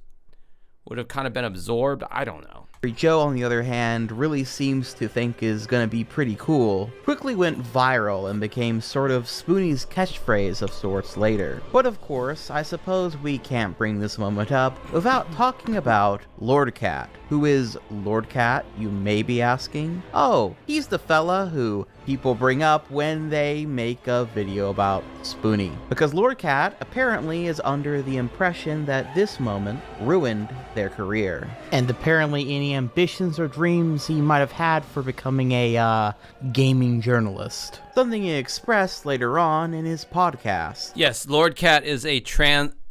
would have kind of been absorbed. I don't know. Joe, on the other hand, really seems to think is gonna be pretty cool, quickly went viral and became sort of Spoony's catchphrase of sorts later. But of course, I suppose we can't bring this moment up without talking about Lord Cat. Who is Lord Cat, you may be asking? Oh, he's the fella who people bring up when they make a video about Spoony. Because Lord Cat apparently is under the impression that this moment ruined their career. And apparently any ambitions or dreams he might have had for becoming a gaming journalist. Something he expressed later on in his podcast. Yes, Lord Cat is a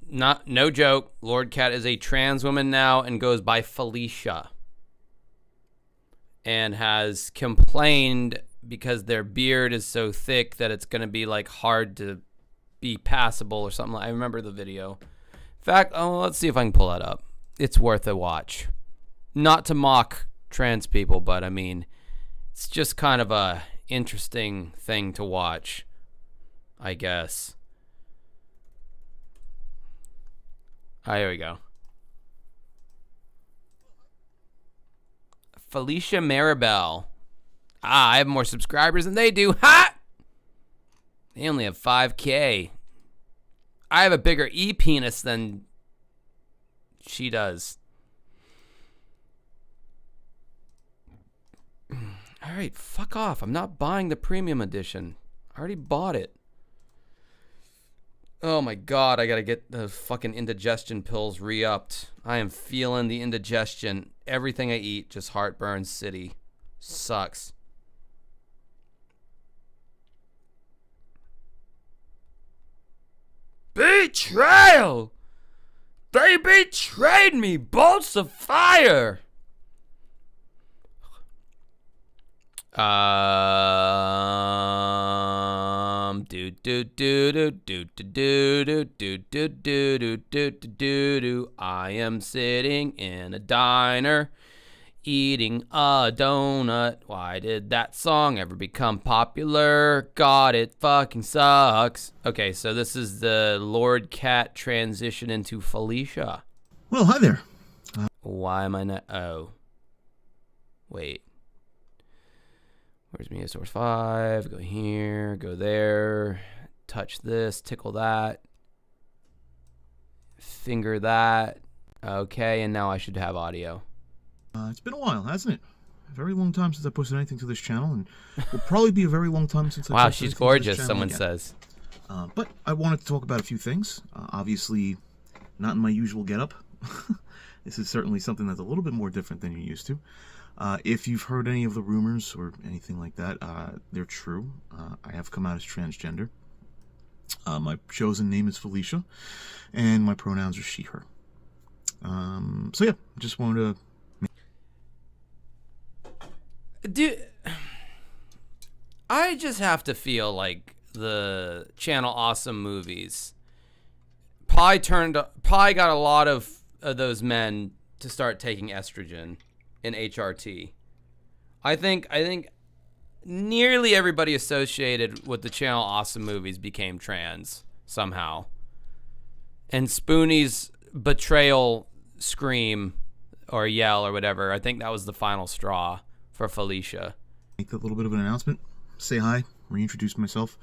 no joke, Lord Cat is a trans woman now and goes by Felicia. And has complained because their beard is so thick that it's going to be, like, hard to be passable or something. I remember the video. In fact, let's see if I can pull that up. It's worth a watch. Not to mock trans people, but I mean, it's just kind of a interesting thing to watch, I guess. Here we go. Felicia Maribel. I have more subscribers than they do. Ha! They only have 5K. I have a bigger e-penis than she does. Alright, fuck off. I'm not buying the premium edition. I already bought it. Oh my god, I gotta get the fucking indigestion pills re-upped. I am feeling the indigestion. Everything I eat, just heartburn city. Sucks. Betrayal! They betrayed me! Bolts of fire! I am sitting in a diner eating a donut. Why did that song ever become popular? God, it fucking sucks. Okay, so this is the Lord Cat transition into Felicia. Well, hi there. Why am I not? Oh. Wait. Where's Media Source 5? Go here, go there, touch this, tickle that, finger that. Okay, and now I should have audio. It's been a while, hasn't it? A very long time since I posted anything to this channel, and will probably be a very long time since I wow, posted she's anything to this gorgeous, channel someone again. says. But I wanted to talk about a few things. Obviously, not in my usual getup. This is certainly something that's a little bit more different than you're used to. If you've heard any of the rumors or anything like that, they're true. I have come out as transgender. My chosen name is Felicia, and my pronouns are she, her. So yeah, just wanted to... I just have to feel like the Channel Awesome movies probably got a lot of those men to start taking estrogen in HRT. I think nearly everybody associated with the Channel Awesome movies became trans somehow. And Spoony's betrayal scream or yell or whatever, I think that was the final straw for Felicia. Make a little bit of an announcement. Say hi, reintroduce myself.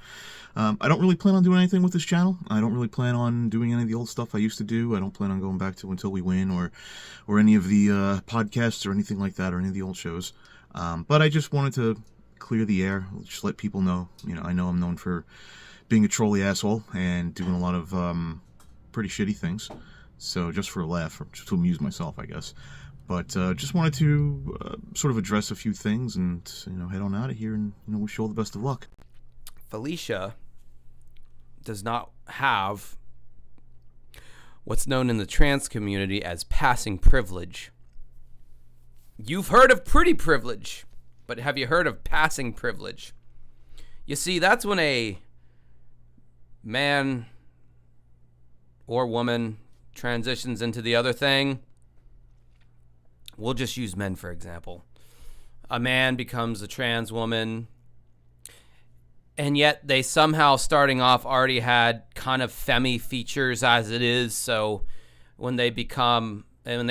I don't really plan on doing anything with this channel. I don't really plan on doing any of the old stuff I used to do. I don't plan on going back to Until We Win or any of the podcasts or anything like that or any of the old shows. But I just wanted to clear the air, just let people know. You know, I know I'm known for being a trolly asshole and doing a lot of pretty shitty things. So just for a laugh, or just to amuse myself, I guess. But just wanted to sort of address a few things and, head on out of here and, wish you all the best of luck. Felicia does not have what's known in the trans community as passing privilege. You've heard of pretty privilege, but have you heard of passing privilege? You see, that's when a man or woman transitions into the other thing. We'll just use men, for example. A man becomes a trans woman, and yet they somehow, starting off, already had kind of femmy features as it is. So when they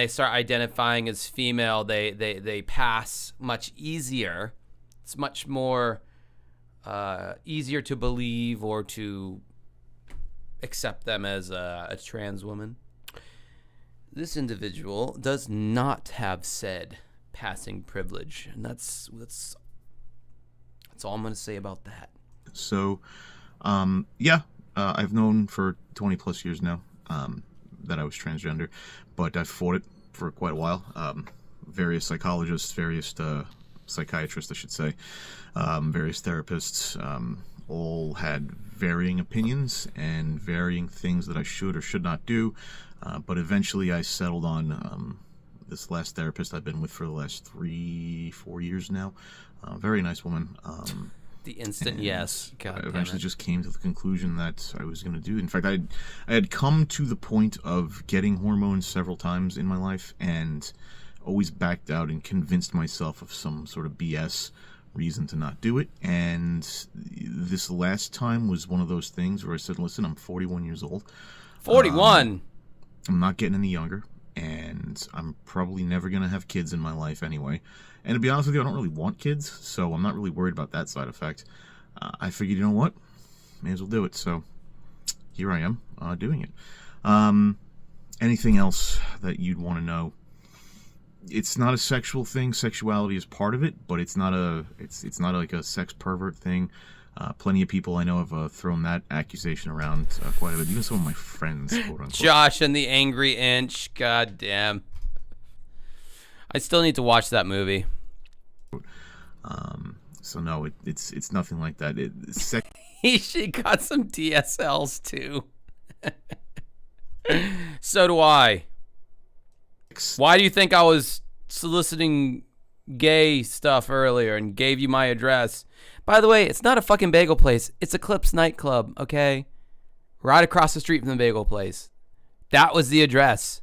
start identifying as female, they pass much easier. It's much more easier to believe or to accept them as a trans woman. This individual does not have said passing privilege, and that's all I'm going to say about that. So, I've known for 20 plus years now that I was transgender, but I've fought it for quite a while. Various psychologists, various psychiatrists, I should say, various therapists, all had varying opinions and varying things that I should or should not do. But eventually I settled on this last therapist I've been with for the last 3-4 years now. Very nice woman. The instant yes. God I eventually just came to the conclusion that I was going to do. In fact, I had come to the point of getting hormones several times in my life and always backed out and convinced myself of some sort of BS reason to not do it. And this last time was one of those things where I said, listen, I'm 41 years old. 41? I'm not getting any younger, and I'm probably never going to have kids in my life anyway. And to be honest with you, I don't really want kids, so I'm not really worried about that side effect. I figured, you know what? May as well do it. So here I am doing it. Anything else that you'd want to know? It's not a sexual thing. Sexuality is part of it, but it's not like a sex pervert thing. Plenty of people I know have thrown that accusation around quite a bit. Even some of my friends, quote unquote. Josh and the Angry Inch. God damn. I still need to watch that movie. So no, it's nothing like that. She got some DSLs too. So do I. Why do you think I was soliciting gay stuff earlier and gave you my address? By the way, it's not a fucking bagel place. It's Eclipse nightclub, okay? Right across the street from the bagel place. That was the address.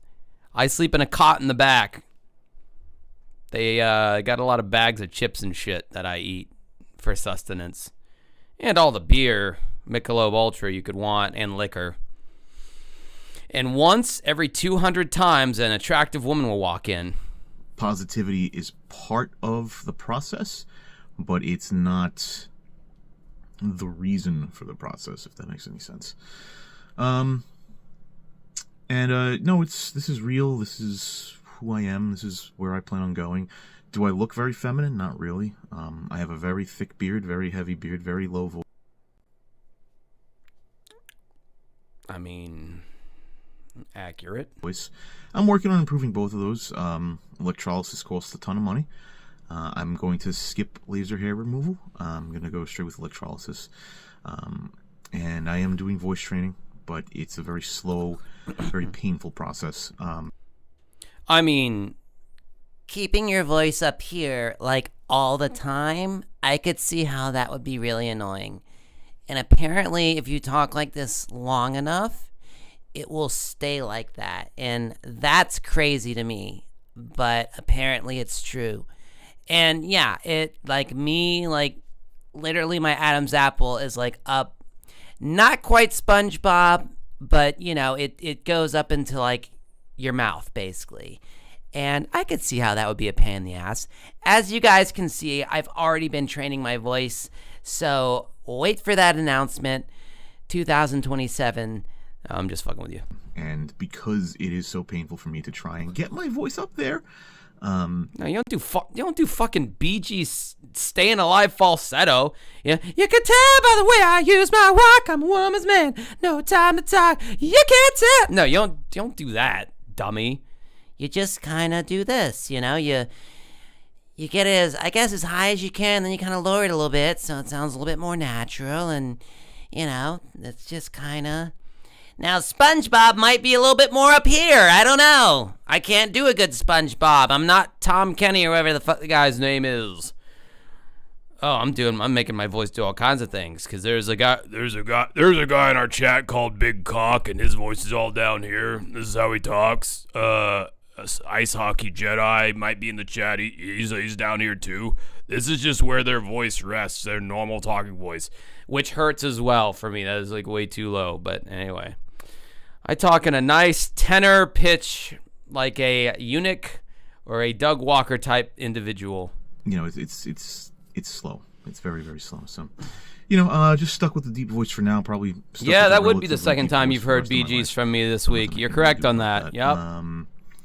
I sleep in a cot in the back. They got a lot of bags of chips and shit that I eat for sustenance. And all the beer, Michelob Ultra you could want, and liquor. And once every 200 times, an attractive woman will walk in. Positivity is part of the process, but it's not the reason for the process, if that makes any sense. No, this is real. This is who I am. This is where I plan on going. Do I look very feminine? Not really. I have a very thick beard, very heavy beard, very low voice. I mean, accurate. Voice. I'm working on improving both of those. Electrolysis costs a ton of money. I'm going to skip laser hair removal. I'm going to go straight with electrolysis. And I am doing voice training, but it's a very slow, very painful process. I mean, keeping your voice up here, like, all the time, I could see how that would be really annoying. And apparently, if you talk like this long enough, it will stay like that. And that's crazy to me. But apparently it's true. And yeah, it, like me, like, literally my Adam's apple is, like, up. Not quite SpongeBob, but, you know, it goes up into, like, your mouth, basically. And I could see how that would be a pain in the ass. As you guys can see, I've already been training my voice. So wait for that announcement. 2027. I'm just fucking with you. And because it is so painful for me to try and get my voice up there, no, you don't do fucking Bee Gees staying alive falsetto. You can tell by the way I use my walk. I'm a woman's man. No time to talk. You can't tell. No, you don't do that, dummy. You just kind of do this, you know. You get it as high as you can, then you kind of lower it a little bit, so it sounds a little bit more natural, and you know, it's just kind of. Now, SpongeBob might be a little bit more up here. I don't know. I can't do a good SpongeBob. I'm not Tom Kenny or whatever the fuck the guy's name is. Oh, I'm making my voice do all kinds of things. Cause there's a guy in our chat called Big Cock, and his voice is all down here. This is how he talks. Ice Hockey Jedi might be in the chat. He's down here too. This is just where their voice rests, their normal talking voice, which hurts as well for me. That is like way too low. But anyway. I talk in a nice tenor pitch like a eunuch or a Doug Walker type individual. You know, it's slow. It's very, very slow. So, you know, just stuck with the deep voice for now. Probably. Yeah, that would be the second time you've heard Bee Gees from me this week. You're correct on that. Yep.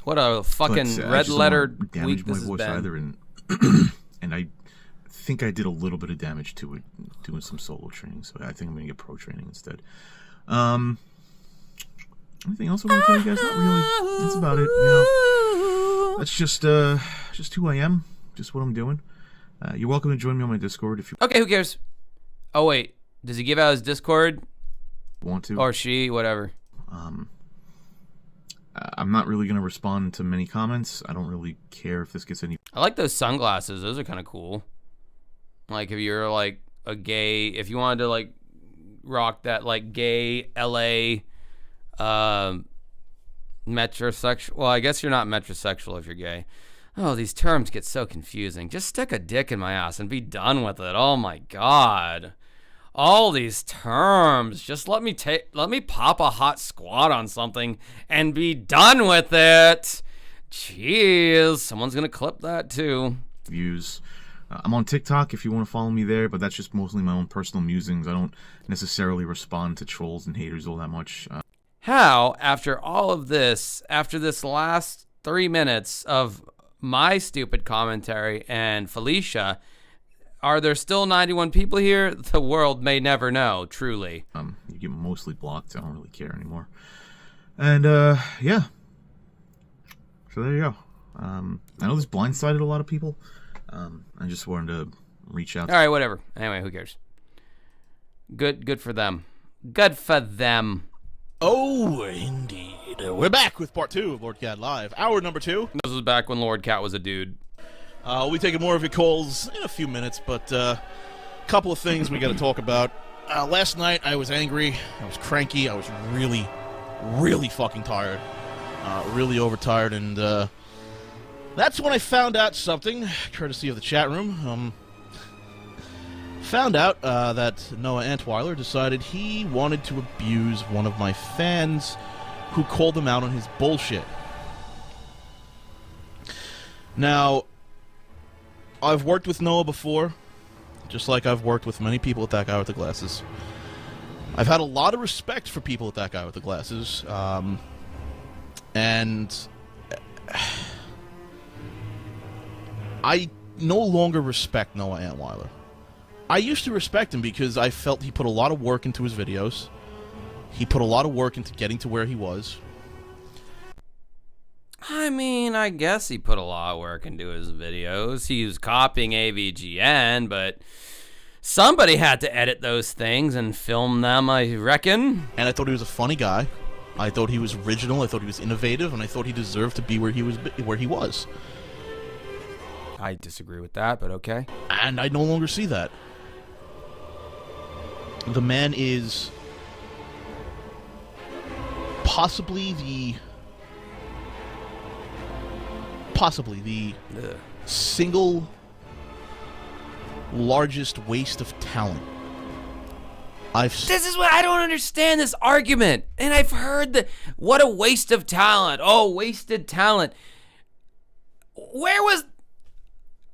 What a fucking red-lettered week this has been. Either, and I think I did a little bit of damage to it doing some solo training. So I think I'm going to get pro training instead. Anything else I want to tell you guys? Not really. That's about it. You know, that's just who I am. Just what I'm doing. You're welcome to join me on my Discord if you. Okay, who cares? Oh wait, does he give out his Discord? Want to? Or she, whatever. I'm not really gonna respond to many comments. I don't really care if this gets any. I like those sunglasses. Those are kind of cool. Like if you're like a gay, if you wanted to like rock that like gay LA. Metrosexual. Well, I guess you're not metrosexual if you're gay. Oh, these terms get so confusing. Just stick a dick in my ass and be done with it. Oh my god. All these terms. Just let me pop a hot squat on something and be done with it. Jeez, someone's gonna clip that too. Views. I'm on TikTok if you want to follow me there, but that's just mostly my own personal musings. I don't necessarily respond to trolls and haters all that much. How, after all of this, after this last 3 minutes of my stupid commentary and Felicia, are there still 91 people here? The world may never know, truly. You get mostly blocked. I don't really care anymore. And, yeah. So there you go. I know this blindsided a lot of people. I just wanted to reach out. All right, whatever. Anyway, who cares? Good for them. Good for them. Oh, indeed. We're back with part 2 of Lord Cat Live. Hour number 2. This was back when Lord Cat was a dude. We'll be taking more of your calls in a few minutes, but a couple of things we got to talk about. Last night, I was angry. I was cranky. I was really, really fucking tired. Really overtired, and that's when I found out something, courtesy of the chat room. Found out that Noah Antweiler decided he wanted to abuse one of my fans who called him out on his bullshit. Now, I've worked with Noah before, just like I've worked with many people with that guy with the glasses. I've had a lot of respect for people with that guy with the glasses, and I no longer respect Noah Antweiler. I used to respect him because I felt he put a lot of work into his videos. He put a lot of work into getting to where he was. I mean, I guess he put a lot of work into his videos. He was copying AVGN, but somebody had to edit those things and film them, I reckon. And I thought he was a funny guy. I thought he was original. I thought he was innovative, and I thought he deserved to be where he was. I disagree with that, but okay. And I no longer see that. The man is possibly the single largest waste of talent. This is what I don't understand, this argument. And I've heard what a waste of talent. Oh, wasted talent. Where was...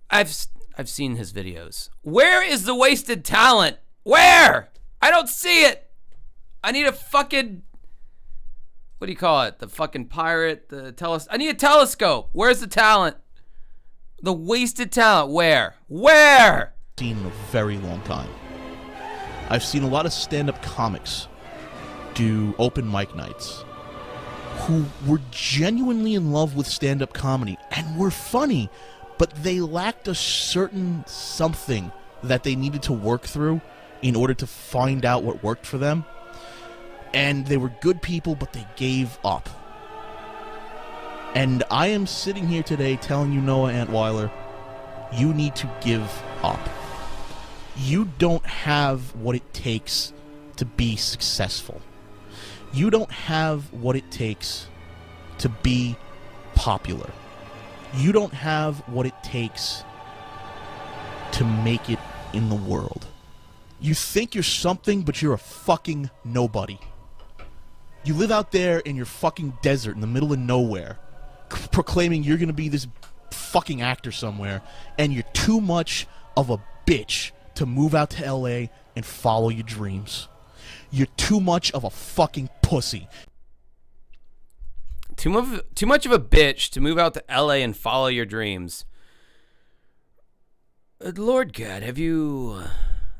I've seen his videos. Where is the wasted talent? Where? I don't see it. I need a fucking... What do you call it? The fucking pirate? I need a telescope. Where's the talent? The wasted talent. Where? Where? Seen in a very long time. I've seen a lot of stand-up comics do open mic nights who were genuinely in love with stand-up comedy and were funny, but they lacked a certain something that they needed to work through in order to find out what worked for them. And they were good people, but they gave up. And I am sitting here today telling you, Noah Antweiler, you need to give up. You don't have what it takes to be successful. You don't have what it takes to be popular. You don't have what it takes to make it in the world. You think you're something, but you're a fucking nobody. You live out there in your fucking desert in the middle of nowhere, proclaiming you're gonna be this fucking actor somewhere, and you're too much of a bitch to move out to LA and follow your dreams. You're too much of a fucking pussy. Too much of a bitch to move out to LA and follow your dreams. Lord God, have you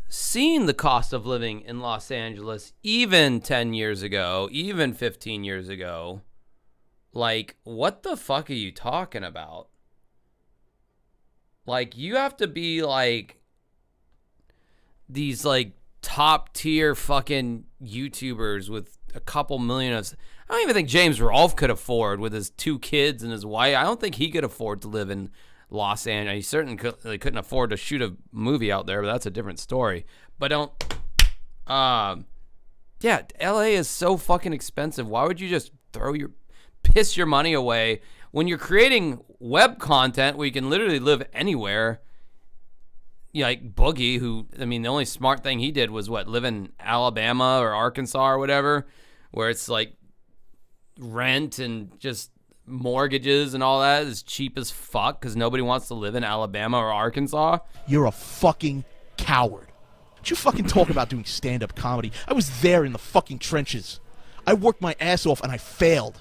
seen the cost of living in Los Angeles even 10 years ago, even 15 years ago? Like, what the fuck are you talking about? Like, you have to be like these like top tier fucking YouTubers with a couple million of... I don't even think James Rolfe could afford, with his 2 kids and his wife. I don't think he could afford to live in Los Angeles. He certainly couldn't afford to shoot a movie out there, but that's a different story. But yeah, LA is so fucking expensive. Why would you just piss your money away when you're creating web content where you can literally live anywhere? Yeah, like Boogie, who, I mean, the only smart thing he did was live in Alabama or Arkansas or whatever, where it's like rent and just mortgages and all that is cheap as fuck because nobody wants to live in Alabama or Arkansas. You're a fucking coward. Don't you fucking talk about doing stand-up comedy. I was there in the fucking trenches. I worked my ass off and I failed.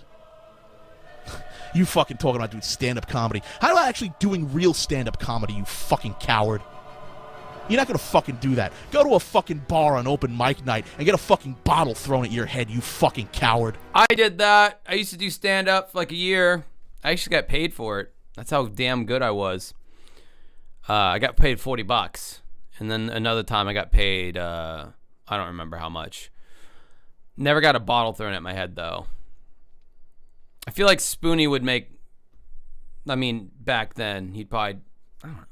You fucking talking about doing stand-up comedy. How about actually doing real stand-up comedy, you fucking coward? You're not gonna fucking do that. Go to a fucking bar on open mic night and get a fucking bottle thrown at your head, you fucking coward. I did that. I used to do stand-up for like a year. I actually got paid for it. That's how damn good I was. I got paid $40. And then another time I got paid, I don't remember how much. Never got a bottle thrown at my head, though. I feel like Spoony would make... I mean, back then, he'd probably... I don't know.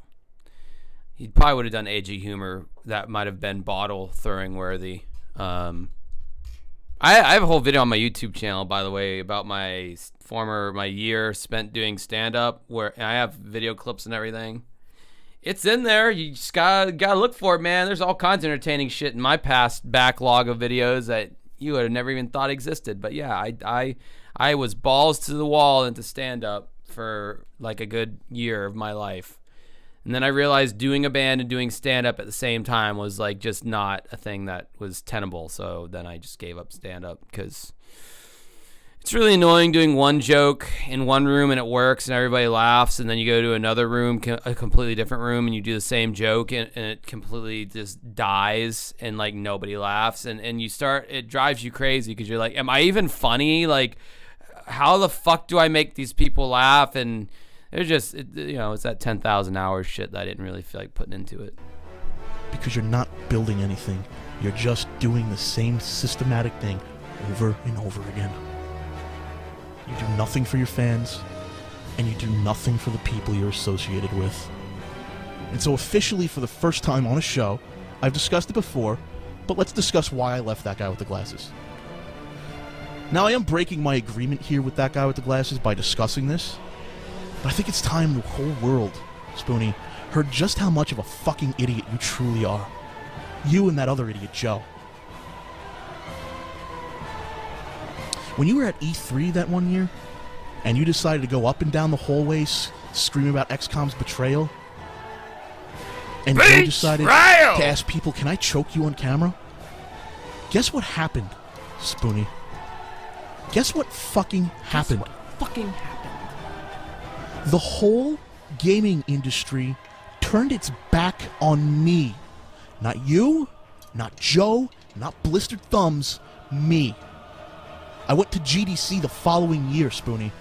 He probably would have done AG humor that might have been bottle throwing worthy. I have a whole video on my YouTube channel, by the way, about my year spent doing stand-up, where I have video clips and everything. It's in there. You just gotta look for it, man. There's all kinds of entertaining shit in my past backlog of videos that you would have never even thought existed. But yeah, I was balls to the wall into stand-up for like a good year of my life. And then I realized doing a band and doing stand-up at the same time was like just not a thing that was tenable. So then I just gave up stand-up because It's really annoying doing one joke in one room and it works and everybody laughs, and then you go to another room, a completely different room, and you do the same joke and it completely just dies and like nobody laughs, and it drives you crazy because you're like, am I even funny? Like, how the fuck do I make these people laugh? And it's just, it's that 10,000 hours shit that I didn't really feel like putting into it. Because you're not building anything. You're just doing the same systematic thing over and over again. You do nothing for your fans, and you do nothing for the people you're associated with. And so officially, for the first time on a show, I've discussed it before, but let's discuss why I left that guy with the glasses. Now, I am breaking my agreement here with that guy with the glasses by discussing this, but I think it's time the whole world, Spoony, heard just how much of a fucking idiot you truly are. You and that other idiot, Joe. When you were at E3 that one year, and you decided to go up and down the hallways screaming about XCOM's betrayal, and you decided to ask people, can I choke you on camera? Guess what happened, Spoony? Guess what fucking happened? The whole gaming industry turned its back on me. Not you, not Joe, not Blistered Thumbs, me. I went to GDC the following year, Spoony.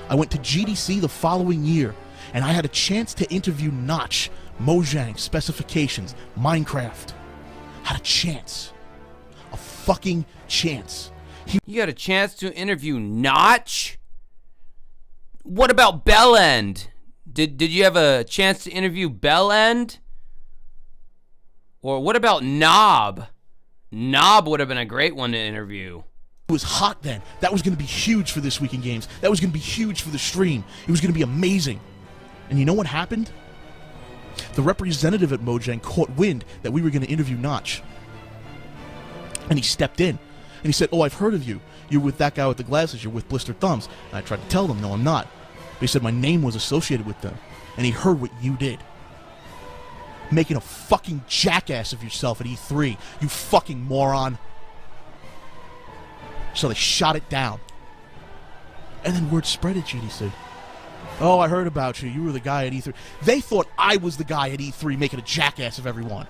I went to GDC the following year, and I had a chance to interview Notch, Mojang, Specifications, Minecraft. Had a chance. A fucking chance. You got a chance to interview Notch? What about Bellend? Did you have a chance to interview Bellend? Or what about Knob? Knob would have been a great one to interview. It was hot then. That was going to be huge for This Week in Games. That was going to be huge for the stream. It was going to be amazing. And you know what happened? The representative at Mojang caught wind that we were going to interview Notch. And he stepped in. And he said, oh, I've heard of you. You're with that guy with the glasses. You're with Blistered Thumbs. And I tried to tell them, no, I'm not. But he said my name was associated with them. And he heard what you did. Making a fucking jackass of yourself at E3. You fucking moron. So they shot it down. And then word spread at GDC. Oh, I heard about you. You were the guy at E3. They thought I was the guy at E3 making a jackass of everyone.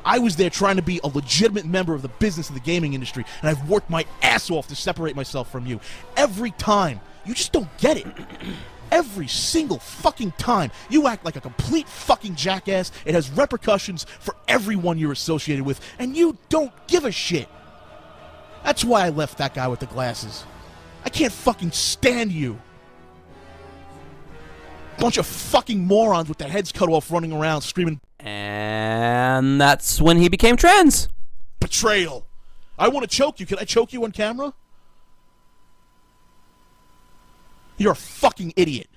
I was there trying to be a legitimate member of the business of the gaming industry, and I've worked my ass off to separate myself from you. Every time. You just don't get it. Every single fucking time. You act like a complete fucking jackass. It has repercussions for everyone you're associated with, and you don't give a shit. That's why I left that guy with the glasses. I can't fucking stand you. Bunch of fucking morons with their heads cut off running around screaming. And that's when he became trans. Betrayal. I want to choke you. Can I choke you on camera? You're a fucking idiot.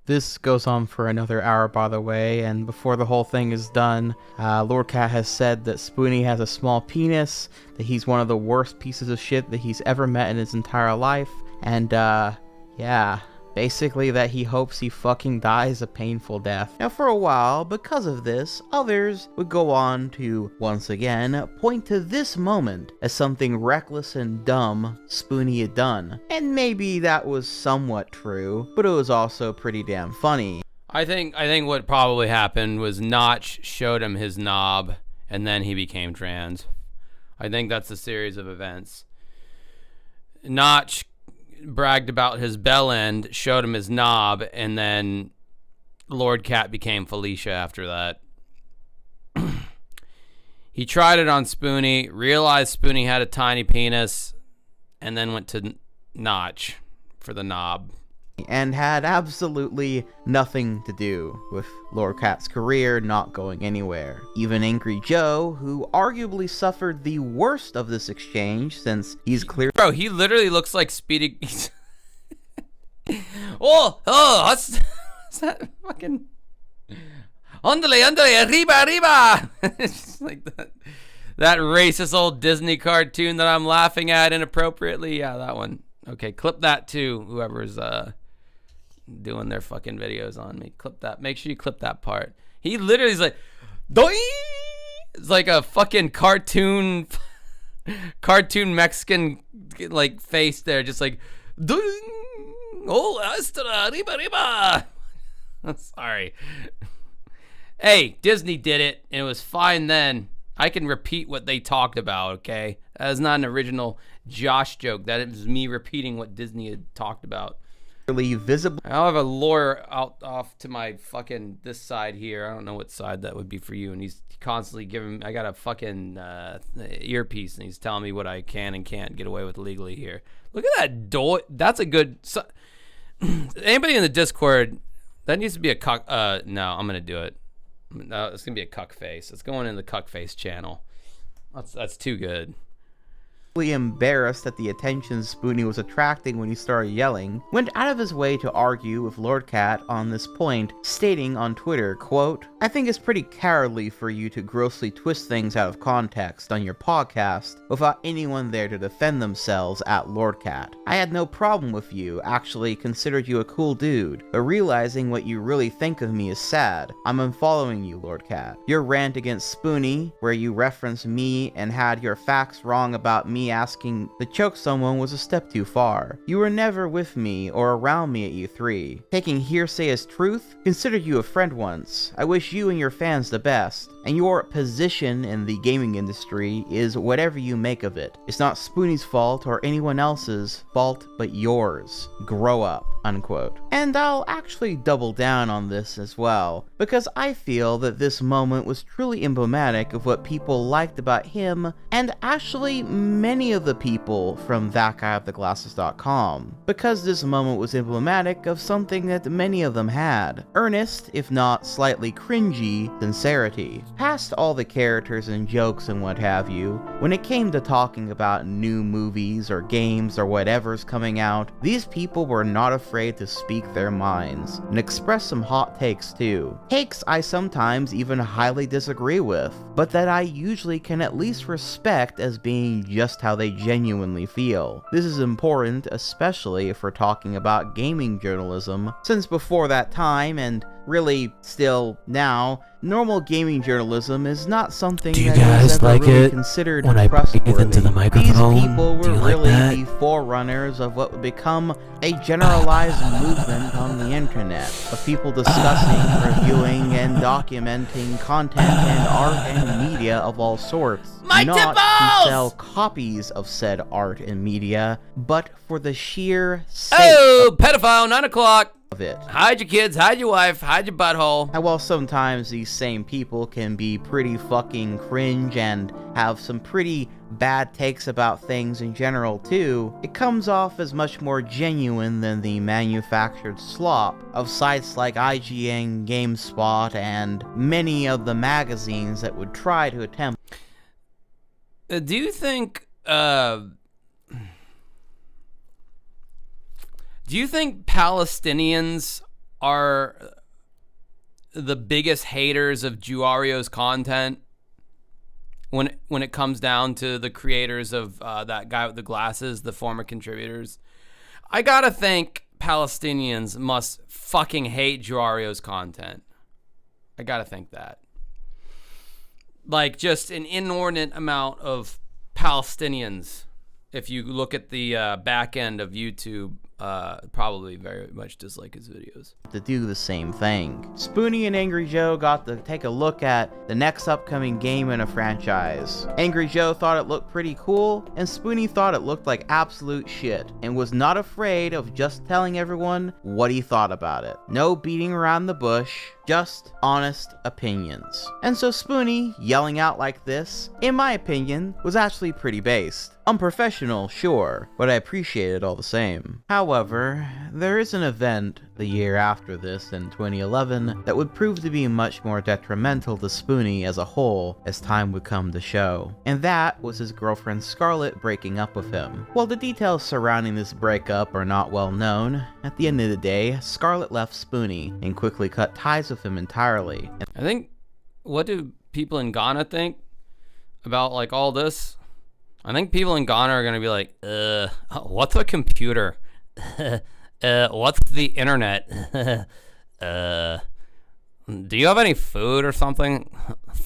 This goes on for another hour, by the way, and before the whole thing is done, Lord Cat has said that Spoony has a small penis, that he's one of the worst pieces of shit that he's ever met in his entire life, and, yeah, basically that he hopes he fucking dies a painful death. Now, for a while, because of this, others would go on to, once again, point to this moment as something reckless and dumb Spoony had done. And maybe that was somewhat true, but it was also pretty damn funny. I think what probably happened was Notch showed him his knob, and then he became trans. I think that's a series of events. Notch bragged about his bell end, showed him his knob, and then Lord Cat became Felicia after that. He tried it on Spoony, realized Spoony had a tiny penis, and then went to Notch for the knob. And had absolutely nothing to do with Lord Cat's career not going anywhere. Even Angry Joe, who arguably suffered the worst of this exchange since he's clear. Bro, he literally looks like Speedy. What's that fucking? Andale, arriba. It's just like that racist old Disney cartoon that I'm laughing at inappropriately. Yeah, that one. Okay, clip that too, whoever's doing their fucking videos on me. Clip that. Make sure you clip that part. He literally is like, Doi! It's like a fucking cartoon Mexican like face there, just like Ding! Oh, Astra, riba, riba. Sorry. Hey, Disney did it, and it was fine then. I can repeat what they talked about, okay? That is not an original Josh joke. That is me repeating what Disney had talked about. Visible. I'll have a lawyer out off to my fucking this side here. I don't know what side that would be for you. And he's constantly giving. I got a fucking earpiece, and he's telling me what I can and can't get away with legally here. Look at that door. That's a good. Anybody in the Discord? That needs to be a cuck. No, I'm gonna do it. No, it's gonna be a cuck face. It's going in the cuck face channel. That's too good. Embarrassed at the attention Spoony was attracting when he started yelling, went out of his way to argue with Lord Cat on this point, stating on Twitter, quote, "I think it's pretty cowardly for you to grossly twist things out of context on your podcast without anyone there to defend themselves at Lord Cat. I had no problem with you, actually considered you a cool dude, but realizing what you really think of me is sad. I'm unfollowing you, Lord Cat. Your rant against Spoony, where you referenced me and had your facts wrong about me asking to choke someone, was a step too far. You were never with me or around me at E3. Taking hearsay as truth? Considered you a friend once. I wish you and your fans the best, and your position in the gaming industry is whatever you make of it. It's not Spoony's fault or anyone else's fault but yours. Grow up." Unquote. And I'll actually double down on this as well, because I feel that this moment was truly emblematic of what people liked about him, and actually many of the people from ThatGuyWithTheGlasses.com, because this moment was emblematic of something that many of them had: earnest, if not slightly cringy, sincerity. Past all the characters and jokes and what have you, when it came to talking about new movies or games or whatever's coming out, these people were not afraid to speak their minds, and express some hot takes too. Takes I sometimes even highly disagree with, but that I usually can at least respect as being just how they genuinely feel. This is important, especially if we're talking about gaming journalism, since before that time, and really still now, normal gaming journalism is not something Do you that guys is ever like really it considered when I trustworthy. breathe into the microphone? These people were Do you like really that? the forerunners of what would become a generalized movement on the internet of people discussing, reviewing, and documenting content and art and media of all sorts. My not tipples! to sell copies of said art and media, but for the sheer sake Oh, pedophile, 9 o'clock. of it. Hide your kids, hide your wife, hide your butthole. And while sometimes these same people can be pretty fucking cringe and have some pretty bad takes about things in general too, it comes off as much more genuine than the manufactured slop of sites like IGN, GameSpot, and many of the magazines that would try to attempt. Do you think Palestinians are the biggest haters of Juario's content when it comes down to the creators of that guy with the glasses, the former contributors? I gotta think Palestinians must fucking hate Juario's content. I gotta think that. Like, just an inordinate amount of Palestinians, if you look at the back end of YouTube, probably very much dislike his videos. To do the same thing. Spoony and Angry Joe got to take a look at the next upcoming game in a franchise. Angry Joe thought it looked pretty cool, and Spoony thought it looked like absolute shit, and was not afraid of just telling everyone what he thought about it. No beating around the bush, just honest opinions. And so Spoony yelling out like this, in my opinion, was actually pretty based. Unprofessional, sure, but I appreciate it all the same. However, there is an event the year after this in 2011 that would prove to be much more detrimental to Spoony as a whole as time would come to show. And that was his girlfriend Scarlett breaking up with him. While the details surrounding this breakup are not well known, at the end of the day, Scarlett left Spoony and quickly cut ties with him entirely. I think, what do people in Ghana think about like all this? I think people in Ghana are gonna be like, what's a computer? What's the internet? Do you have any food or something?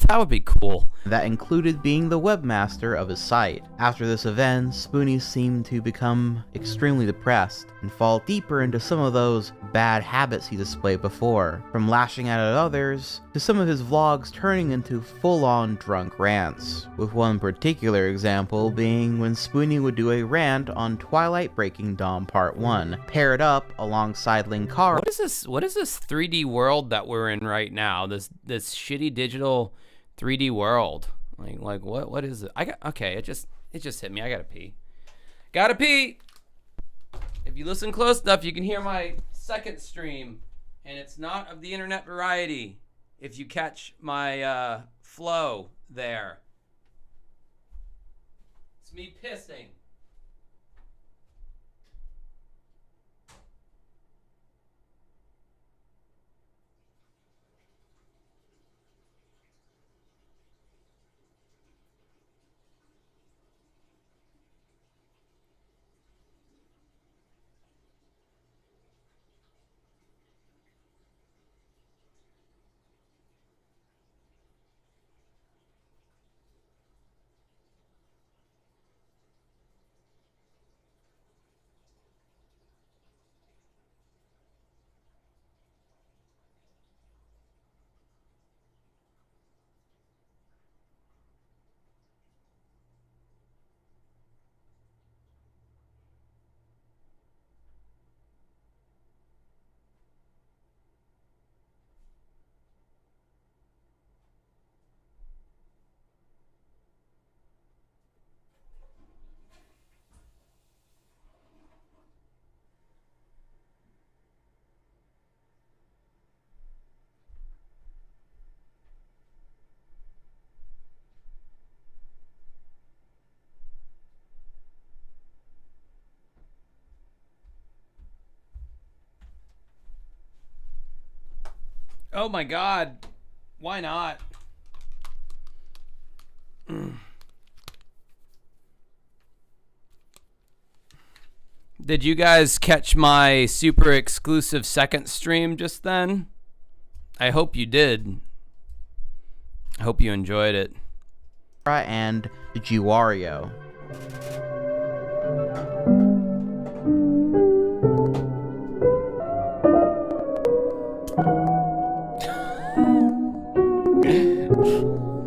That would be cool. That included being the webmaster of his site. After this event, Spoony seemed to become extremely depressed and fall deeper into some of those bad habits he displayed before, from lashing out at others to some of his vlogs turning into full-on drunk rants, with one particular example being when Spoony would do a rant on Twilight Breaking Dawn Part 1, paired up alongside Linkara. What is this 3D world that we're in right now? This shitty digital 3D world. Like what is it? Okay, it just hit me. I gotta pee. Gotta pee! If you listen close enough, you can hear my second stream, and it's not of the internet variety. If you catch my flow there. It's me pissing. Oh my god. Why not? Did you guys catch my super exclusive second stream just then? I hope you did. I hope you enjoyed it. And Jiwario.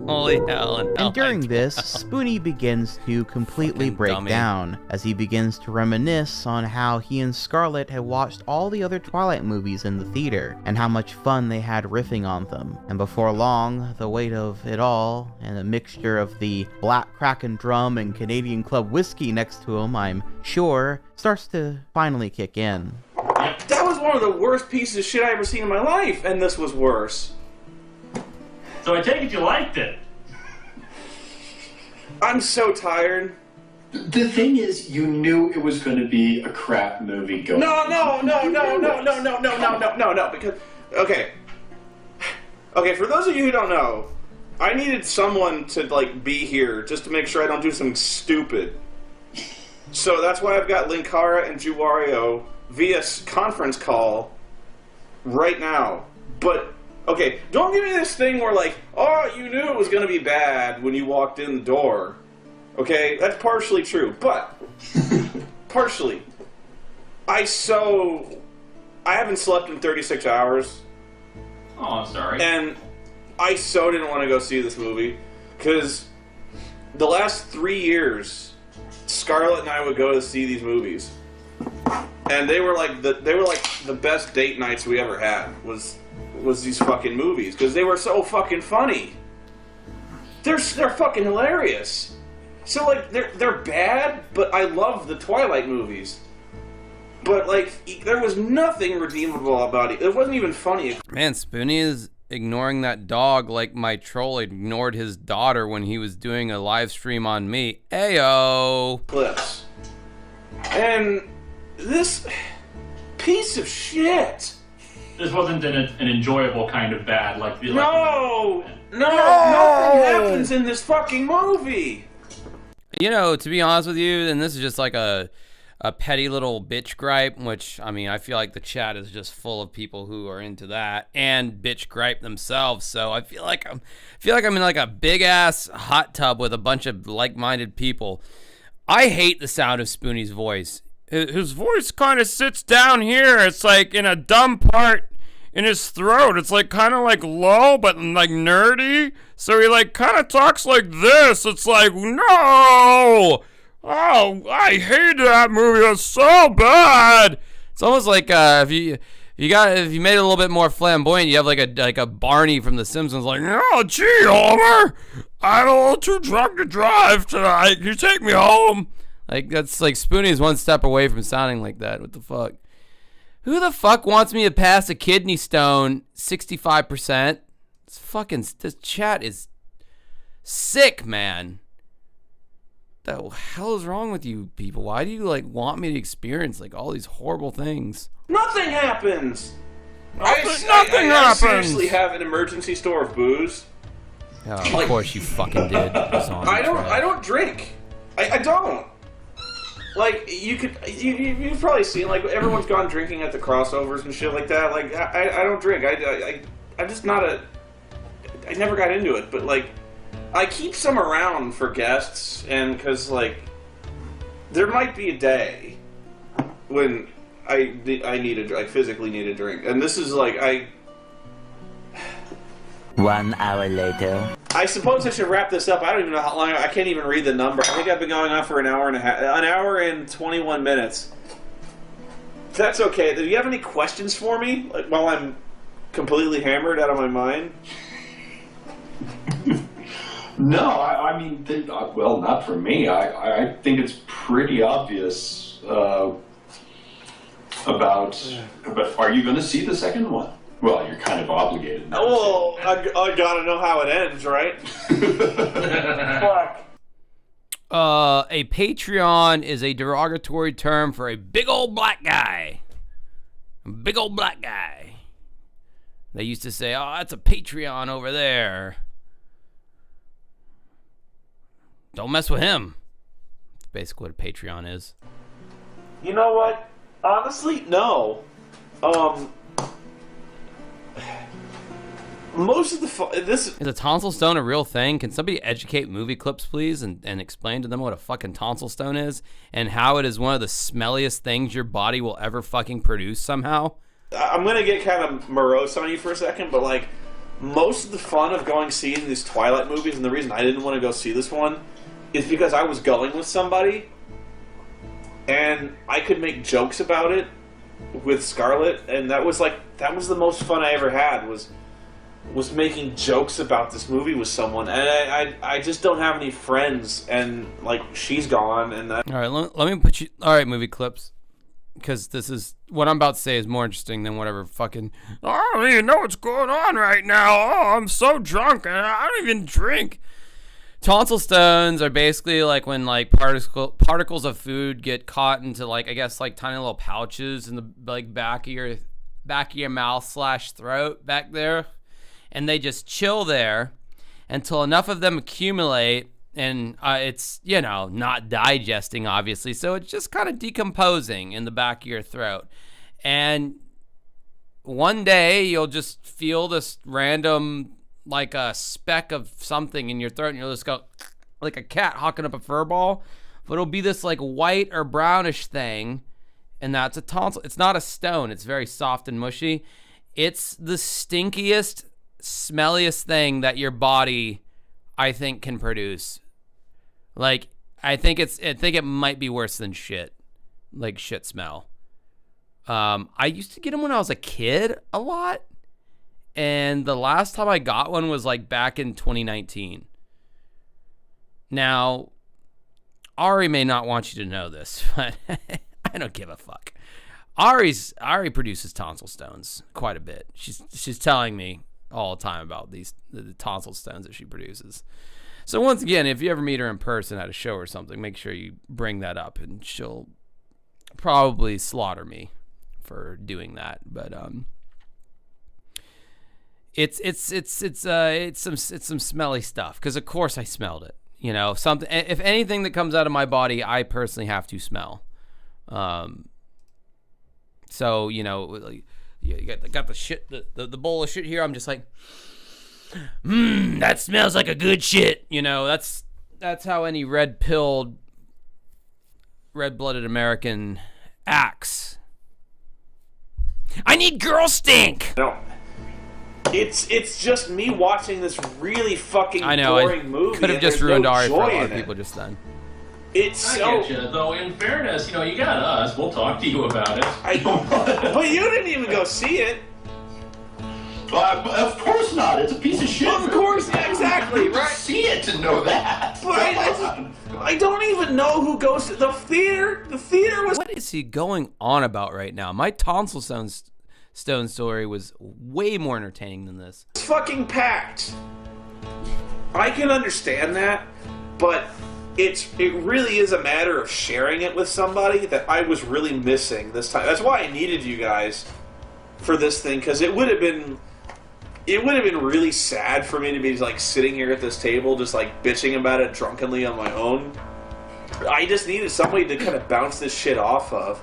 Holy hell. And during this, Spoony begins to completely break dummy. down as he begins to reminisce on how he and Scarlett had watched all the other Twilight movies in the theater and how much fun they had riffing on them. And before long, the weight of it all and a mixture of the Black Kraken drum and Canadian Club whiskey next to him, I'm sure, starts to finally kick in. That was one of the worst pieces of shit I ever seen in my life, and this was worse. So I take it you liked it. I'm so tired. The thing is, you knew it was going to be a crap movie going. No, because, okay, for those of you who don't know, I needed someone to, like, be here just to make sure I don't do something stupid. So that's why I've got Linkara and Jiwario via conference call right now. But, okay, don't give me this thing where, like, oh, you knew it was going to be bad when you walked in the door. Okay, that's partially true, but partially. I haven't slept in 36 hours. Oh, I'm sorry. And I so didn't want to go see this movie because the last 3 years, Scarlett and I would go to see these movies, and they were like the best date nights we ever had was these fucking movies because they were so fucking funny. They're fucking hilarious. So, like, they're bad, but I love the Twilight movies. But, like, there was nothing redeemable about it. It wasn't even funny. Man, Spoony is ignoring that dog like my troll ignored his daughter when he was doing a live stream on me. Ayo! Clips. And this piece of shit. This wasn't an enjoyable kind of bad, like the... No! Nothing happens in this fucking movie! You know, to be honest with you, and this is just like a a petty little bitch gripe, which, I mean, I feel like the chat is just full of people who are into that and bitch gripe themselves. So I feel like I'm in like a big ass hot tub with a bunch of like-minded people. I hate the sound of Spoony's voice. His voice kind of sits down here. It's like in a dumb part in his throat. It's like kind of like low but like nerdy. So he like kind of talks like this. It's like, no. Oh, I hate that movie. It's so bad. It's almost like if you made it a little bit more flamboyant, you have like a Barney from The Simpsons, like, oh gee, Homer, I'm a little too drunk to drive tonight. Can you take me home? Like, that's like Spoony is one step away from sounding like that. What the fuck? Who the fuck wants me to pass a kidney stone 65%? This chat is sick, man. The hell is wrong with you people? Why do you like want me to experience like all these horrible things? Nothing happens. Nothing I happens. seriously have an emergency store of booze. Oh, of course you fucking did. I don't drink. I don't. Like you've probably seen like everyone's gone drinking at the crossovers and shit like that. Like I don't drink. I'm just not a. I never got into it, but like. I keep some around for guests, and because like there might be a day when I physically need a drink, and this is like 1 hour later. I suppose I should wrap this up. I don't even know how long. I can't even read the number. I think I've been going on for an hour and 21 minutes. That's okay. Do you have any questions for me? Like while I'm completely hammered out of my mind. No, I mean, well, not for me. I think it's pretty obvious about. Are you going to see the second one? Well, you're kind of obligated. Well, I gotta know how it ends, right? Fuck. A Patreon is a derogatory term for a big old black guy. A big old black guy. They used to say, oh, that's a Patreon over there. Don't mess with him. That's basically what a Patreon is. You know what? Honestly, no. Most of the is a tonsil stone a real thing? Can somebody educate movie clips, please, and explain to them what a fucking tonsil stone is and how it is one of the smelliest things your body will ever fucking produce somehow? I'm gonna get kind of morose on you for a second, but like most of the fun of going seeing these Twilight movies, and the reason I didn't want to go see this one is because I was going with somebody, and I could make jokes about it with Scarlett, and that was the most fun I ever had was making jokes about this movie with someone, and I just don't have any friends, and like she's gone, and that. All right, let me put you. All right, movie clips, because this is what I'm about to say is more interesting than whatever fucking. I don't even know what's going on right now. Oh, I'm so drunk and I don't even drink. Tonsil stones are basically like when like particles of food get caught into like I guess like tiny little pouches in the like back of your mouth / throat back there, and they just chill there until enough of them accumulate, and it's not digesting obviously, so it's just kind of decomposing in the back of your throat, and one day you'll just feel this random like a speck of something in your throat, and you'll just go like a cat hawking up a fur ball, but it'll be this like white or brownish thing, and that's a tonsil. It's not a stone. It's very soft and mushy. It's the stinkiest, smelliest thing that your body, I think, can produce. Like, I think it might be worse than shit, like shit smell. I used to get them when I was a kid a lot. And the last time I got one was like back in 2019. Now, Ari may not want you to know this, but I don't give a fuck. Ari produces tonsil stones quite a bit. She's telling me all the time about the tonsil stones that she produces. So once again, if you ever meet her in person at a show or something, make sure you bring that up, and she'll probably slaughter me for doing that. But it's some smelly stuff, because of course I smelled it. Something. If anything that comes out of my body, I personally have to smell. So, you know, like, you got the shit, the bowl of shit here. I'm just like, that smells like a good shit. You know, that's how any red-blooded American acts. I need girl stink. No. It's just me watching this really fucking I know, boring movie. Could have just ruined Ari for a lot of people just then. It's I so. get you, though. In fairness, you know, you got us. We'll talk to you about it. But you didn't even go see it. Of course not. It's a piece of shit. Of course, yeah, exactly, You right? see it to know that. But I don't even know who goes to the theater. The theater was. What is he going on about right now? My tonsil stone story was way more entertaining than this. It's fucking packed. I can understand that, but it really is a matter of sharing it with somebody that I was really missing this time. That's why I needed you guys for this thing, because it would have been really sad for me to be like sitting here at this table just like bitching about it drunkenly on my own. I just needed somebody to kind of bounce this shit off of.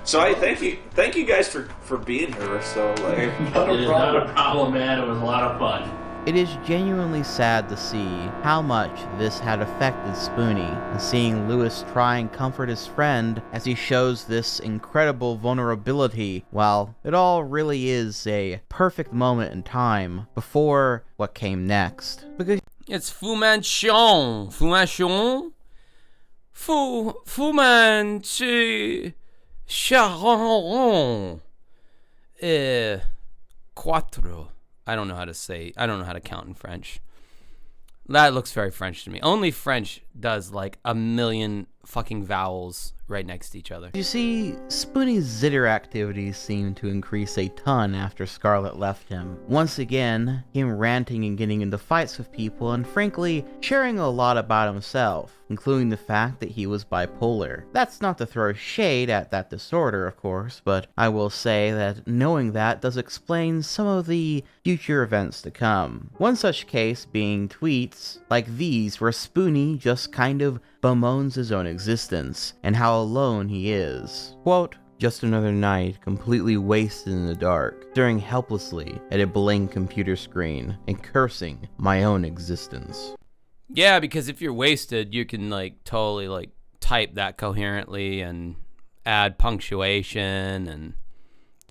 So I thank you guys for being here. So like, Not a problem, man. It was a lot of fun. It is genuinely sad to see how much this had affected Spoony, and seeing Lewis try and comfort his friend as he shows this incredible vulnerability, while it all really is a perfect moment in time before what came next. Because it's Fu Manchu. Fu Manchu. Charon. Quattro. I don't know how to count in French. That looks very French to me. Only French does like a million fucking vowels right next to each other. you see, Spoony's zitter activities seemed to increase a ton after Scarlet left him. Once again, him ranting and getting into fights with people, and frankly, sharing a lot about himself, including the fact that he was bipolar. That's not to throw shade at that disorder, of course, but I will say that knowing that does explain some of the future events to come. One such case being tweets like these where Spoony just kind of bemoans his own existence and how alone he is. Quote, "Just another night, completely wasted in the dark, staring helplessly at a blank computer screen and cursing my own existence." Yeah, because if you're wasted, you can like totally like type that coherently and add punctuation and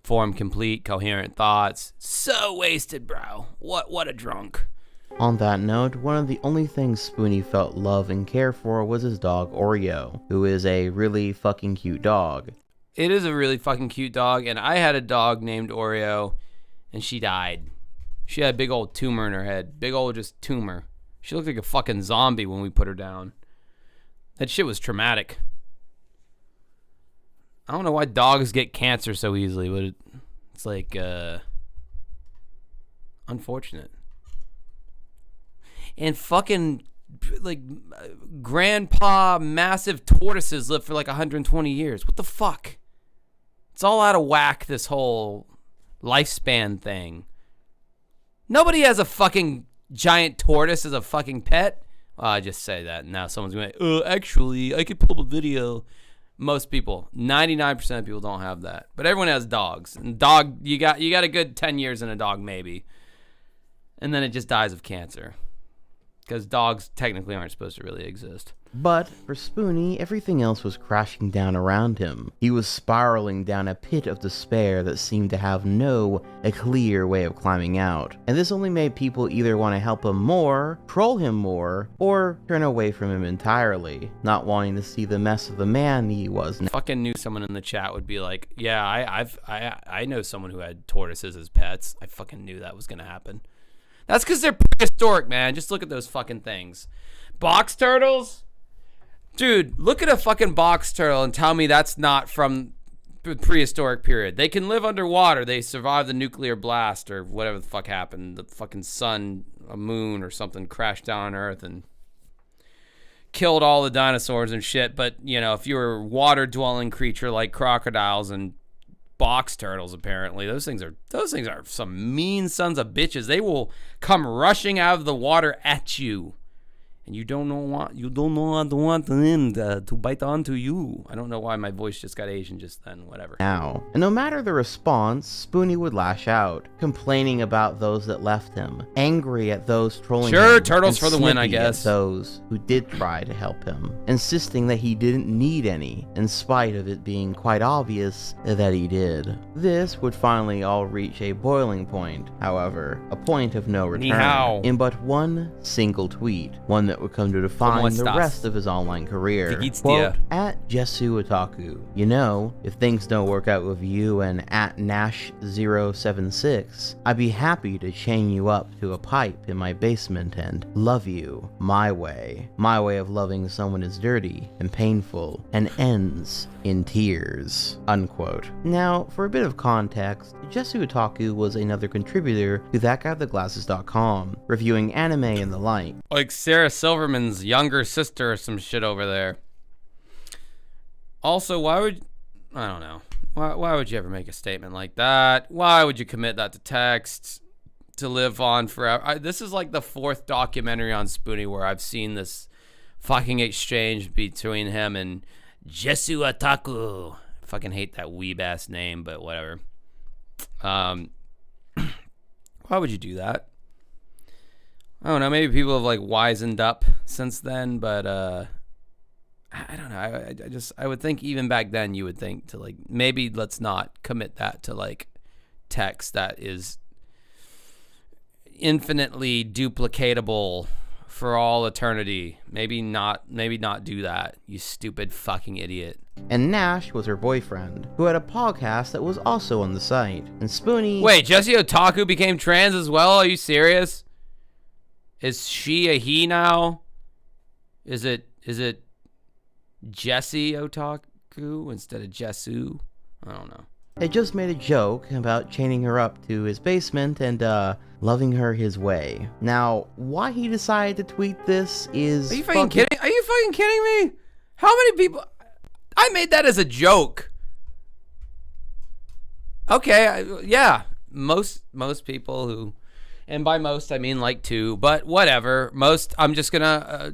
form complete coherent thoughts. So wasted, bro. What a drunk. On that note, one of the only things Spoony felt love and care for was his dog Oreo, who is a really fucking cute dog. It is a really fucking cute dog, and I had a dog named Oreo, and she died. She had a big old tumor in her head. Big old just tumor. She looked like a fucking zombie when we put her down. That shit was traumatic. I don't know why dogs get cancer so easily, but it's like, unfortunate. And fucking, like, grandpa massive tortoises live for like 120 years. What the fuck? It's all out of whack, this whole lifespan thing. Nobody has a fucking giant tortoise as a fucking pet. Well, I just say that, and now someone's going to be like, actually, I could pull up a video. Most people, 99% of people don't have that. But everyone has dogs. And dog, you got a good 10 years in a dog, maybe. And then it just dies of cancer. Because dogs technically aren't supposed to really exist. But for Spoony, everything else was crashing down around him. He was spiraling down a pit of despair that seemed to have no clear way of climbing out. And this only made people either want to help him more, troll him more, or turn away from him entirely, not wanting to see the mess of the man he was now. Fucking knew someone in the chat would be like, yeah, I know someone who had tortoises as pets. I fucking knew that was going to happen. That's because they're prehistoric, man. Just look at those fucking things. Box turtles? Dude, look at a fucking box turtle and tell me that's not from the prehistoric period. They can live underwater. They survived the nuclear blast or whatever the fuck happened. The fucking sun, a moon or something crashed down on Earth and killed all the dinosaurs and shit. But, you know, if you're a water-dwelling creature like crocodiles and box turtles, apparently those things are some mean sons of bitches. They will come rushing out of the water at you and you don't want him to bite onto you. I don't know why my voice just got Asian just then. Whatever. Now, and no matter the response, Spoony would lash out, complaining about those that left him, angry at those trolling him. Sure, turtles and for the win, I snippy at guess. those who did try to help him, insisting that he didn't need any, in spite of it being quite obvious that he did. This would finally all reach a boiling point, however, a point of no Ni return, hao. in but one single tweet, one that would come to define the estás? rest of his online career. Wie geht's Quote, dir? at Jesu Otaku, you know, if things don't work out with you and at Nash076, I'd be happy to chain you up to a pipe in my basement and love you my way. My way of loving someone is dirty and painful and ends in tears. Unquote. Now, for a bit of context, Jesu Otaku was another contributor to ThatGuyWithTheGlasses.com, reviewing anime and the like. Like Sarah Silverman's younger sister or some shit over there. Also, I don't know. Why would you ever make a statement like that? Why would you commit that to text to live on forever? This is like the 4th documentary on Spoony where I've seen this fucking exchange between him and Jesu Otaku. I fucking hate that weeb ass name, but whatever. Why would you do that? I don't know. Maybe people have like wisened up since then, but I don't know. I would think even back then you would think to like maybe let's not commit that to like text that is infinitely duplicatable for all eternity. Maybe not do that, you stupid fucking idiot. And Nash was her boyfriend, who had a podcast that was also on the site. And Spoony... Wait, Jessie Otaku became trans as well? Are you serious? Is she a he now? Is it Jessie Otaku instead of Jesu? I don't know. They just made a joke about chaining her up to his basement and loving her his way. Now, why he decided to tweet this is... Are you fucking kidding? Are you fucking kidding me? How many people... I made that as a joke. Okay, yeah. Most people who... And by most, I mean like 2, but whatever. Most, I'm just gonna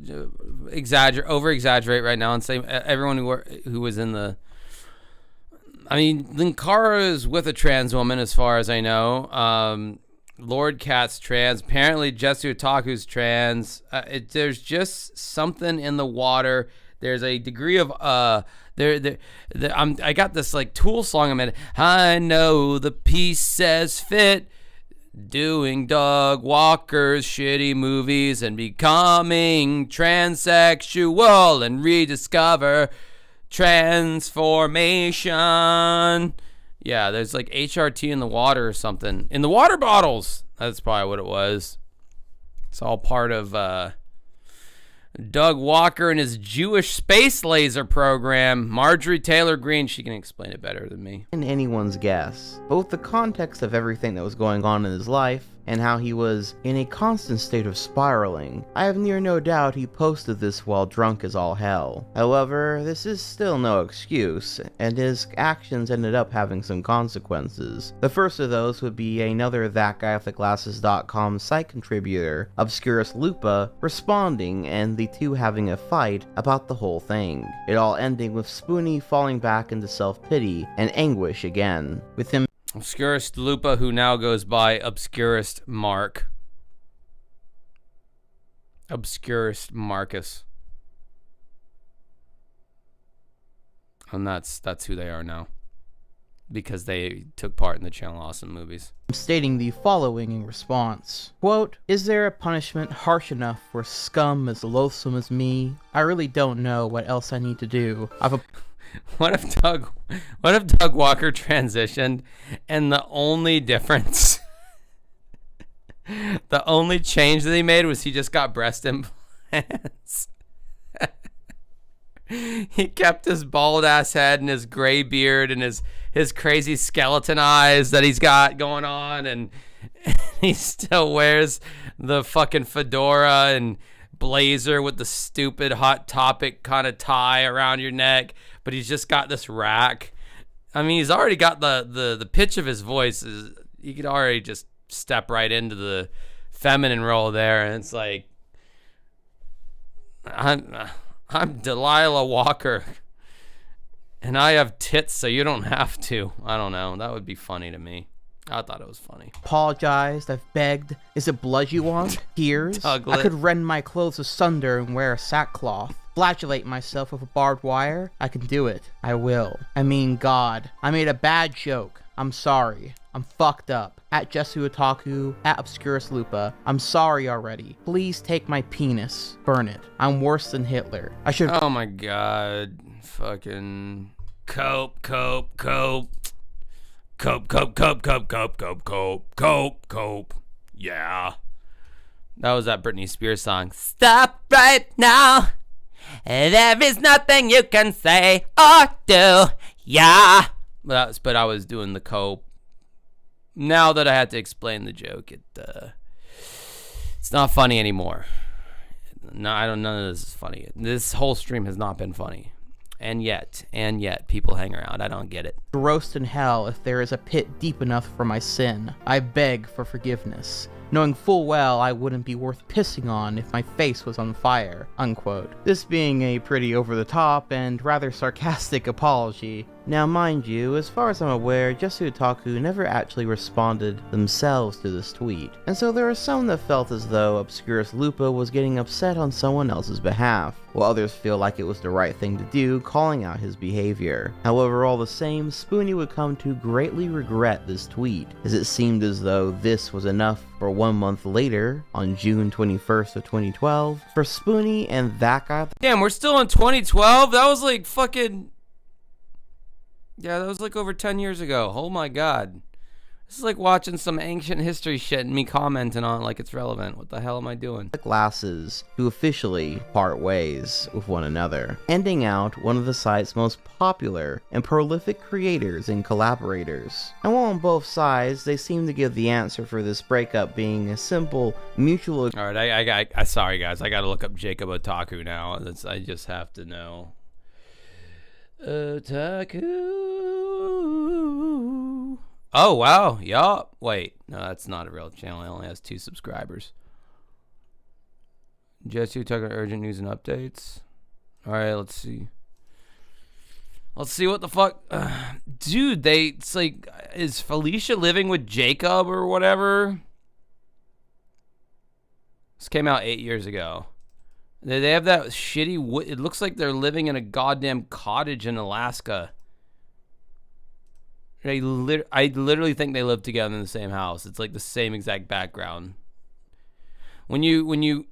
over-exaggerate right now and say everyone who was in the... I mean, Linkara is with a trans woman as far as I know. Lord Cat's trans. Apparently, Jesu Otaku's trans. There's just something in the water. There's a degree of... I got this like Tool song I'm in. I know the piece says fit. Doing Doug Walker's shitty movies and becoming transsexual and rediscover transformation. Yeah, there's like HRT in the water or something. In the water bottles. That's probably what it was. It's all part of Doug Walker and his Jewish space laser program. Marjorie Taylor Greene, she can explain it better than me. In anyone's guess. Both the context of everything that was going on in his life and how he was in a constant state of spiraling. I have near no doubt he posted this while drunk as all hell. However, this is still no excuse, and his actions ended up having some consequences. The first of those would be another ThatGuyWithTheGlasses.com site contributor, Obscurus Lupa, responding and the two having a fight about the whole thing. It all ending with Spoony falling back into self-pity and anguish again, with him Obscurist Lupa, who now goes by Obscurist Mark. Obscurist Marcus. And that's who they are now. Because they took part in the Channel Awesome movies. Stating the following in response. Quote, is there a punishment harsh enough for scum as loathsome as me? I really don't know what else I need to do. What if Doug Walker transitioned and the only difference, the only change that he made was he just got breast implants? He kept his bald ass head and his gray beard and his crazy skeleton eyes that he's got going on, and he still wears the fucking fedora and blazer with the stupid Hot Topic kind of tie around your neck, but he's just got this rack. I mean, he's already got the pitch of his voice. You could already just step right into the feminine role there, and it's like, I'm Delilah Walker. And I have tits, so you don't have to. I don't know. That would be funny to me. I thought it was funny. Apologized, I've begged. Is it blood you want? Tears? Douglas. I could rend my clothes asunder and wear a sackcloth. Flagellate myself with a barbed wire? I can do it. I will. I mean, God. I made a bad joke. I'm sorry. I'm fucked up. At Jesu Otaku, at Obscurus Lupa. I'm sorry already. Please take my penis. Burn it. I'm worse than Hitler. I should. Oh my god. Fucking. Cope. Yeah. That was that Britney Spears song. Stop right now. There is nothing you can say or do. Yeah. But I was doing the cope. Now that I had to explain the joke, it's not funny anymore. No, none of this is funny. This whole stream has not been funny. And yet, people hang around. I don't get it. Roast in hell if there is a pit deep enough for my sin. I beg for forgiveness, knowing full well I wouldn't be worth pissing on if my face was on fire, unquote. This being a pretty over-the-top and rather sarcastic apology. Now mind you, as far as I'm aware, Jesu Otaku never actually responded themselves to this tweet, and so there are some that felt as though Obscurus Lupa was getting upset on someone else's behalf, while others feel like it was the right thing to do, calling out his behavior. However, all the same, Spoony would come to greatly regret this tweet, as it seemed as though this was enough for 1 month later, on June 21st of 2012, for Spoony and that guy. Damn, we're still in 2012? That was like fucking... Yeah, that was like over 10 years ago. Oh my god. This is like watching some ancient history shit and me commenting on it like it's relevant. What the hell am I doing? Glasses to officially part ways with one another, ending out one of the site's most popular and prolific creators and collaborators. And while on both sides, they seem to give the answer for this breakup being a simple mutual... Alright, I sorry guys, I gotta look up Jacob Otaku now. I just have to know. Otaku. Oh wow, yup. Wait, no, that's not a real channel. It only has 2 subscribers. Jesu Otaku urgent news and updates. All right, let's see. Let's see what the fuck, dude. It's like, is Felicia living with Jacob or whatever? This came out 8 years ago. They have that shitty wood. It looks like they're living in a goddamn cottage in Alaska. I literally think they live together in the same house. It's like the same exact background. When you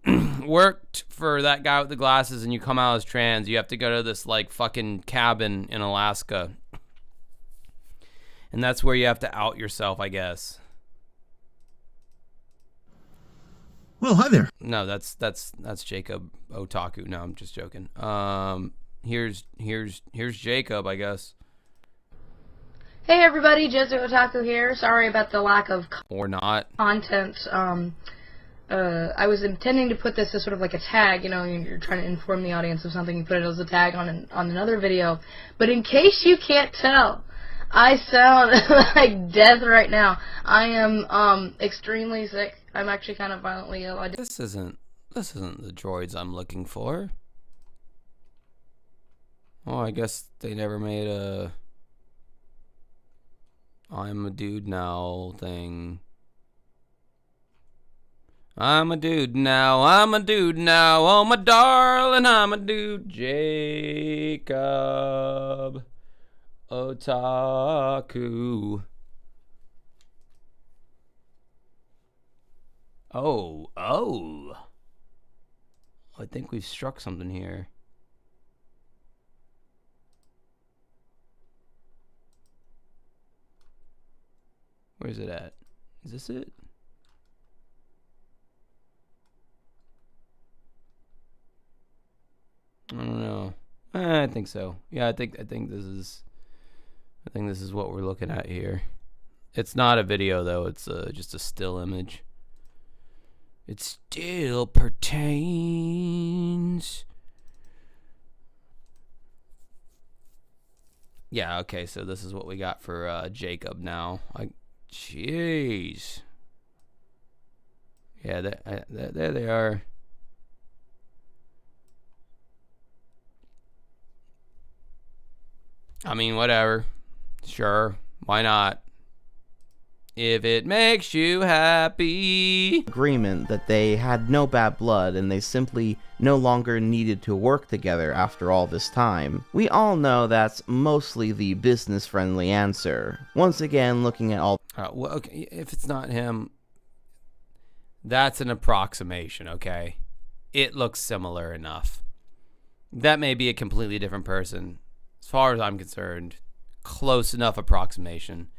worked for that guy with the glasses and you come out as trans, you have to go to this like fucking cabin in Alaska. And that's where you have to out yourself, I guess. Well, hi there. No, that's Jacob Otaku. No, I'm just joking. Here's Jacob, I guess. Hey everybody, Jesu Otaku here. Sorry about the lack of Or not. content. I was intending to put this as sort of like a tag, you know, you're trying to inform the audience of something, you put it as a tag on another video. But in case you can't tell, I sound like death right now. I am extremely sick. I'm actually kind of violently ill. This isn't the droids I'm looking for. Oh, I guess they never made a I'm a dude now thing. I'm a dude now, oh my darling, I'm a dude. Jacob Otaku. Oh. I think we've struck something here. Where's it at? Is this it? I don't know. I think so. Yeah, I think this is what we're looking at here. It's not a video though. It's just a still image. It still pertains. Yeah, okay, so this is what we got for Jacob now. Jeez. Yeah, there they are. I mean, whatever. Sure. Why not? If it makes you happy. Agreement that they had no bad blood and they simply no longer needed to work together after all this time. We all know that's mostly the business-friendly answer. Once again, looking at all... Well, okay, if it's not him, that's an approximation, okay? It looks similar enough. That may be a completely different person. As far as I'm concerned, close enough approximation.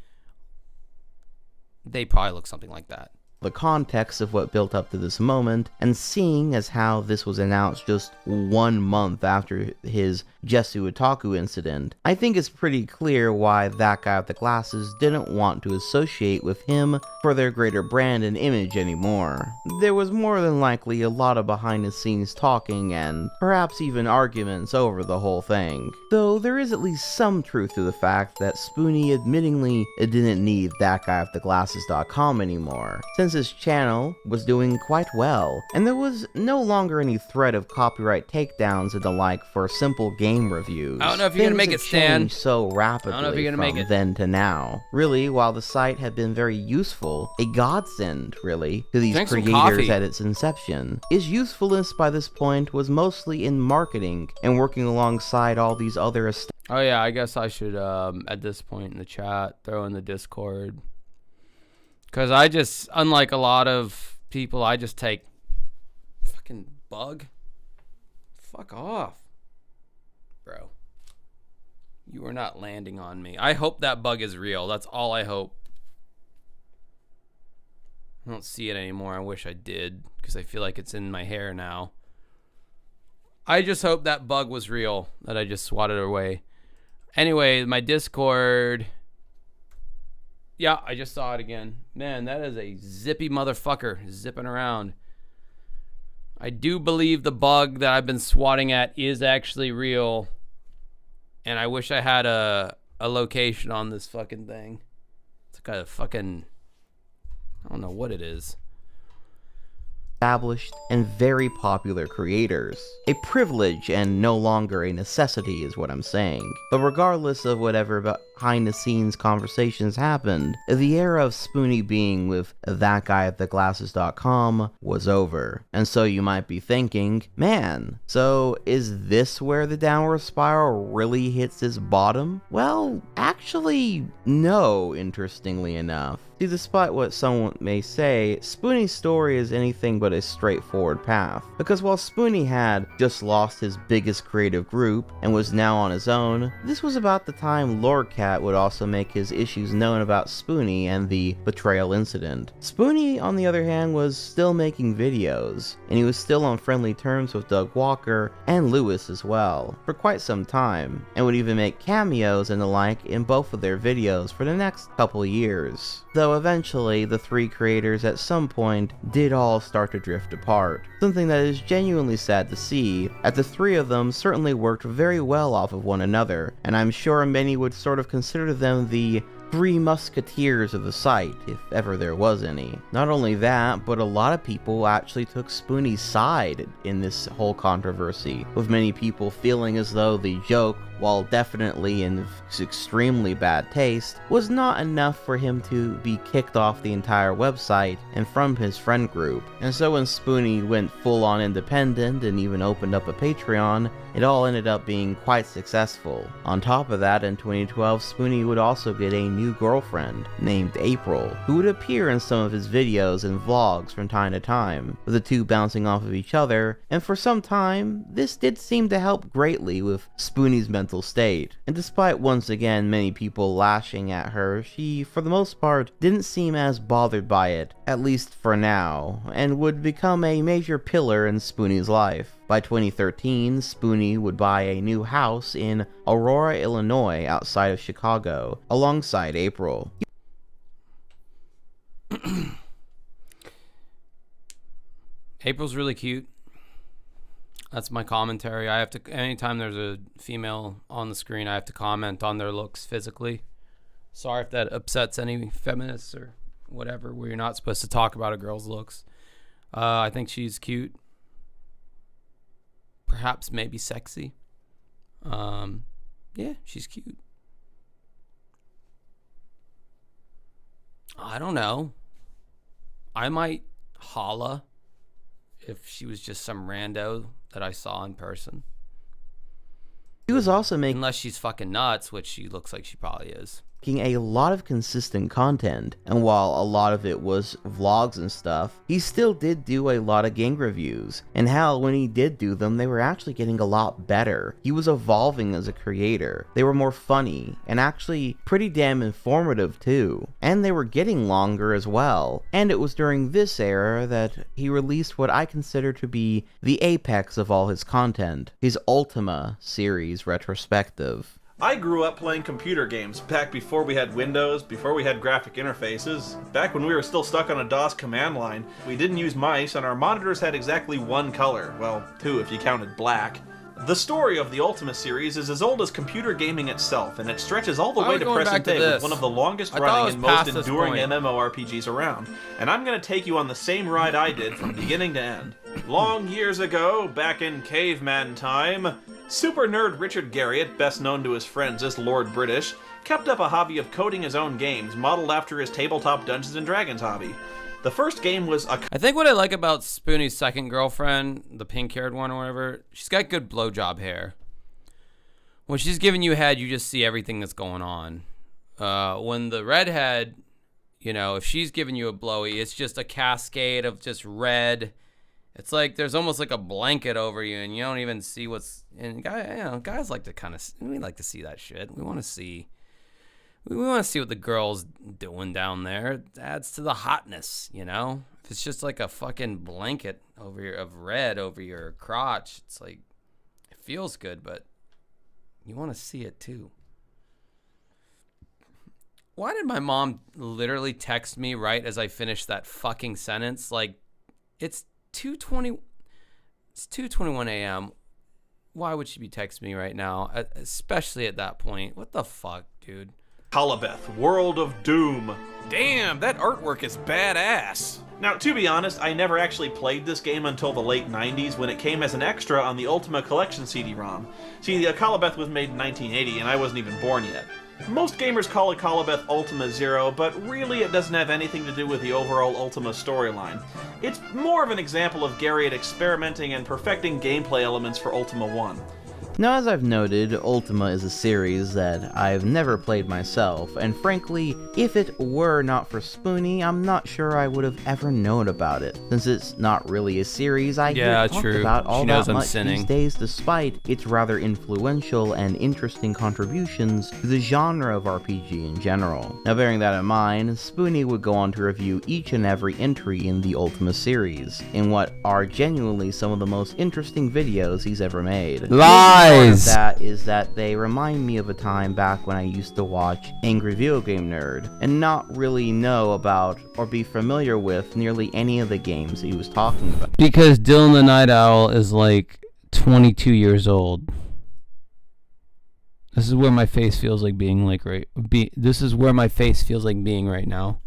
They probably look something like that. The context of what built up to this moment, and seeing as how this was announced just 1 month after his Jesu Otaku incident, I think it's pretty clear why that guy with the glasses didn't want to associate with him for their greater brand and image anymore. There was more than likely a lot of behind the scenes talking and perhaps even arguments over the whole thing. Though there is at least some truth to the fact that Spoony admittingly didn't need that guy with the glasses.com anymore, since his channel was doing quite well, and there was no longer any threat of copyright takedowns and the like for simple game reviews. I don't know if you're gonna make it stand so rapidly. I don't know if you're gonna from make it. then to now. Really, while the site had been very useful, a godsend, really, to these Drink some creators coffee. at its inception, its usefulness by this point was mostly in marketing and working alongside all these other Oh yeah, I guess I should, at this point in the chat, throw in the Discord. Because I just, unlike a lot of people, I just take fucking bug. Fuck off. Bro. You are not landing on me. I hope that bug is real. That's all I hope. I don't see it anymore. I wish I did, because I feel like it's in my hair now. I just hope that bug was real, that I just swatted away. Anyway, my Discord... Yeah, I just saw it again. Man, that is a zippy motherfucker zipping around. I do believe the bug that I've been swatting at is actually real. And I wish I had a location on this fucking thing. It's like a fucking... I don't know what it is. Established and very popular creators. A privilege and no longer a necessity is what I'm saying. But regardless of whatever behind the scenes conversations happened, the era of Spoony being with that guy at theglasses.com was over. And so you might be thinking, man, so is this where the downward spiral really hits its bottom? Well, actually, no, interestingly enough. See, despite what someone may say, Spoony's story is anything but a straightforward path. Because while Spoony had just lost his biggest creative group and was now on his own, this was about the time Lordcat would also make his issues known about Spoony and the betrayal incident. Spoony, on the other hand, was still making videos, and he was still on friendly terms with Doug Walker and Lewis as well, for quite some time, and would even make cameos and the like in both of their videos for the next couple years. Though eventually, the three creators at some point did all start to drift apart. Something that is genuinely sad to see, as the three of them certainly worked very well off of one another, and I'm sure many would sort of consider them the three musketeers of the site, if ever there was any. Not only that, but a lot of people actually took Spoony's side in this whole controversy, with many people feeling as though the joke, while definitely in extremely bad taste, was not enough for him to be kicked off the entire website and from his friend group. And so when Spoony went full on independent and even opened up a Patreon, it all ended up being quite successful. On top of that, in 2012, Spoony would also get a new girlfriend named April, who would appear in some of his videos and vlogs from time to time, with the two bouncing off of each other, and for some time, this did seem to help greatly with Spoony's mental state. And despite once again many people lashing at her, she, for the most part, didn't seem as bothered by it, at least for now, and would become a major pillar in Spoony's life. By 2013, Spoony would buy a new house in Aurora, Illinois, outside of Chicago, alongside April. April's really cute. That's my commentary. I have to, anytime there's a female on the screen, I have to comment on their looks physically. Sorry if that upsets any feminists or whatever, where you're not supposed to talk about a girl's looks. I think she's cute. Perhaps maybe sexy. Yeah, she's cute. I don't know. I might holla if she was just some rando that I saw in person. He was also making, unless she's fucking nuts, which she looks like she probably is, a lot of consistent content, and while a lot of it was vlogs and stuff, he still did do a lot of game reviews, and hell, when he did do them, they were actually getting a lot better. He was evolving as a creator. They were more funny, and actually pretty damn informative too, and they were getting longer as well, and it was during this era that he released what I consider to be the apex of all his content, his Ultima series retrospective. I grew up playing computer games back before we had Windows, before we had graphic interfaces, back when we were still stuck on a DOS command line. We didn't use mice, and our monitors had exactly one color. Well, two if you counted black. The story of the Ultima series is as old as computer gaming itself, and it stretches all the way to present day with one of the longest running and most enduring MMORPGs around. And I'm going to take you on the same ride I did from beginning to end. Long years ago, back in caveman time, super nerd Richard Garriott, best known to his friends as Lord British, kept up a hobby of coding his own games, modeled after his tabletop Dungeons & Dragons hobby. The first game was I think what I like about Spoony's second girlfriend, the pink-haired one or whatever, she's got good blowjob hair. When she's giving you head, you just see everything that's going on. When the redhead, you know, if she's giving you a blowy, it's just a cascade of just red. It's like there's almost like a blanket over you, and you don't even see what's. And guys like to we like to see that shit. We want to see what the girl's doing down there. It adds to the hotness, you know. If it's just like a fucking blanket of red over your crotch, it's like it feels good, but you want to see it too. Why did my mom literally text me right as I finished that fucking sentence? Like, it's 2:21 a.m. Why would she be texting me right now, especially at that point? What the fuck, dude? Calabeth, World of Doom. Damn, that artwork is badass. Now, to be honest, I never actually played this game until the late 90s when it came as an extra on the Ultima Collection CD-ROM. See, Calabeth was made in 1980 and I wasn't even born yet. Most gamers call it Calabeth Ultima Zero, but really it doesn't have anything to do with the overall Ultima storyline. It's more of an example of Garriott experimenting and perfecting gameplay elements for Ultima 1. Now, as I've noted, Ultima is a series that I've never played myself, and frankly, if it were not for Spoony, I'm not sure I would have ever known about it, since it's not really a series I get talked about all that much these days, despite its rather influential and interesting contributions to the genre of RPG in general. Now, bearing that in mind, Spoony would go on to review each and every entry in the Ultima series, in what are genuinely some of the most interesting videos he's ever made. Part of that is that they remind me of a time back when I used to watch Angry Video Game Nerd and not really know about or be familiar with nearly any of the games he was talking about. Because Dylan the Night Owl is like 22 years old. This is where my face feels like being like this is where my face feels like being right now.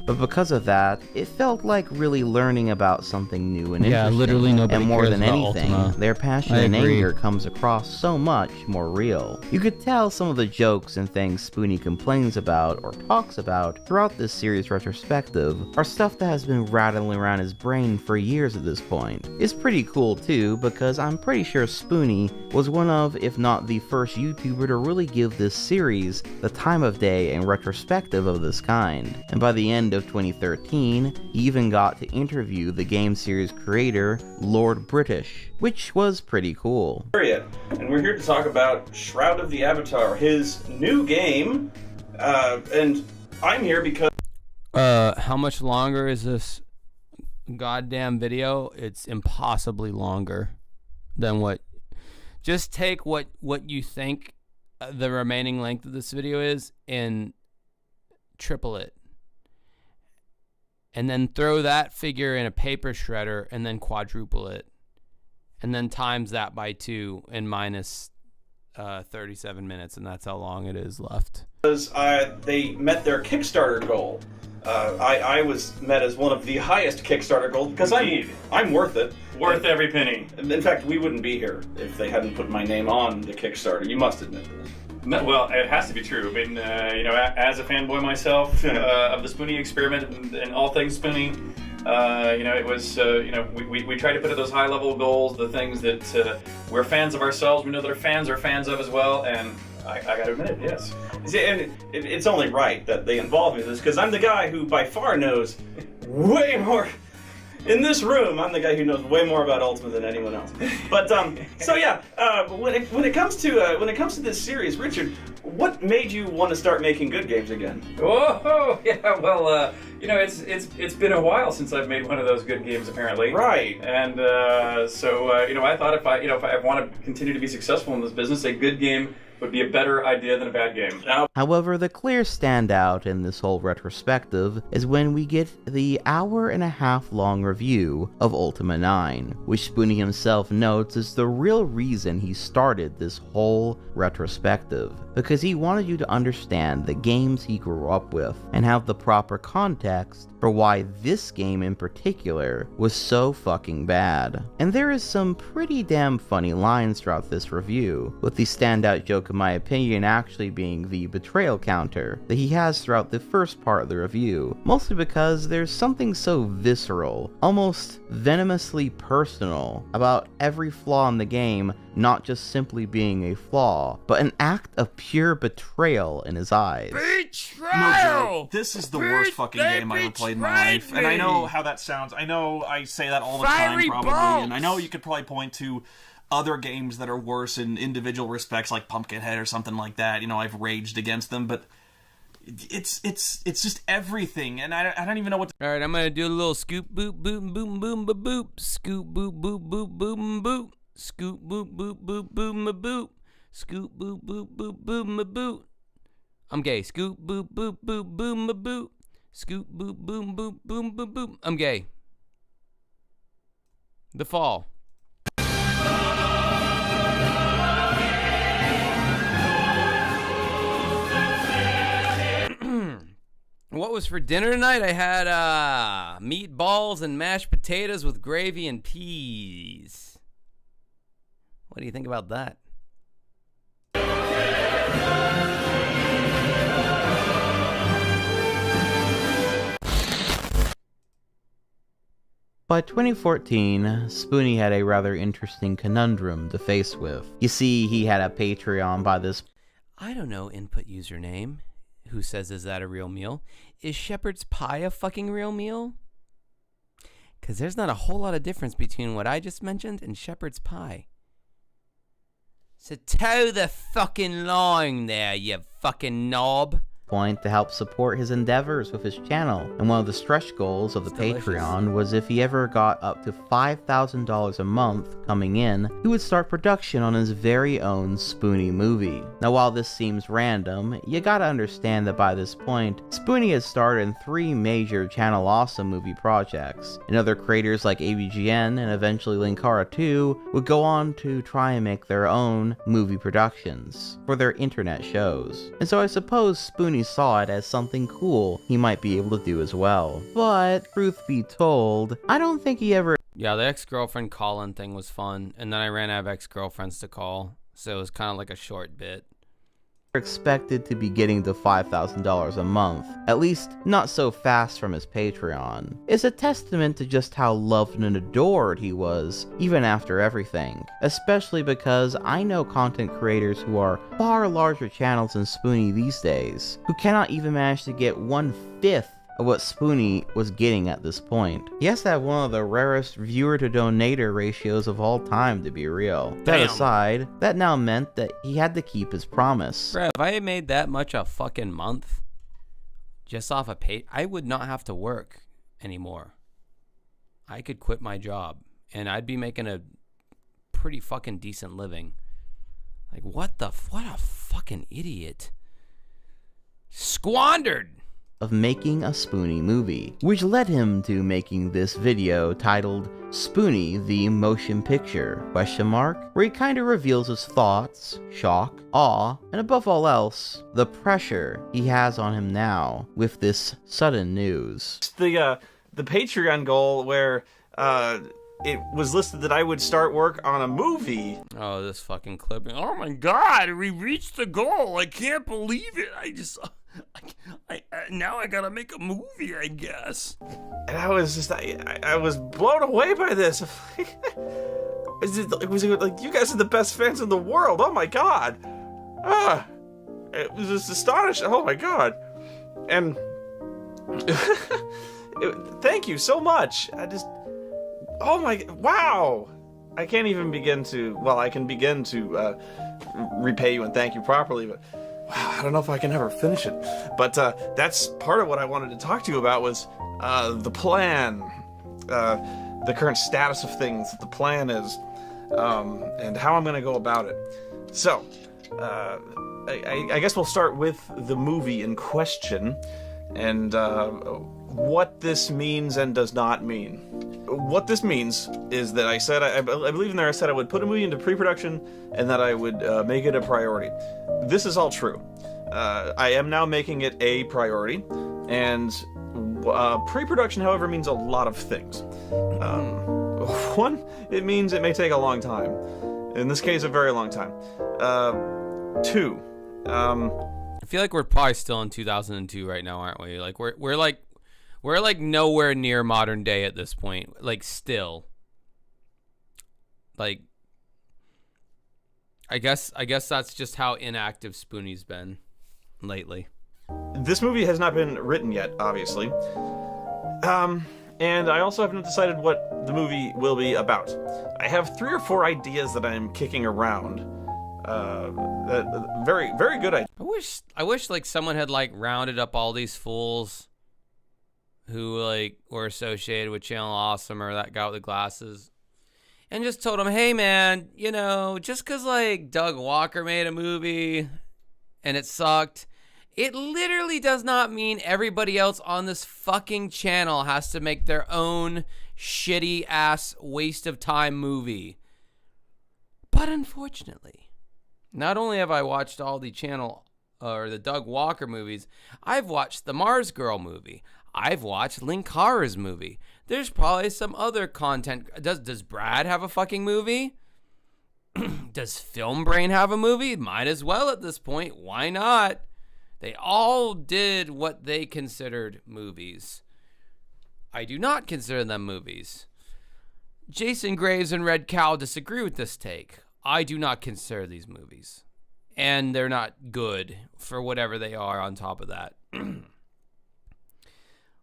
But because of that, it felt like really learning about something new and interesting. Yeah, literally nobody and more cares than about anything, Ultima. their passion and anger comes across so much more real. You could tell some of the jokes and things Spoony complains about or talks about throughout this series retrospective are stuff that has been rattling around his brain for years at this point. It's pretty cool too, because I'm pretty sure Spoony was one of, if not the first YouTuber to really give this series the time of day and retrospective of this kind. And by the end of 2013, he even got to interview the game series creator, Lord British, which was pretty cool. And we're here to talk about Shroud of the Avatar, his new game, and I'm here because... How much longer is this goddamn video? It's impossibly longer than what... Just take what you think the remaining length of this video is and triple it. And then throw that figure in a paper shredder and then quadruple it. And then times that by 2 and minus 37 minutes, and that's how long it is left. Because they met their Kickstarter goal. I was met as one of the highest Kickstarter goals because I'm worth it. Worth every penny. In fact, we wouldn't be here if they hadn't put my name on the Kickstarter. You must admit this. No, well, it has to be true. I mean, as a fanboy myself of the Spoony experiment and all things Spoony, it was, we try to put at those high-level goals, the things that we're fans of ourselves, we know that our fans are fans of as well, and I got to admit it, yes. See, and it's only right that they involve me in this, because I'm the guy who by far knows way more. In this room, I'm the guy who knows way more about Ultima than anyone else. But so yeah, when it comes to this series, Richard, what made you want to start making good games again? Oh yeah, well, it's been a while since I've made one of those good games, apparently. Right. And I thought if I want to continue to be successful in this business, a good game would be a better idea than a bad game. However, the clear standout in this whole retrospective is when we get the hour-and-a-half-long review of Ultima 9, which Spoony himself notes is the real reason he started this whole retrospective, because he wanted you to understand the games he grew up with and have the proper context for why this game in particular was so fucking bad. And there is some pretty damn funny lines throughout this review, with the standout joke in my opinion actually being the betrayal counter that he has throughout the first part of the review, mostly because there's something so visceral, almost venomously personal about every flaw in the game, not just simply being a flaw, but an act of pure betrayal in his eyes. No joke. This is the worst fucking game I ever played in my life. And I know how that sounds. I know I say that all the time, probably. And I know you could probably point to other games that are worse in individual respects, like Pumpkinhead or something like that. I've raged against them, but it's just everything, and I don't even know what to... All right, I'm gonna do a little scoop boop boom boom boom ba boop, scoop boop boop boop boom boop, scoop boop boop boop boom ba boop, scoop boop boop boop boom ba boop. I'm gay. Scoop boop boop boop boom ba boop, scoop boop boom boop boom ba boop. I'm gay. The Fall. What was for dinner tonight? I had meatballs and mashed potatoes with gravy and peas. What do you think about that? By 2014, Spoony had a rather interesting conundrum to face with. You see, he had a Patreon by this... I don't know input username. Who says, is that a real meal? Is shepherd's pie a fucking real meal? Because there's not a whole lot of difference between what I just mentioned and shepherd's pie. So toe the fucking line there, you fucking knob. Point to help support his endeavors with his channel, and one of the stretch goals of the Patreon was if he ever got up to $5,000 a month coming in, he would start production on his very own Spoony movie. Now while this seems random, you gotta understand that by this point, Spoony has starred in 3 major Channel Awesome movie projects, and other creators like AVGN and eventually Linkara 2 would go on to try and make their own movie productions for their internet shows. And so I suppose Spoony saw it as something cool he might be able to do as well. But, truth be told, I don't think he ever... Yeah, the ex-girlfriend call-in thing was fun, and then I ran out of ex-girlfriends to call, so it was kind of like a short bit. Expected to be getting to $5,000 a month, at least not so fast from his Patreon, is a testament to just how loved and adored he was, even after everything. Especially because I know content creators who are far larger channels than Spoony these days, who cannot even manage to get 1/5 of what Spoony was getting at this point. He has to have one of the rarest viewer to donator ratios of all time, to be real. That aside, that now meant that he had to keep his promise. Bruh, if I had made that much a fucking month, just off a pay, I would not have to work anymore. I could quit my job, and I'd be making a pretty fucking decent living. Like, what a fucking idiot. Squandered! Of making a Spoony movie, which led him to making this video titled Spoony the Motion Picture, where he kinda reveals his thoughts, shock, awe, and above all else, the pressure he has on him now with this sudden news. The Patreon goal where it was listed that I would start work on a movie. Oh, this fucking clip. Oh my god, we reached the goal. I can't believe it. Now I gotta make a movie, I guess. And I was just, I was blown away by this. It was like, you guys are the best fans in the world. Oh my god. It was just astonishing. Oh my god. And thank you so much. Oh my, wow. I can't even begin to, well, I can begin to repay you and thank you properly, but wow, I don't know if I can ever finish it. But that's part of what I wanted to talk to you about was the plan, the current status of things, the plan is, and how I'm going to go about it. So, I guess we'll start with the movie in question and what this means and does not mean. What this means is that I believe in there I said I would put a movie into pre-production and that I would make it a priority. This is all true. I am now making it a priority, and pre-production, however, means a lot of things. One, it means it may take a long time. In this case, a very long time. Two, I feel like we're probably still in 2002 right now, aren't we? Like we're like nowhere near modern day at this point. Like still. Like I guess that's just how inactive Spoony's been lately. This movie has not been written yet, obviously. And I also haven't decided what the movie will be about. I have 3 or 4 ideas that I'm kicking around. Very, very good idea. I wish like someone had like rounded up all these fools who like were associated with Channel Awesome or that guy with the glasses and just told them, hey man, you know, just cause like Doug Walker made a movie and it sucked, it literally does not mean everybody else on this fucking channel has to make their own shitty ass waste of time movie. But unfortunately, not only have I watched all the channel or the Doug Walker movies, I've watched the Mars Girl movie. I've watched Linkara's movie. There's probably some other content. Does Brad have a fucking movie? Does Film Brain have a movie? Might as well at this point. Why not? They all did what they considered movies. I do not consider them movies. Jason Graves and Red Cow disagree with this take. I do not consider these movies. And they're not good for whatever they are on top of that.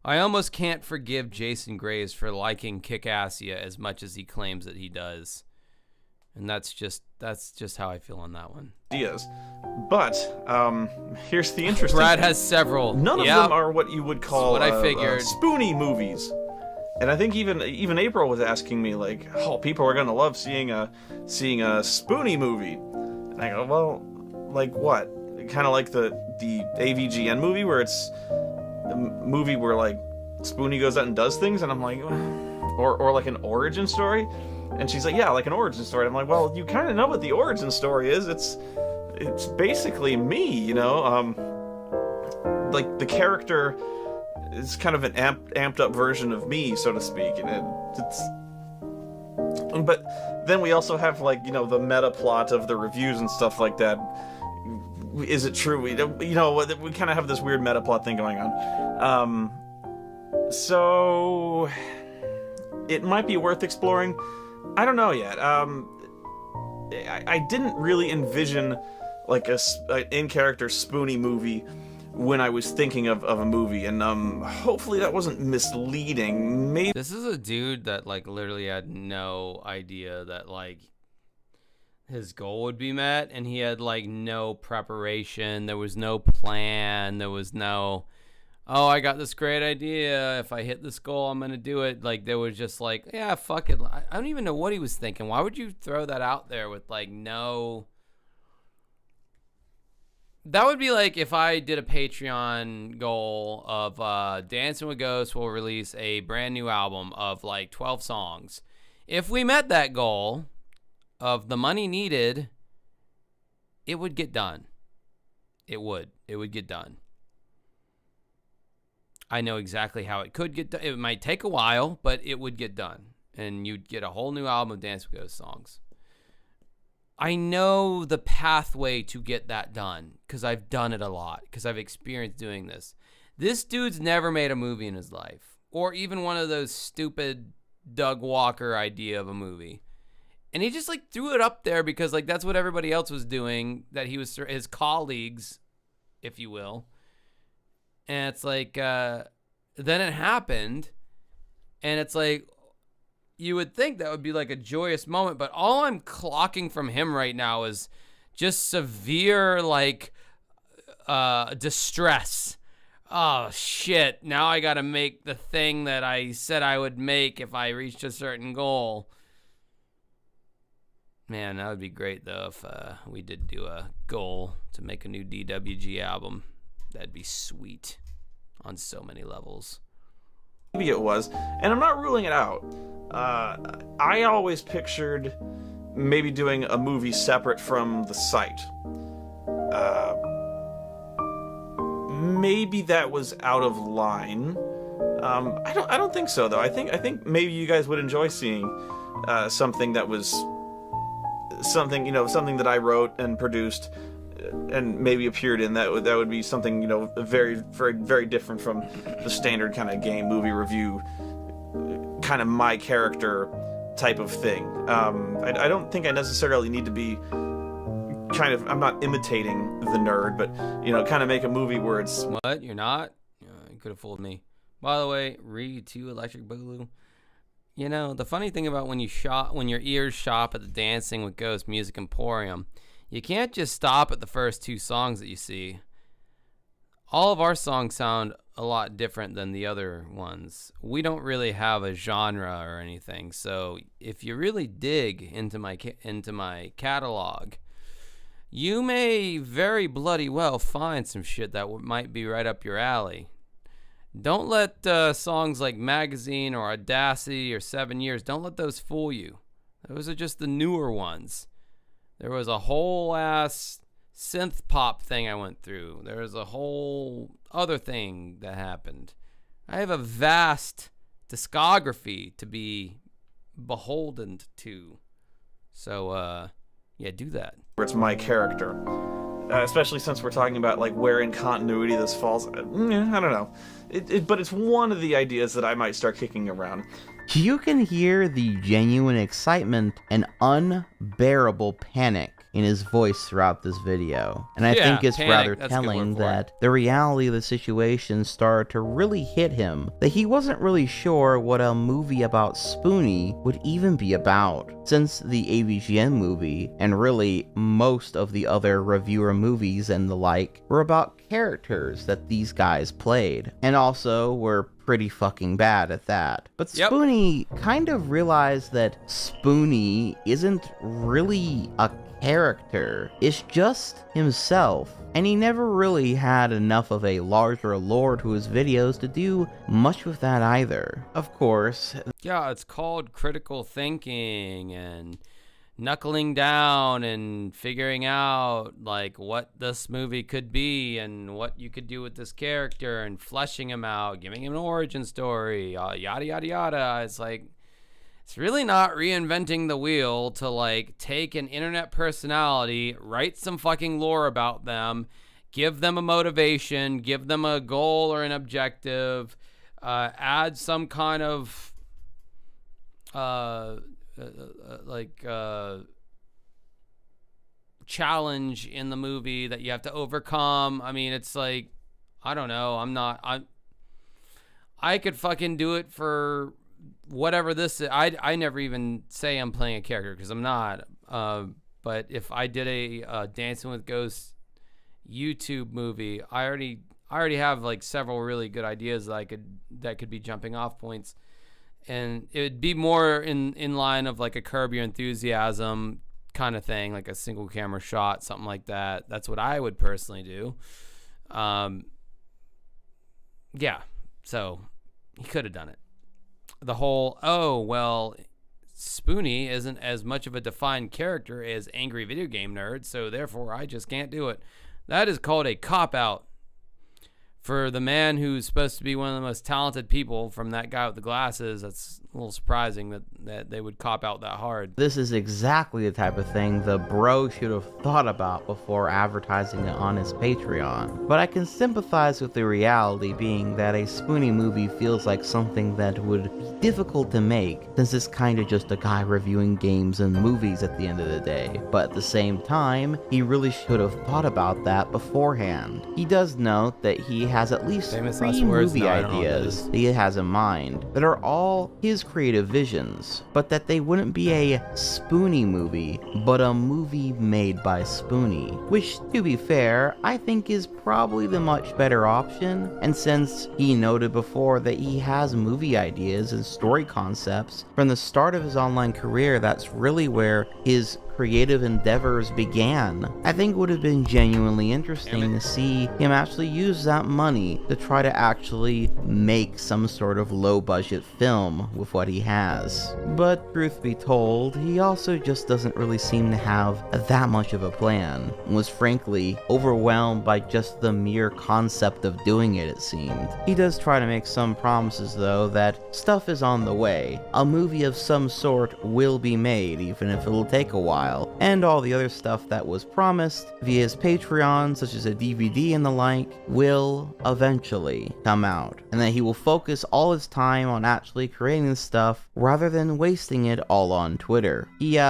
I almost can't forgive Jason Graves for liking Kick-Assia as much as he claims that he does. And that's just how I feel on that one. Ideas. But here's the interesting Brad thing. has several. None of them are what you would call what I figured. Spoony movies. And I think even April was asking me like, "Oh, people are gonna love seeing a Spoony movie." And I go, "Well, like what? Kind of like the AVGN movie where it's a movie where like Spoony goes out and does things," and I'm like, or like an origin story. And she's like, "Yeah, like an origin story." I'm like, "Well, you kind of know what the origin story is. It's basically me, you know. Like the character is kind of an amped up version of me, so to speak, and it's. But then we also have like, you know, the meta plot of the reviews and stuff like that. Is it true? We kind of have this weird meta plot thing going on. So it might be worth exploring. I don't know yet. I didn't really envision like an in-character Spoony movie when I was thinking of a movie, and hopefully that wasn't misleading. Maybe this is a dude that like literally had no idea that like his goal would be met, and he had like no preparation. There was no plan. There was no, oh, I got this great idea. If I hit this goal, I'm going to do it. Like, there was just like, yeah, fuck it. I don't even know what he was thinking. Why would you throw that out there with like no... That would be like if I did a Patreon goal of Dancing with Ghosts will release a brand new album of like 12 songs. If we met that goal of the money needed, it would get done. It would get done. I know exactly how it could get done. It might take a while, but it would get done. and you'd get a whole new album of Dance with Ghosts songs. I know the pathway to get that done because I've done it a lot, because I've experienced doing this. This dude's never made a movie in his life, or even one of those stupid Doug Walker idea of a movie. And he just like threw it up there because like that's what everybody else was doing, that he was his colleagues, if you will. And it's like, then it happened, and it's like, you would think that would be like a joyous moment, but all I'm clocking from him right now is just severe like distress. Oh shit, now I gotta make the thing that I said I would make if I reached a certain goal. Man, that would be great though if we did do a goal to make a new DWG album. That'd be sweet on so many levels. Maybe it was, and I'm not ruling it out. I always pictured maybe doing a movie separate from the site. Maybe that was out of line. I don't think so though. I think maybe you guys would enjoy seeing something that was something that I wrote and produced and maybe appeared in. That would be something very very very different from the standard kind of game movie review kind of my character type of thing. I don't think I necessarily need to be I'm not imitating the nerd, but kind of make a movie where it's what you're not. You could have fooled me. By the way, read to Electric Boogaloo. The funny thing about when your ears shop at the Dancing with Ghosts Music Emporium, you can't just stop at the first 2 songs that you see. All of our songs sound a lot different than the other ones. We don't really have a genre or anything, so if you really dig into my catalog, you may very bloody well find some shit that might be right up your alley. Don't let songs like Magazine or Audacity or 7 Years, don't let those fool you. Those are just the newer ones. There was a whole ass synth pop thing I went through. There was a whole other thing that happened. I have a vast discography to be beholden to. So, yeah, do that. Where it's my character. Especially since we're talking about like where in continuity this falls. I don't know. But it's one of the ideas that I might start kicking around. You can hear the genuine excitement and unbearable panic in his voice throughout this video. And I think it's rather telling that the reality of the situation started to really hit him, that he wasn't really sure what a movie about Spoony would even be about, since the AVGN movie, and really most of the other reviewer movies and the like, were about characters that these guys played, and also were pretty fucking bad at that. But Spoony kind of realized that Spoony isn't really a character, it's just himself, and he never really had enough of a larger lore to his videos to do much with that either. Of course. Yeah, it's called critical thinking and knuckling down and figuring out like what this movie could be and what you could do with this character and fleshing him out, giving him an origin story, yada yada yada. It's like, it's really not reinventing the wheel to like take an internet personality, write some fucking lore about them, give them a motivation, give them a goal or an objective, add some kind of challenge in the movie that you have to overcome. I mean, it's like, I don't know. I could fucking do it for whatever this is. I never even say I'm playing a character because I'm not. But if I did a Dancing with Ghosts YouTube movie, I already have like several really good ideas that could be jumping off points. And it would be more in line of like a Curb Your Enthusiasm kind of thing, like a single camera shot, something like that. That's what I would personally do. Yeah, so he could have done it. The whole, oh, well, Spoony isn't as much of a defined character as Angry Video Game Nerd, so therefore I just can't do it. That is called a cop-out for the man who's supposed to be one of the most talented people, from that guy with the glasses. That's little surprising that they would cop out that hard. This is exactly the type of thing the bro should have thought about before advertising it on his Patreon. But I can sympathize with the reality being that a Spoony movie feels like something that would be difficult to make, since it's kinda just a guy reviewing games and movies at the end of the day. But at the same time, he really should have thought about that beforehand. He does note that he has at least Famous 3 last words? movie No, I don't know what that ideas is. that he has in mind that are all his creative visions, but that they wouldn't be a Spoony movie, but a movie made by Spoony. Which, to be fair, I think is probably the much better option, and since he noted before that he has movie ideas and story concepts from the start of his online career, that's really where his creative endeavors began. I think it would have been genuinely interesting to see him actually use that money to try to actually make some sort of low budget film with what he has. But truth be told, he also just doesn't really seem to have that much of a plan, and was frankly overwhelmed by just the mere concept of doing it, it seemed. He does try to make some promises though that stuff is on the way. A movie of some sort will be made, even if it'll take a while. And all the other stuff that was promised via his Patreon, such as a DVD and the like, will eventually come out. And that he will focus all his time on actually creating this stuff rather than wasting it all on Twitter. He,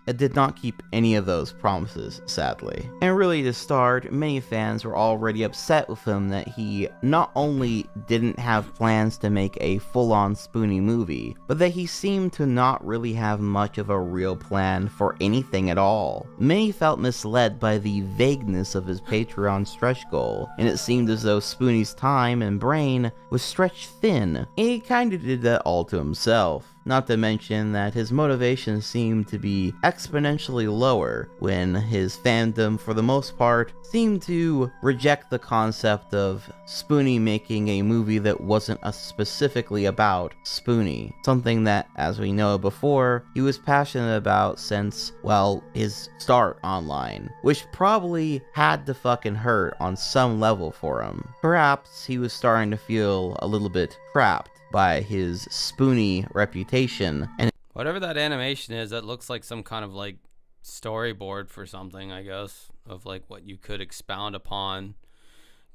did not keep any of those promises, sadly. And really to start, many fans were already upset with him that he not only didn't have plans to make a full-on Spoony movie, but that he seemed to not really have much of a real plan for anything at all. Many felt misled by the vagueness of his Patreon stretch goal, and it seemed as though Spoony's time and brain was stretched thin, and he kinda did that all to himself. Not to mention that his motivation seemed to be exponentially lower when his fandom, for the most part, seemed to reject the concept of Spoony making a movie that wasn't specifically about Spoony. Something that, as we know before, he was passionate about since, well, his start online, which probably had to fucking hurt on some level for him. Perhaps he was starting to feel a little bit trapped by his Spoony reputation, and Whatever that animation is, that looks like some kind of like storyboard for something, I guess, of like what you could expound upon,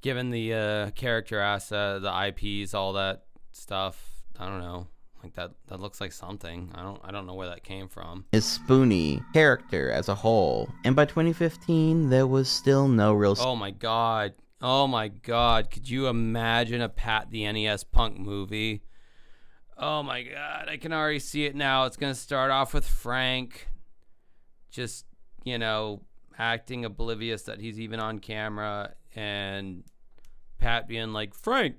given the character asset, the IPs, all that stuff. I don't know. Like that looks like something. I don't know where that came from. his Spoony character as a whole. And by 2015, there was still no real Oh my god. Oh my god. Could you imagine a Pat the NES Punk movie? Oh my god. I can already see it now. It's going to start off with Frank just, you know, acting oblivious that he's even on camera, and Pat being like, Frank,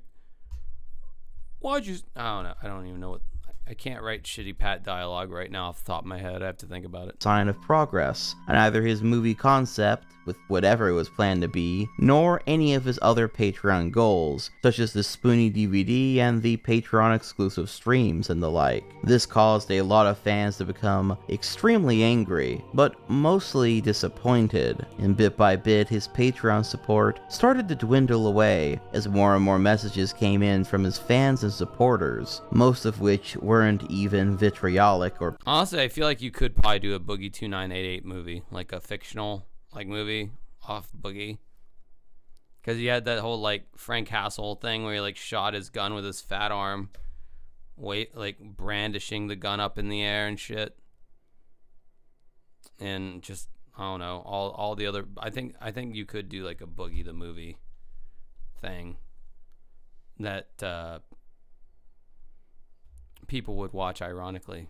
why'd you... I don't know. I don't even know what... I can't write shitty Pat dialogue right now off the top of my head. I have to think about it. sign of progress on either his movie concept, with whatever it was planned to be, nor any of his other Patreon goals, such as the Spoony DVD and the Patreon exclusive streams and the like. This caused a lot of fans to become extremely angry, but mostly disappointed, and bit by bit his Patreon support started to dwindle away as more and more messages came in from his fans and supporters, most of which weren't even vitriolic or... Honestly, I feel like you could probably do a Boogie 2988 movie, like a fictional like movie off Boogie, because he had that whole like Frank Castle thing where he like shot his gun with his fat arm, like brandishing the gun up in the air and shit, and just I don't know, all the other. I think you could do like a Boogie the movie thing that people would watch, ironically.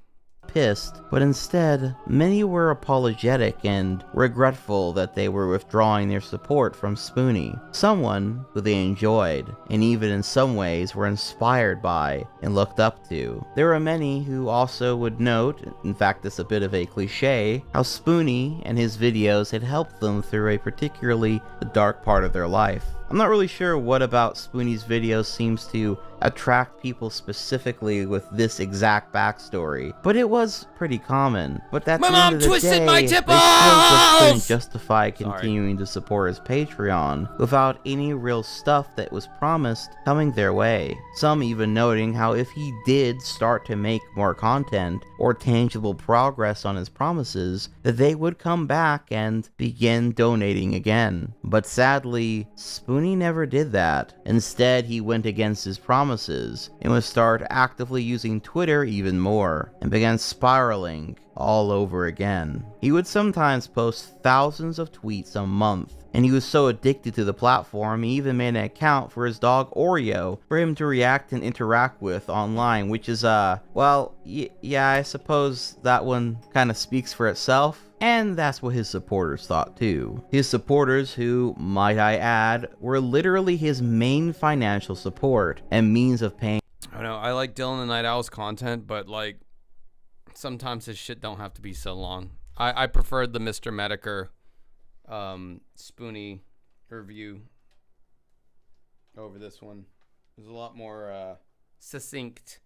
pissed, but instead, many were apologetic and regretful that they were withdrawing their support from Spoony, someone who they enjoyed, and even in some ways were inspired by and looked up to. There were many who also would note, in fact it's a bit of a cliche, how Spoony and his videos had helped them through a particularly dark part of their life. I'm not really sure what about Spoony's videos seems to attract people specifically with this exact backstory, but it was pretty common. But that's My the end mom of the twisted day, my they still tipples! just couldn't justify continuing to support his Patreon without any real stuff that was promised coming their way. Some even noting how if he did start to make more content or tangible progress on his promises, that they would come back and begin donating again. But sadly, Spoony never did that. Instead, he went against his promises and would start actively using Twitter even more, and began spiraling all over again. He would sometimes post thousands of tweets a month, and he was so addicted to the platform he even made an account for his dog Oreo for him to react and interact with online, which is well, yeah, I suppose that one kind of speaks for itself. And that's what his supporters thought too. His supporters who, might I add, were literally his main financial support and means of paying. I know, I like Dylan the Night Owl's content, but like, sometimes his shit don't have to be so long. I preferred the Mr. Mediker Spoony review over this one. It was a lot more succinct.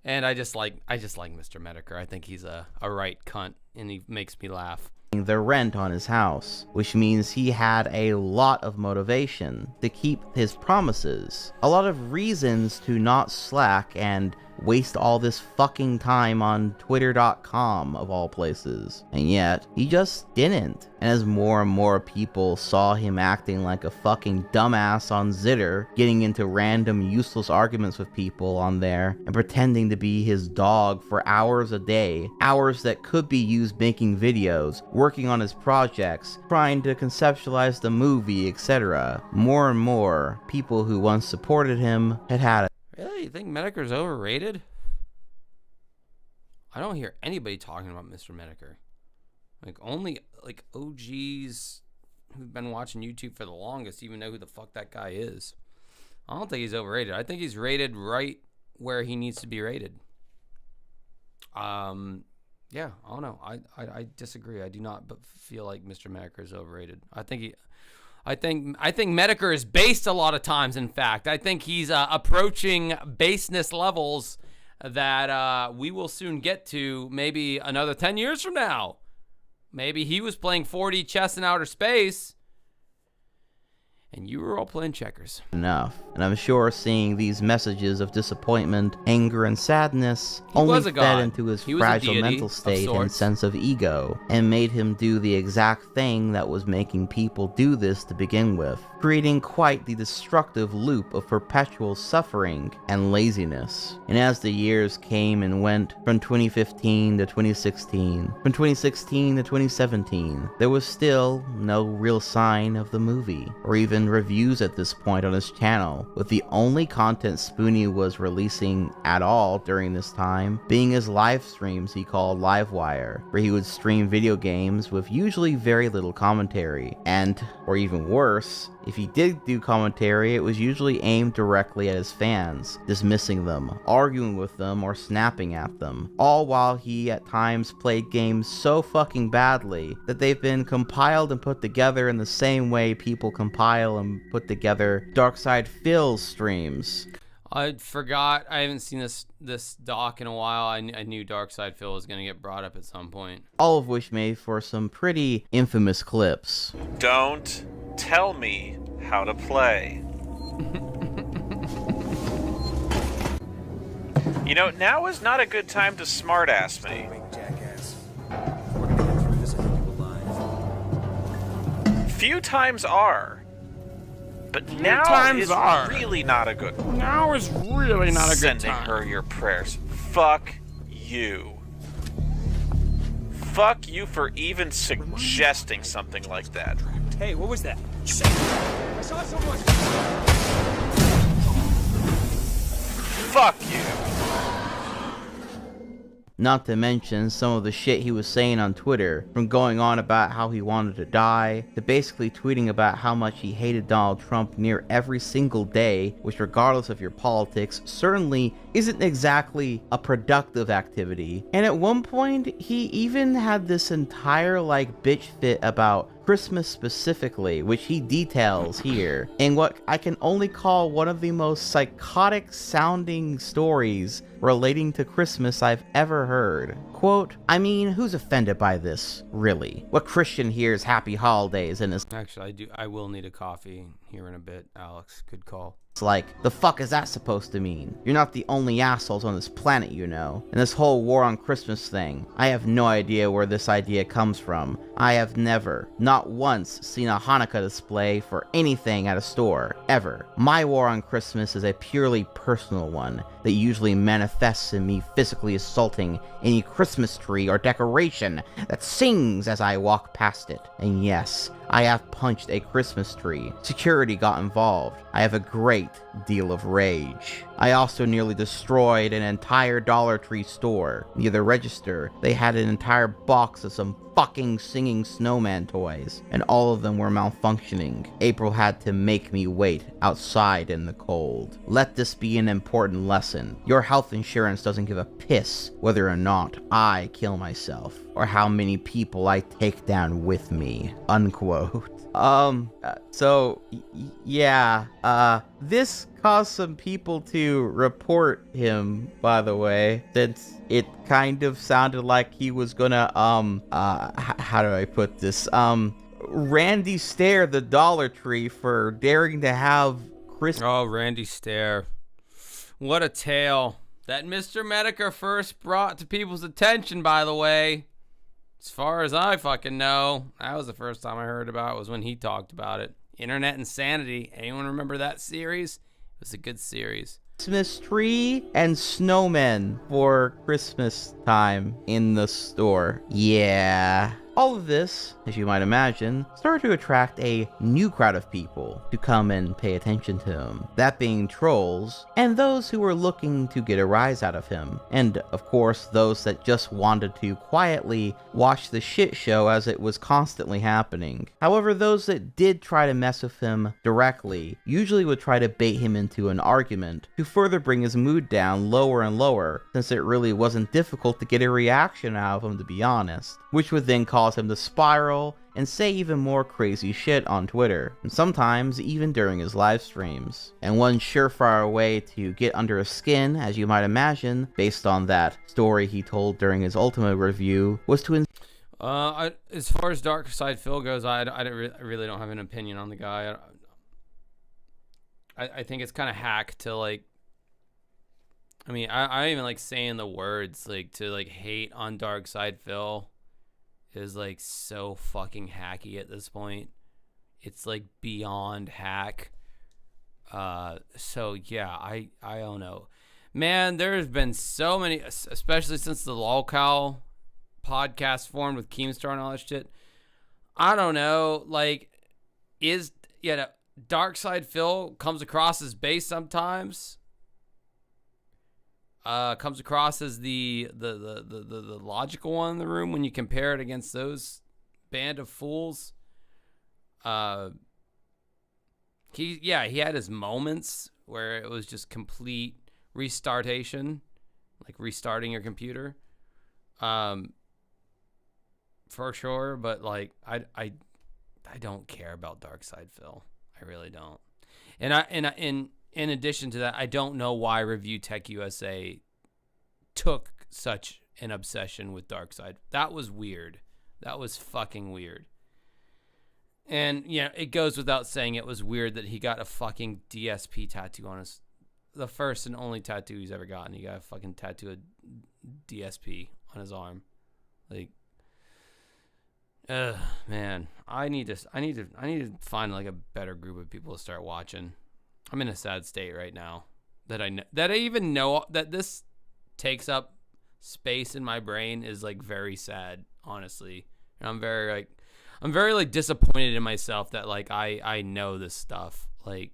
And I just like Mr. Mediker. I think he's a right cunt, and he makes me laugh. The rent on his house, which means he had a lot of motivation to keep his promises, a lot of reasons to not slack and waste all this fucking time on Twitter.com of all places. And yet, he just didn't. And as more and more people saw him acting like a fucking dumbass on Zitter, getting into random useless arguments with people on there, and pretending to be his dog for hours a day, hours that could be used making videos, working on his projects, trying to conceptualize the movie, etc. More and more people who once supported him had Really? You think Mediker's overrated? I don't hear anybody talking about Mr. Mediker. Like, only like OGs who've been watching YouTube for the longest even know who the fuck that guy is. I don't think he's overrated. I think he's rated right where he needs to be rated. Yeah, I don't know. I disagree. I do not feel like Mr. Mediker is overrated. I think Mediker is based a lot of times, in fact. I think he's approaching baseness levels that we will soon get to maybe another 10 years from now. Maybe he was playing 4D chess in outer space, and you were all playing checkers. Enough. And I'm sure seeing these messages of disappointment, anger, and sadness only fed into his fragile mental state and sense of ego, and made him do the exact thing that was making people do this to begin with, creating quite the destructive loop of perpetual suffering and laziness. And as the years came and went, from 2015 to 2016, from 2016 to 2017, there was still no real sign of the movie, or even reviews at this point on his channel, with the only content Spoony was releasing at all during this time being his live streams he called Livewire, where he would stream video games with usually very little commentary, and, or even worse, if he did do commentary, it was usually aimed directly at his fans, dismissing them, arguing with them, or snapping at them, all while he at times played games so fucking badly that they've been compiled and put together in the same way people compile and put together Darkside Phil's streams. I forgot. I haven't seen this doc in a while. I knew Darkside Phil was going to get brought up at some point. All of which made for some pretty infamous clips. Don't tell me how to play. You know, now is not a good time to smartass me. Few times are. But now is really not a good one. Now is really not a good time. Sending her your prayers. Fuck you. Fuck you for even suggesting something like that. Hey, what was that? I saw someone. Fuck you. Not to mention some of the shit he was saying on Twitter, from going on about how he wanted to die, to basically tweeting about how much he hated Donald Trump near every single day, which regardless of your politics, certainly isn't exactly a productive activity. And at one point, he even had this entire bitch fit about Christmas specifically, which he details here, in what I can only call one of the most psychotic sounding stories relating to Christmas I've ever heard. Quote, I mean, who's offended by this, really? What Christian hears happy holidays and is Actually, I will need a coffee here in a bit, Alex. Good call. It's like, the fuck is that supposed to mean? You're not the only assholes on this planet, you know. And this whole war on Christmas thing, I have no idea where this idea comes from. I have never, not once, seen a Hanukkah display for anything at a store, ever. My war on Christmas is a purely personal one that usually manifests in me physically assaulting any Christmas tree or decoration that sings as I walk past it. And yes, I have punched a Christmas tree. Security got involved. I have a great deal of rage. I also nearly destroyed an entire Dollar Tree store. Near the register, they had an entire box of some fucking singing snowman toys, and all of them were malfunctioning. April had to make me wait outside in the cold. Let this be an important lesson. Your health insurance doesn't give a piss whether or not I kill myself, or how many people I take down with me. Unquote. This caused some people to report him, by the way, since it kind of sounded like he was gonna, how do I put this? Randy Stair the Dollar Tree for daring to have Christmas. Oh, Randy Stair. What a tale that Mr. Medica first brought to people's attention, by the way. As far as I fucking know, that was the first time I heard about it, was when he talked about it. Internet Insanity. Anyone remember that series? It was a good series. Christmas tree and snowmen for Christmas time in the store. Yeah. All of this, as you might imagine, started to attract a new crowd of people to come and pay attention to him. That being trolls, and those who were looking to get a rise out of him. And, of course, those that just wanted to quietly watch the shit show as it was constantly happening. However, those that did try to mess with him directly usually would try to bait him into an argument to further bring his mood down lower and lower, since it really wasn't difficult to get a reaction out of him, to be honest, which would then cause him to spiral and say even more crazy shit on Twitter, and sometimes even during his live streams. And one surefire way to get under his skin, as you might imagine, based on that story he told during his Ultimate review, was to as far as Dark Side Phil goes, I really don't have an opinion on the guy. I think it's kind of hack to, like, I mean, I even like saying the words, like, to like hate on Dark Side Phil is like so fucking hacky at this point. It's like beyond hack. So yeah, I don't know, man. There's been so many, especially since the LolCow podcast formed with Keemstar and all that shit. I don't know, like, Dark Side Phil comes across as base sometimes. Comes across as the logical one in the room when you compare it against those band of fools. He had his moments where it was just complete restartation, like restarting your computer, for sure. But like, I don't care about Dark Side Phil. I really don't. In addition to that, I don't know why Review Tech USA took such an obsession with Darkseid. That was weird. That was fucking weird. And, yeah, it goes without saying it was weird that he got a fucking DSP tattoo on his... The first and only tattoo he's ever gotten. He got a fucking tattoo of DSP on his arm. Like... man. I need to find, like, a better group of people to start watching. I'm in a sad state right now that I even know that this takes up space in my brain is like very sad, honestly. And I'm very disappointed in myself that like I know this stuff. Like,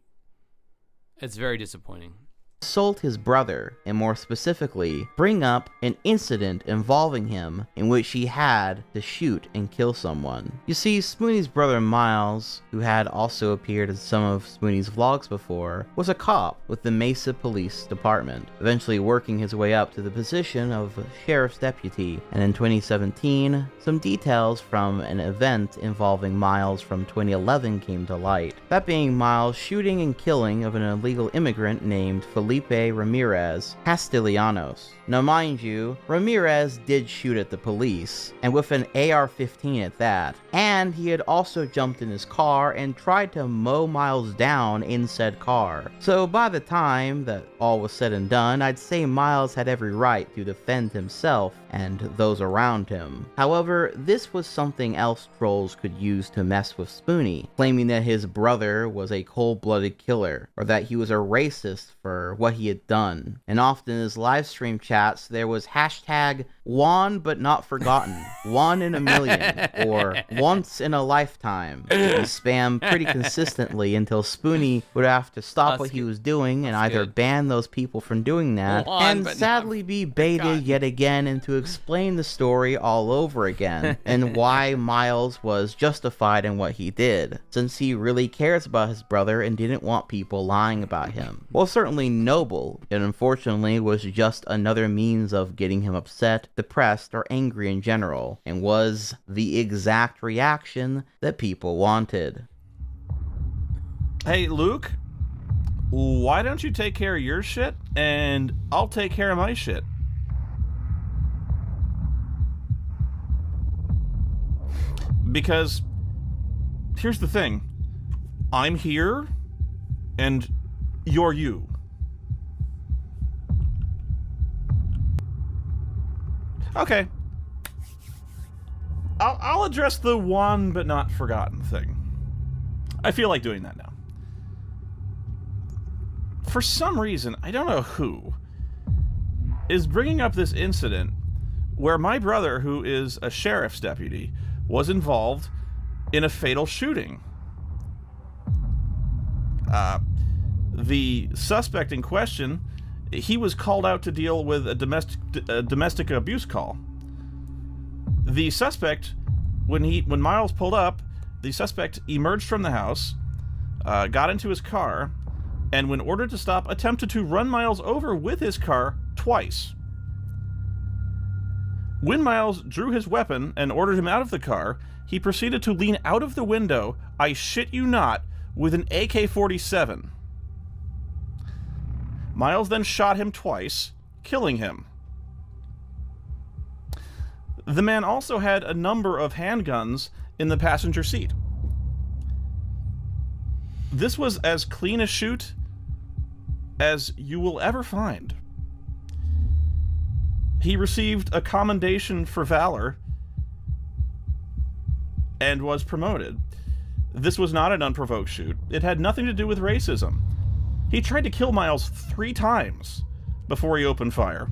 it's very disappointing. assault his brother, and more specifically, bring up an incident involving him in which he had to shoot and kill someone. You see, Spoony's brother Miles, who had also appeared in some of Spoony's vlogs before, was a cop with the Mesa Police Department, eventually working his way up to the position of sheriff's deputy, and in 2017, some details from an event involving Miles from 2011 came to light. That being Miles' shooting and killing of an illegal immigrant named Felipe Ramirez Castellanos. Now mind you, Ramirez did shoot at the police, and with an AR-15 at that, and he had also jumped in his car and tried to mow Miles down in said car. So by the time that all was said and done, I'd say Miles had every right to defend himself and those around him. However, this was something else trolls could use to mess with Spoony, claiming that his brother was a cold-blooded killer, or that he was a racist for what he had done. And often in his live stream chats, there was hashtag Juan but not forgotten, one in a million, or once in a lifetime. He spammed pretty consistently until Spoony would have to stop what he was doing and either ban those people from doing that, and sadly be baited yet again into explain the story all over again, and why Miles was justified in what he did, since he really cares about his brother and didn't want people lying about him. Well, certainly noble, it unfortunately was just another means of getting him upset, depressed, or angry in general, and was the exact reaction that people wanted. Hey, Luke, why don't you take care of your shit, and I'll take care of my shit? Because, here's the thing. I'm here, and you're you. Okay. I'll address the one but not forgotten thing. I feel like doing that now. For some reason, I don't know who, is bringing up this incident where my brother, who is a sheriff's deputy, was involved in a fatal shooting. The suspect in question, he was called out to deal with a domestic abuse call. The suspect, when Miles pulled up, the suspect emerged from the house, got into his car, and when ordered to stop, attempted to run Miles over with his car twice. When Miles drew his weapon and ordered him out of the car, he proceeded to lean out of the window, I shit you not, with an AK-47. Miles then shot him twice, killing him. The man also had a number of handguns in the passenger seat. This was as clean a shoot as you will ever find. He received a commendation for valor and was promoted. This was not an unprovoked shoot. It had nothing to do with racism. He tried to kill Miles 3 times before he opened fire.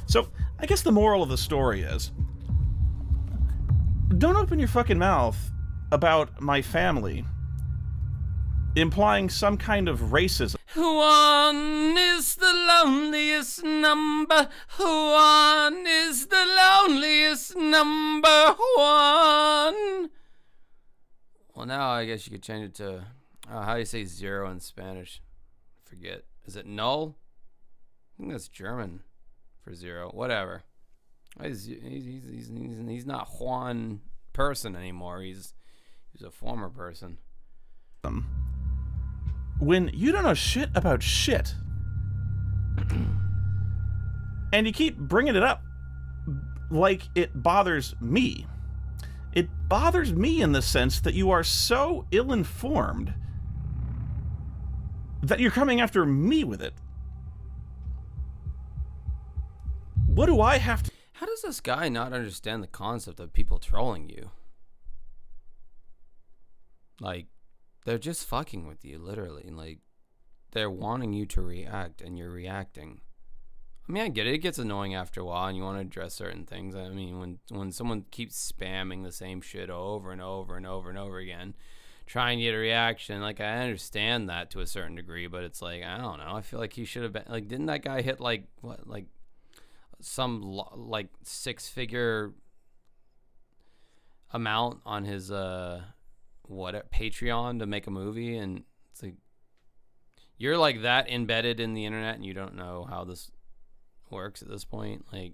So, I guess the moral of the story is, don't open your fucking mouth about my family, implying some kind of racism. One is the loneliest number. One is the loneliest number one. Well, now I guess you could change it to how do you say 0 in Spanish? Forget. Is it null? I think that's German for 0. Whatever. He's not Juan person anymore. He's a former person. When you don't know shit about shit, and you keep bringing it up like it bothers me. It bothers me in the sense that you are so ill-informed that you're coming after me with it. What do I have to... How does this guy not understand the concept of people trolling you? Like, they're just fucking with you, literally. Like, they're wanting you to react, and you're reacting. I mean, I get it. It gets annoying after a while, and you want to address certain things. I mean, when someone keeps spamming the same shit over and over and over and over again, trying to get a reaction. Like, I understand that to a certain degree, but it's like, I don't know. I feel like he should have been, like, didn't that guy hit, like, what, like, some, like, 6-figure amount on his, Patreon to make a movie? And it's like, you're, like, that embedded in the internet and you don't know how this works at this point. Like,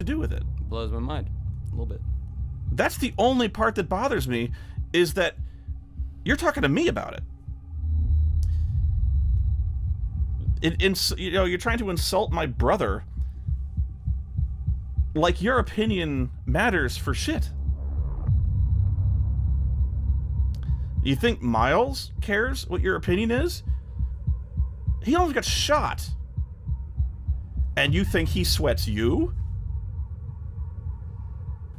to do with it blows my mind a little bit. That's the only part that bothers me, is that you're talking to me about it. You're trying to insult my brother like your opinion matters for shit. You think Miles cares what your opinion is? He almost got shot. And you think he sweats you?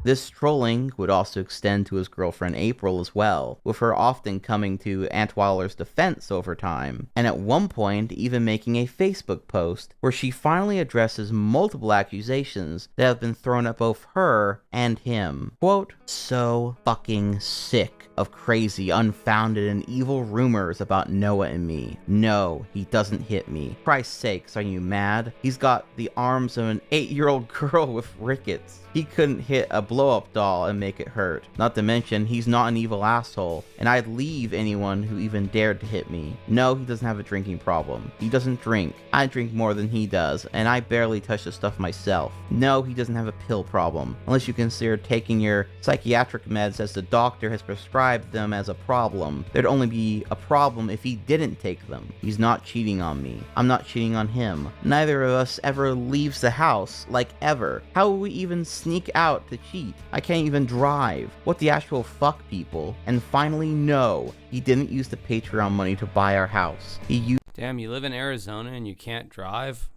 This trolling would also extend to his girlfriend April as well, with her often coming to Antweiler's defense over time, and at one point even making a Facebook post where she finally addresses multiple accusations that have been thrown at both her and him. Quote, "So fucking sick of crazy, unfounded, and evil rumors about Noah and me. No, he doesn't hit me. Christ's sakes, are you mad? He's got the arms of an 8-year-old girl with rickets. He couldn't hit a blow-up doll and make it hurt. Not to mention, he's not an evil asshole, and I'd leave anyone who even dared to hit me. No, he doesn't have a drinking problem. He doesn't drink. I drink more than he does, and I barely touch the stuff myself. No, he doesn't have a pill problem, unless you consider taking your psychiatric meds as the doctor has prescribed them as a problem. There'd only be a problem if he didn't take them. He's not cheating on me. I'm not cheating on him. Neither of us ever leaves the house, like ever. How will we even sneak out to cheat? I can't even drive. What the actual fuck, people? And finally, no, he didn't use the Patreon money to buy our house. He used— Damn, you live in Arizona and you can't drive?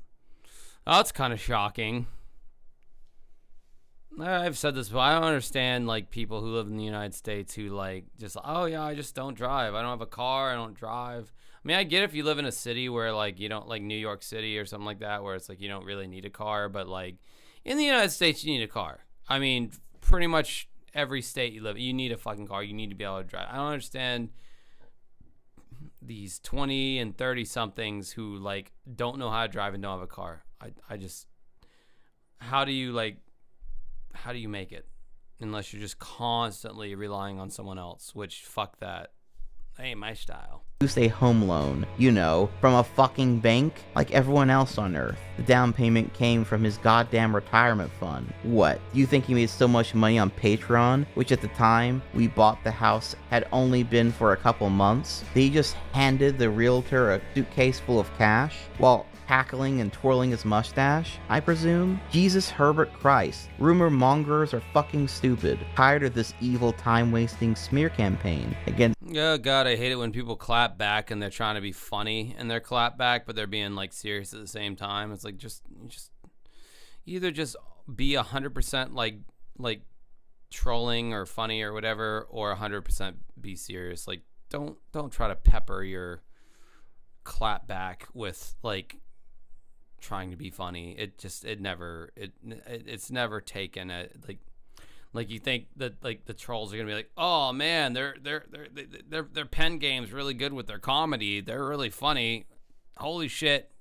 Oh, that's kind of shocking. I've said this before. I don't understand, like, people who live in the United States who, like, just, oh yeah, I just don't drive. I don't have a car. I don't drive. I mean, I get if you live in a city where, like, you don't, like New York City or something like that, where it's like you don't really need a car, but, like, in the United States, you need a car. I mean, pretty much every state you live in, you need a fucking car. You need to be able to drive. I don't understand these 20 and 30 somethings who, like, don't know how to drive and don't have a car. I just, how do you make it unless you're just constantly relying on someone else, which, fuck that. That ain't my style. Used a home loan, you know, from a fucking bank like everyone else on Earth. The down payment came from his goddamn retirement fund. What? Do you think he made so much money on Patreon, which at the time we bought the house had only been for a couple months? That he just handed the realtor a suitcase full of cash while cackling and twirling his mustache, I presume? Jesus Herbert Christ. Rumor mongers are fucking stupid. Tired of this evil time-wasting smear campaign against— Oh god, I hate it when people clap back and they're trying to be funny in their clap back, but they're being, like, serious at the same time. It's like, just either just be 100% like trolling or funny or whatever, or 100% be serious. Like, don't try to pepper your clap back with, like, trying to be funny. It's never taken a, like you think that, like, the trolls are gonna be like, oh man, their pen game's really good with their comedy, they're really funny, holy shit,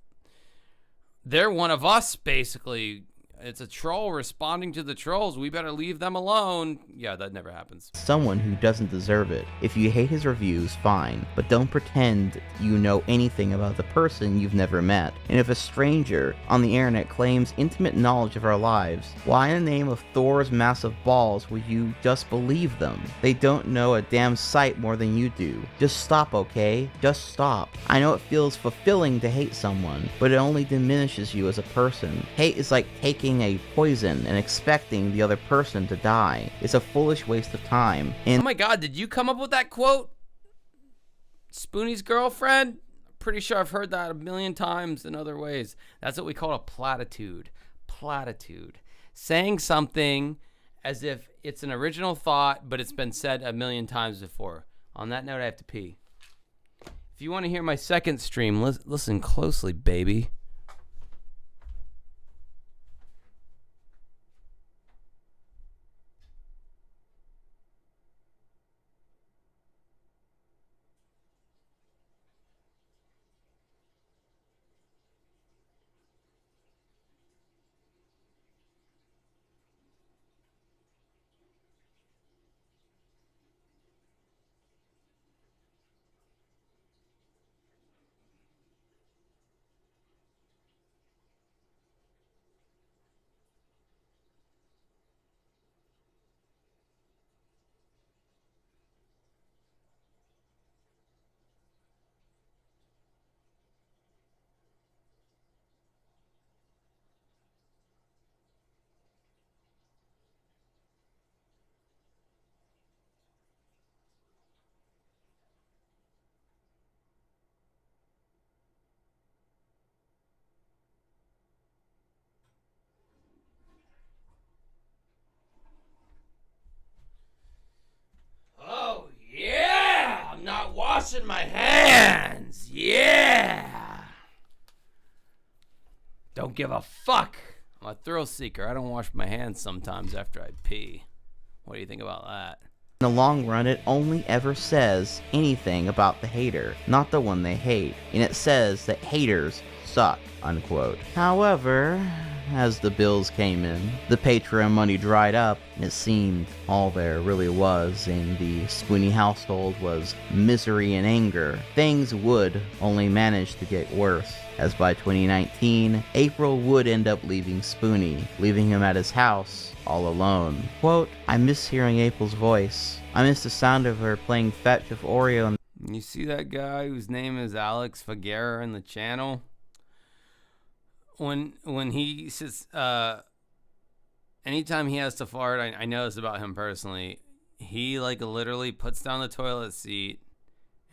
they're one of us, basically. It's a troll responding to the trolls. We better leave them alone. Yeah, that never happens. Someone who doesn't deserve it. If you hate his reviews, fine, but don't pretend you know anything about the person you've never met. And if a stranger on the internet claims intimate knowledge of our lives, why in the name of Thor's massive balls would you just believe them? They don't know a damn sight more than you do. Just stop, okay? Just stop. I know it feels fulfilling to hate someone, but it only diminishes you as a person. Hate is like taking a poison and expecting the other person to die. It's a foolish waste of time. Oh my god, did you come up with that quote? Spoony's girlfriend? Pretty sure I've heard that a million times in other ways. That's what we call a platitude. Platitude. Saying something as if it's an original thought, but it's been said a million times before. On that note, I have to pee. If you want to hear my second stream, listen closely, baby. washing my hands. Yeah. Don't give a fuck. I'm a thrill seeker. I don't wash my hands sometimes after I pee. What do you think about that? In the long run, it only ever says anything about the hater, not the one they hate. And it says that haters suck, unquote. However, as the bills came in, the Patreon money dried up, and it seemed all there really was in the Spoony household was misery and anger. Things would only manage to get worse, as by 2019, April would end up leaving Spoony, leaving him at his house all alone. Quote, I miss hearing April's voice. I miss the sound of her playing fetch with Oreo. You see that guy whose name is Alex Figuera in the channel? When he says, anytime he has to fart, I know this about him personally, he like literally puts down the toilet seat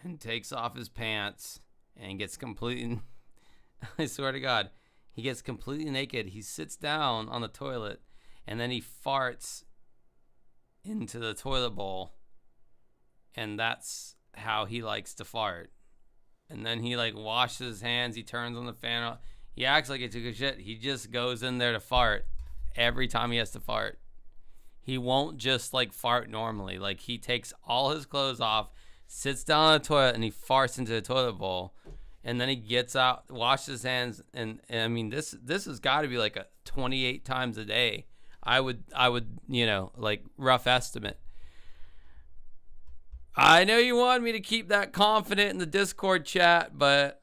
and takes off his pants and gets completely, I swear to God, he gets completely naked. He sits down on the toilet and then he farts into the toilet bowl, and that's how he likes to fart. And then he like washes his hands, he turns on the fan. He acts like he took a shit. He just goes in there to fart every time he has to fart. He won't just like fart normally. Like he takes all his clothes off, sits down on the toilet, and he farts into the toilet bowl. And then he gets out, washes his hands, and I mean this has got to be like a 28 times a day. I would like rough estimate. I know you want me to keep that confident in the Discord chat, but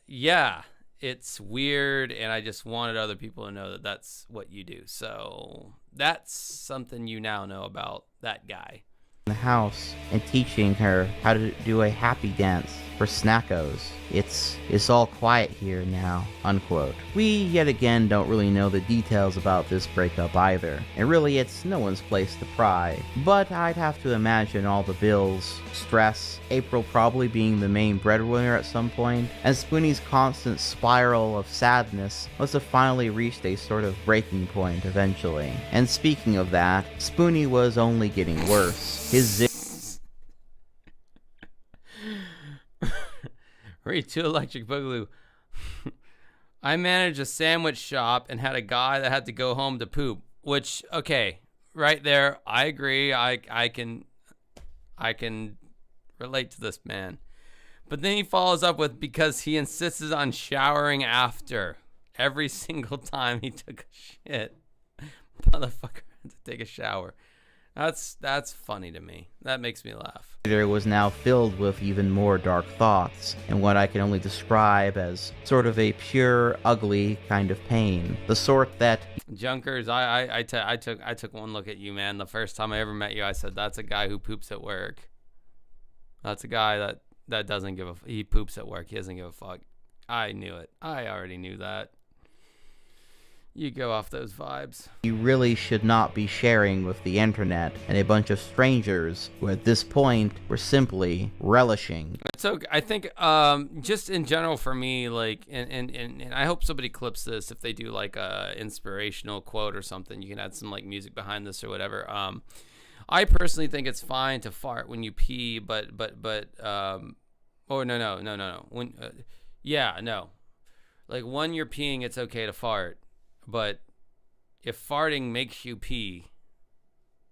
yeah, it's weird, and I just wanted other people to know that that's what you do. So that's something you now know about that guy. In the house and teaching her how to do a happy dance for Snackos. It's all quiet here now, unquote. We yet again don't really know the details about this breakup either, and really it's no one's place to pry. But I'd have to imagine all the bills, stress, April probably being the main breadwinner at some point, and Spoony's constant spiral of sadness must have finally reached a sort of breaking point eventually. And speaking of that, Spoony was only getting worse. His Read 2 Electric Boogaloo. I managed a sandwich shop and had a guy that had to go home to poop. Which, okay, right there, I agree. I can relate to this man. But then he follows up with, because he insisted on showering after every single time he took a shit. Motherfucker had to take a shower. That's funny to me. That makes me laugh. Was now filled with even more dark thoughts, and what I can only describe as sort of a pure, ugly kind of pain. The sort that... Junkers, I took one look at you, man. The first time I ever met you, I said, that's a guy who poops at work. That's a guy that doesn't give a... He poops at work. He doesn't give a fuck. I knew it. I already knew that. You go off those vibes. You really should not be sharing with the internet and a bunch of strangers who at this point were simply relishing. So I think just in general for me, like, and I hope somebody clips this if they do like a inspirational quote or something. You can add some like music behind this or whatever. I personally think it's fine to fart when you pee, but oh no. When no. Like when you're peeing, it's okay to fart. But if farting makes you pee,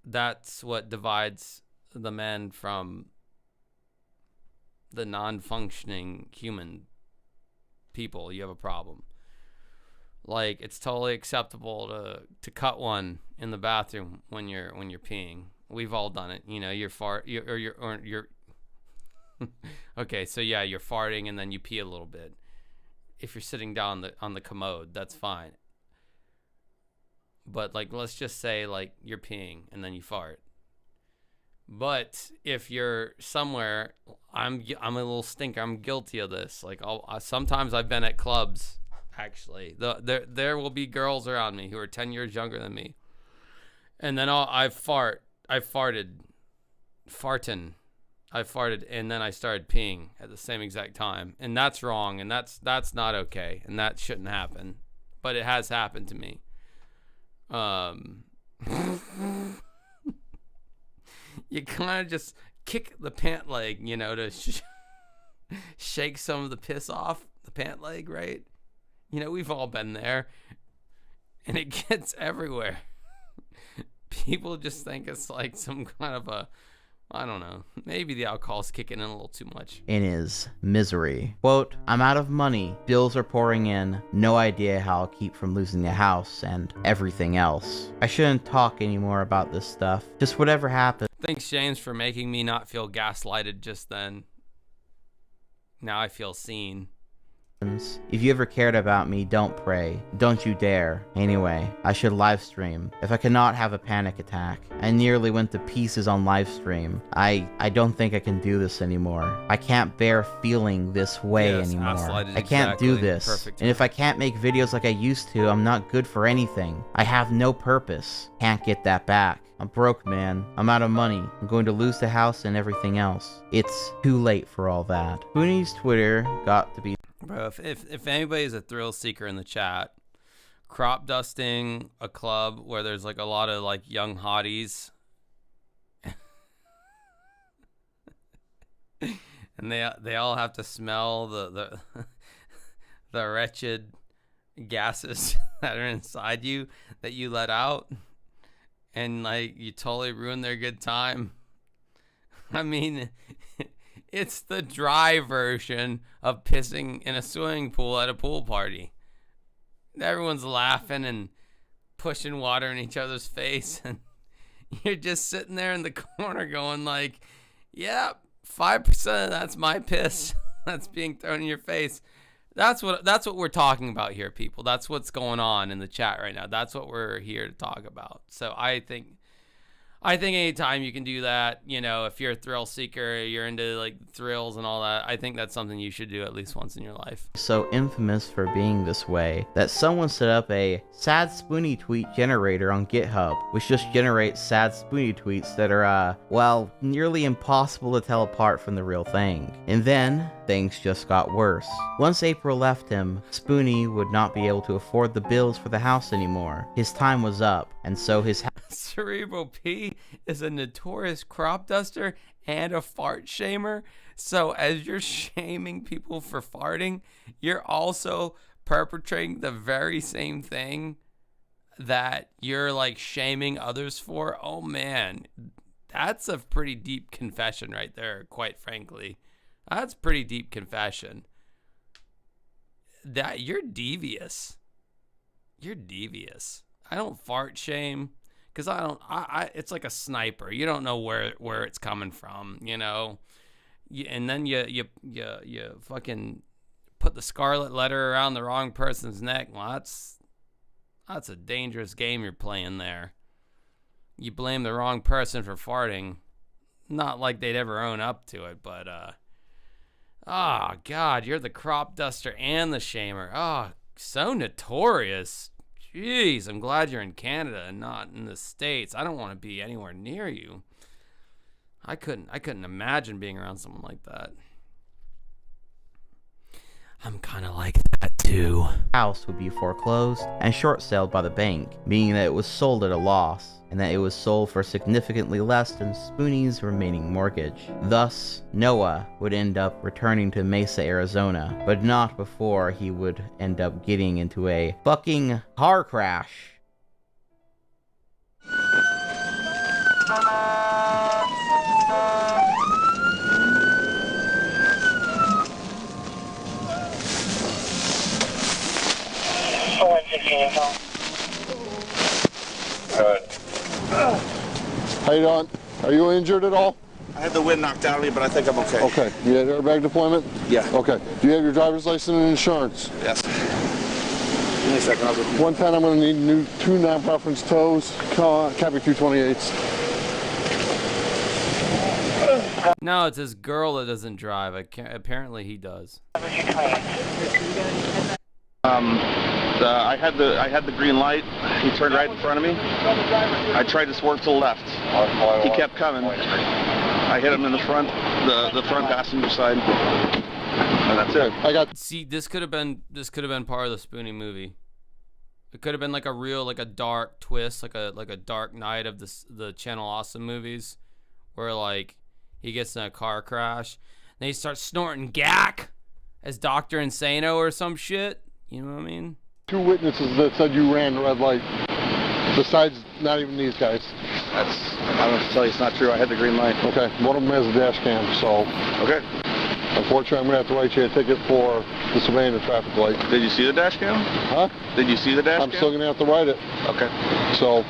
that's what divides the men from the non-functioning human people. You have a problem. Like, it's totally acceptable to cut one in the bathroom when you're peeing. We've all done it. You know, you're okay, so yeah, you're farting and then you pee a little bit. If you're sitting down on the commode, that's fine. But like, let's just say like you're peeing and then you fart. But if you're somewhere, I'm a little stinker. I'm guilty of this. Like sometimes I've been at clubs. Actually, there will be girls around me who are 10 years younger than me, and then I farted, and then I started peeing at the same exact time, and that's wrong, and that's not okay, and that shouldn't happen, but it has happened to me. You kind of just kick the pant leg, you know, to shake some of the piss off the pant leg, right? You know, we've all been there. And it gets everywhere. People just think it's like some kind of a, I don't know, maybe the alcohol's kicking in a little too much. In his misery. Quote, I'm out of money, bills are pouring in, no idea how I'll keep from losing the house and everything else. I shouldn't talk anymore about this stuff, just whatever happens. Thanks, James, for making me not feel gaslighted just then. Now I feel seen. If you ever cared about me, don't pray. Don't you dare. Anyway, I should livestream. If I cannot have a panic attack. I nearly went to pieces on livestream. I don't think I can do this anymore. I can't bear feeling this way anymore. I can't do this. Perfect. And if I can't make videos like I used to, I'm not good for anything. I have no purpose. Can't get that back. I'm broke, man. I'm out of money. I'm going to lose the house and everything else. It's too late for all that. Spoony's Twitter got to be... Bro, if anybody's a thrill seeker in the chat, crop dusting a club where there's like a lot of like young hotties and they all have to smell the the wretched gases that are inside you that you let out, and like you totally ruin their good time. I mean, it's the dry version of pissing in a swimming pool at a pool party. Everyone's laughing and pushing water in each other's face, and you're just sitting there in the corner going like, yeah, 5% of that's my piss that's being thrown in your face. That's what we're talking about here, people. That's what's going on in the chat right now. That's what we're here to talk about. So I think anytime you can do that, you know, if you're a thrill seeker, you're into like thrills and all that, I think that's something you should do at least once in your life. So infamous for being this way that someone set up a sad Spoony tweet generator on GitHub, which just generates sad Spoony tweets that are, well, nearly impossible to tell apart from the real thing. And then things just got worse. Once April left him, Spoony would not be able to afford the bills for the house anymore. His time was up, and so his Cerebral P is a notorious crop duster and a fart shamer. So as you're shaming people for farting, you're also perpetrating the very same thing that you're like shaming others for. Oh man, that's a pretty deep confession right there, quite frankly. That's pretty deep confession. That you're devious. You're devious. I don't fart shame. Because it's like a sniper. You don't know where it's coming from, you know. And then you fucking put the scarlet letter around the wrong person's neck. Well, that's a dangerous game you're playing there. You blame the wrong person for farting. Not like they'd ever own up to it, but oh God, you're the crop duster and the shamer. Oh, so notorious. Jeez, I'm glad you're in Canada and not in the States. I don't want to be anywhere near you. I couldn't imagine being around someone like that. I'm kind of like that too. House would be foreclosed and short-sold by the bank, meaning that it was sold at a loss, and that it was sold for significantly less than Spoony's remaining mortgage. Thus, Noah would end up returning to Mesa, Arizona, but not before he would end up getting into a fucking car crash. Good. How you doing? Are you injured at all? I had the wind knocked out of me, but I think I'm okay. Okay. You had airbag deployment? Yeah. Okay. Do you have your driver's license and insurance? Yes. Give me a second. I'll go. 110, I'm going to need two non-preference tows, Cabby 228s. No, it's this girl that doesn't drive. Apparently he does. I had the green light. He turned right in front of me. I tried to swerve to the left. He kept coming. I hit him in the front passenger side, and that's it. See, this could have been part of the Spoony movie. It could have been like a dark twist, like a Dark Knight of the Channel Awesome movies, where like he gets in a car crash. Then he starts snorting gack as Dr. Insano or some shit. You know what I mean? 2 witnesses that said you ran red light. Besides, not even these guys. I don't have to tell you it's not true. I had the green light. Okay, one of them has a dash cam, so. Okay. Unfortunately, I'm going to have to write you a ticket for disobeying the traffic light. Did you see the dash cam? Huh? Did you see the dash cam? I'm still going to have to write it. Okay. So,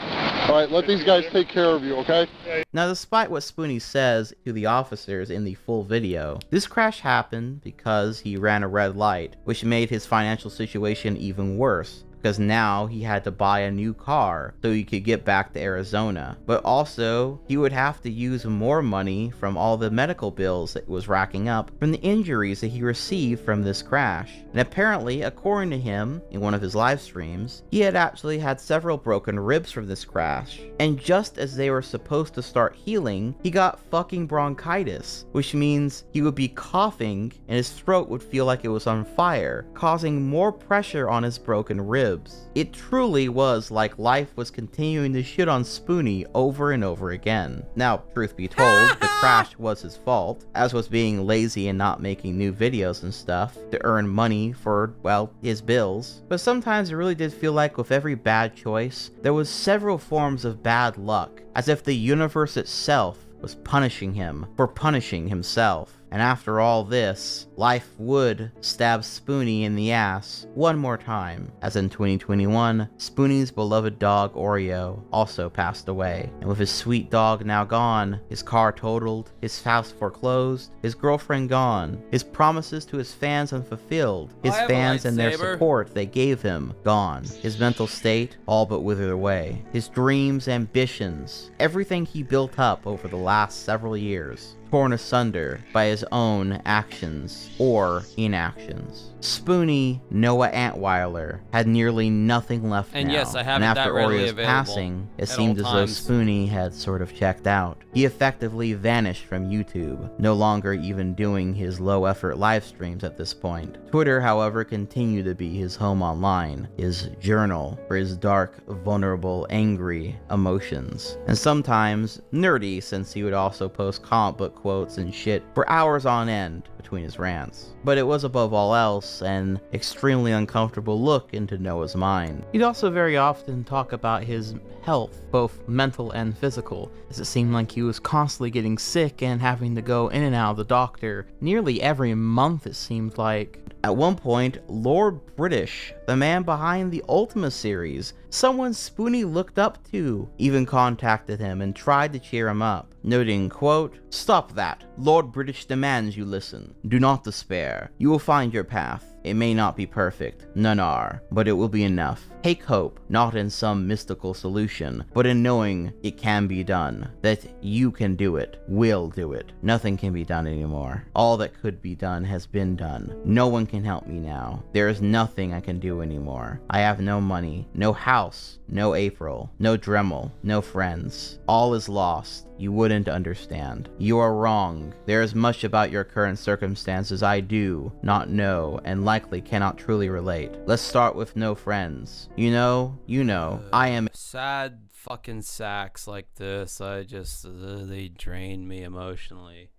all right, let these guys take care of you, okay? Now, despite what Spoony says to the officers in the full video, this crash happened because he ran a red light, which made his financial situation even worse, because now he had to buy a new car so he could get back to Arizona. But also, he would have to use more money from all the medical bills that was racking up from the injuries that he received from this crash. And apparently, according to him, in one of his live streams, he had actually had several broken ribs from this crash. And just as they were supposed to start healing, he got fucking bronchitis, which means he would be coughing and his throat would feel like it was on fire, causing more pressure on his broken ribs. It truly was like life was continuing to shit on Spoony over and over again. Now, truth be told, the crash was his fault, as was being lazy and not making new videos and stuff to earn money for, well, his bills. But sometimes it really did feel like with every bad choice, there was several forms of bad luck, as if the universe itself was punishing him for punishing himself. And after all this, life would stab Spoony in the ass one more time, as in 2021, Spoony's beloved dog Oreo also passed away. And with his sweet dog now gone, his car totaled, his house foreclosed, his girlfriend gone, his promises to his fans unfulfilled, his fans and their support they gave him gone, his mental state all but withered away, his dreams, ambitions, everything he built up over the last several years, torn asunder by his own actions or inactions. Spoony Noah Antweiler had nearly nothing left And now. yes, I have and it after that readily Oreo's available passing, it at seemed all as though times. Spoony had sort of checked out. He effectively vanished from YouTube, no longer even doing his low-effort live streams at this point. Twitter, however, continued to be his home online, his journal for his dark, vulnerable, angry emotions. And sometimes nerdy, since he would also post comic book quotes and shit for hours on end between his rants. But it was above all else an extremely uncomfortable look into Noah's mind. He'd also very often talk about his health, both mental and physical, as it seemed like he was constantly getting sick and having to go in and out of the doctor nearly every month, it seemed like. At one point, Lord British, the man behind the Ultima series, someone Spoony looked up to, even contacted him and tried to cheer him up, noting, quote, "Stop that. Lord British demands you listen. Do not despair. You will find your path. It may not be perfect, none are, but it will be enough. Take hope, not in some mystical solution, but in knowing it can be done, that you can do it, will do it. Nothing can be done anymore. All that could be done has been done. No one can help me now. There is nothing I can do anymore. I have no money, no house, no April, no Dremel, no friends. All is lost. You wouldn't understand. You are wrong. There is much about your current circumstances I do not know and likely cannot truly relate. Let's start with no friends. You know, I am sad fucking sacks like this. I just they drain me emotionally.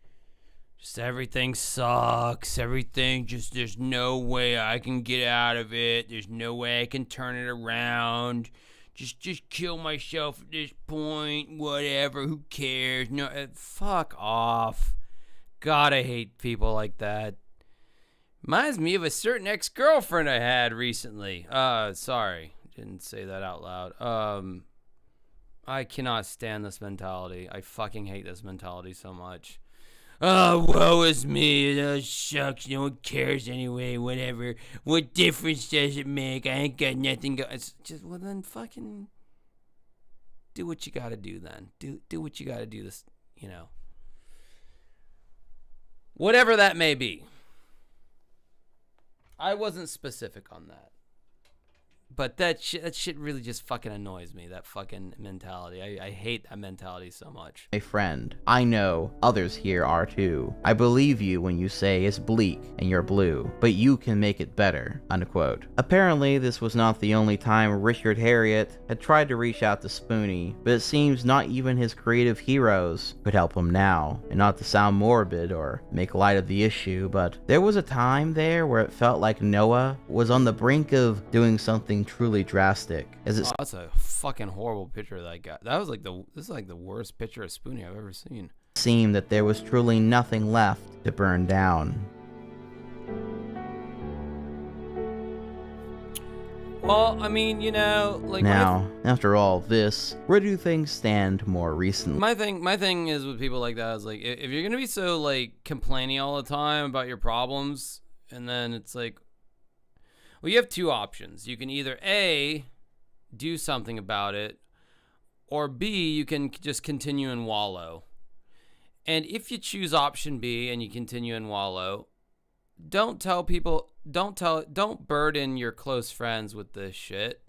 Just everything sucks. Everything just there's no way I can get out of it. There's no way I can turn it around. Just kill myself at this point. Whatever. Who cares? No, fuck off. God, I hate people like that. Reminds me of a certain ex-girlfriend I had recently. Sorry. Didn't say that out loud. I cannot stand this mentality. I fucking hate this mentality so much. Oh, woe is me. It sucks. No one cares anyway. Whatever. What difference does it make? I ain't got nothing. It's just, well, then fucking do what you gotta do then. Do what you gotta do this, whatever that may be. I wasn't specific on that. But that shit really just fucking annoys me, that fucking mentality. I hate that mentality so much. A friend. I know others here are too. I believe you when you say it's bleak and you're blue, but you can make it better, unquote. Apparently, this was not the only time Richard Harriott had tried to reach out to Spoony, but it seems not even his creative heroes could help him now. And not to sound morbid or make light of the issue, but there was a time there where it felt like Noah was on the brink of doing something truly drastic. That's a fucking horrible picture of that guy. This is like the worst picture of Spoony I've ever seen. Seemed that there was truly nothing left to burn down. Well, I mean, you know, like now, after all this, where do things stand more recently? My thing is with people like that is like, if you're gonna be so like complaining all the time about your problems, and then it's like, well, you have two options. You can either A, do something about it, or B, you can just continue and wallow. And if you choose option B and you continue and wallow, don't burden your close friends with this shit,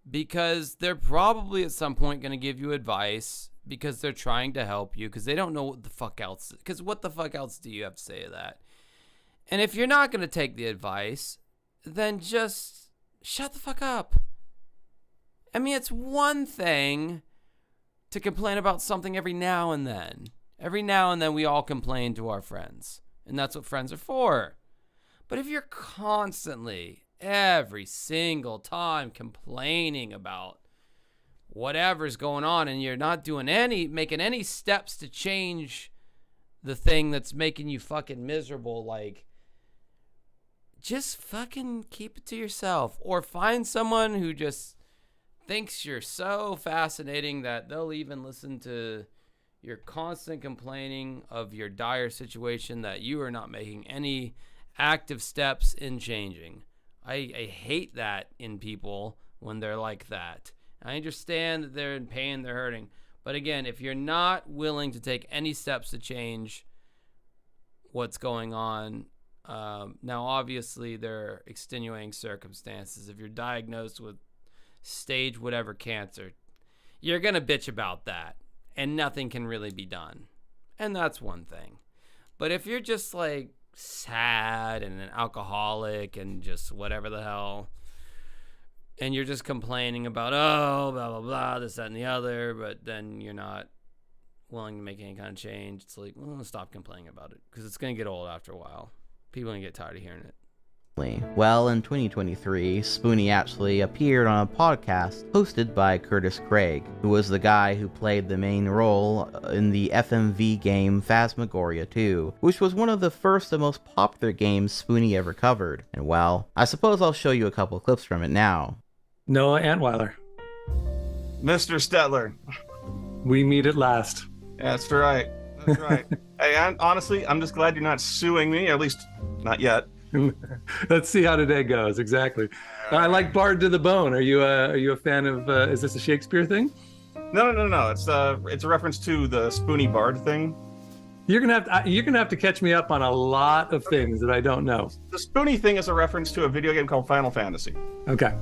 because they're probably at some point going to give you advice because they're trying to help you, because they don't know what the fuck else, because what the fuck else do you have to say to that? And if you're not going to take the advice, then just shut the fuck up. I mean, it's one thing to complain about something every now and then. Every now and then we all complain to our friends, and that's what friends are for. But if you're constantly, every single time complaining about whatever's going on, and you're not making any steps to change the thing that's making you fucking miserable, like, just fucking keep it to yourself, or find someone who just thinks you're so fascinating that they'll even listen to your constant complaining of your dire situation that you are not making any active steps in changing. I hate that in people when they're like that. I understand that they're in pain, they're hurting. But again, if you're not willing to take any steps to change what's going on, now obviously there are extenuating circumstances. If you're diagnosed with stage whatever cancer, you're going to bitch about that, and nothing can really be done. And that's one thing. But if you're just like sad and an alcoholic and just whatever the hell, and you're just complaining about, oh, blah, blah, blah, this, that, and the other, but then you're not willing to make any kind of change, it's like, well, stop complaining about it, because it's going to get old after a while. People are going to get tired of hearing it. Well, in 2023, Spoony actually appeared on a podcast hosted by Curtis Craig, who was the guy who played the main role in the FMV game Phasmagoria 2, which was one of the first and most popular games Spoony ever covered. And well, I suppose I'll show you a couple clips from it now. Noah Antweiler. Mr. Stetler. We meet at last. That's right. That's right. Hey, honestly, I'm just glad you're not suing me, at least not yet. Let's see how today goes. Exactly. I like Bard to the Bone. Are you a fan of? Is this a Shakespeare thing? No. It's a reference to the Spoony Bard thing. You're gonna have to catch me up on a lot of things that I don't know. The Spoony thing is a reference to a video game called Final Fantasy. Okay.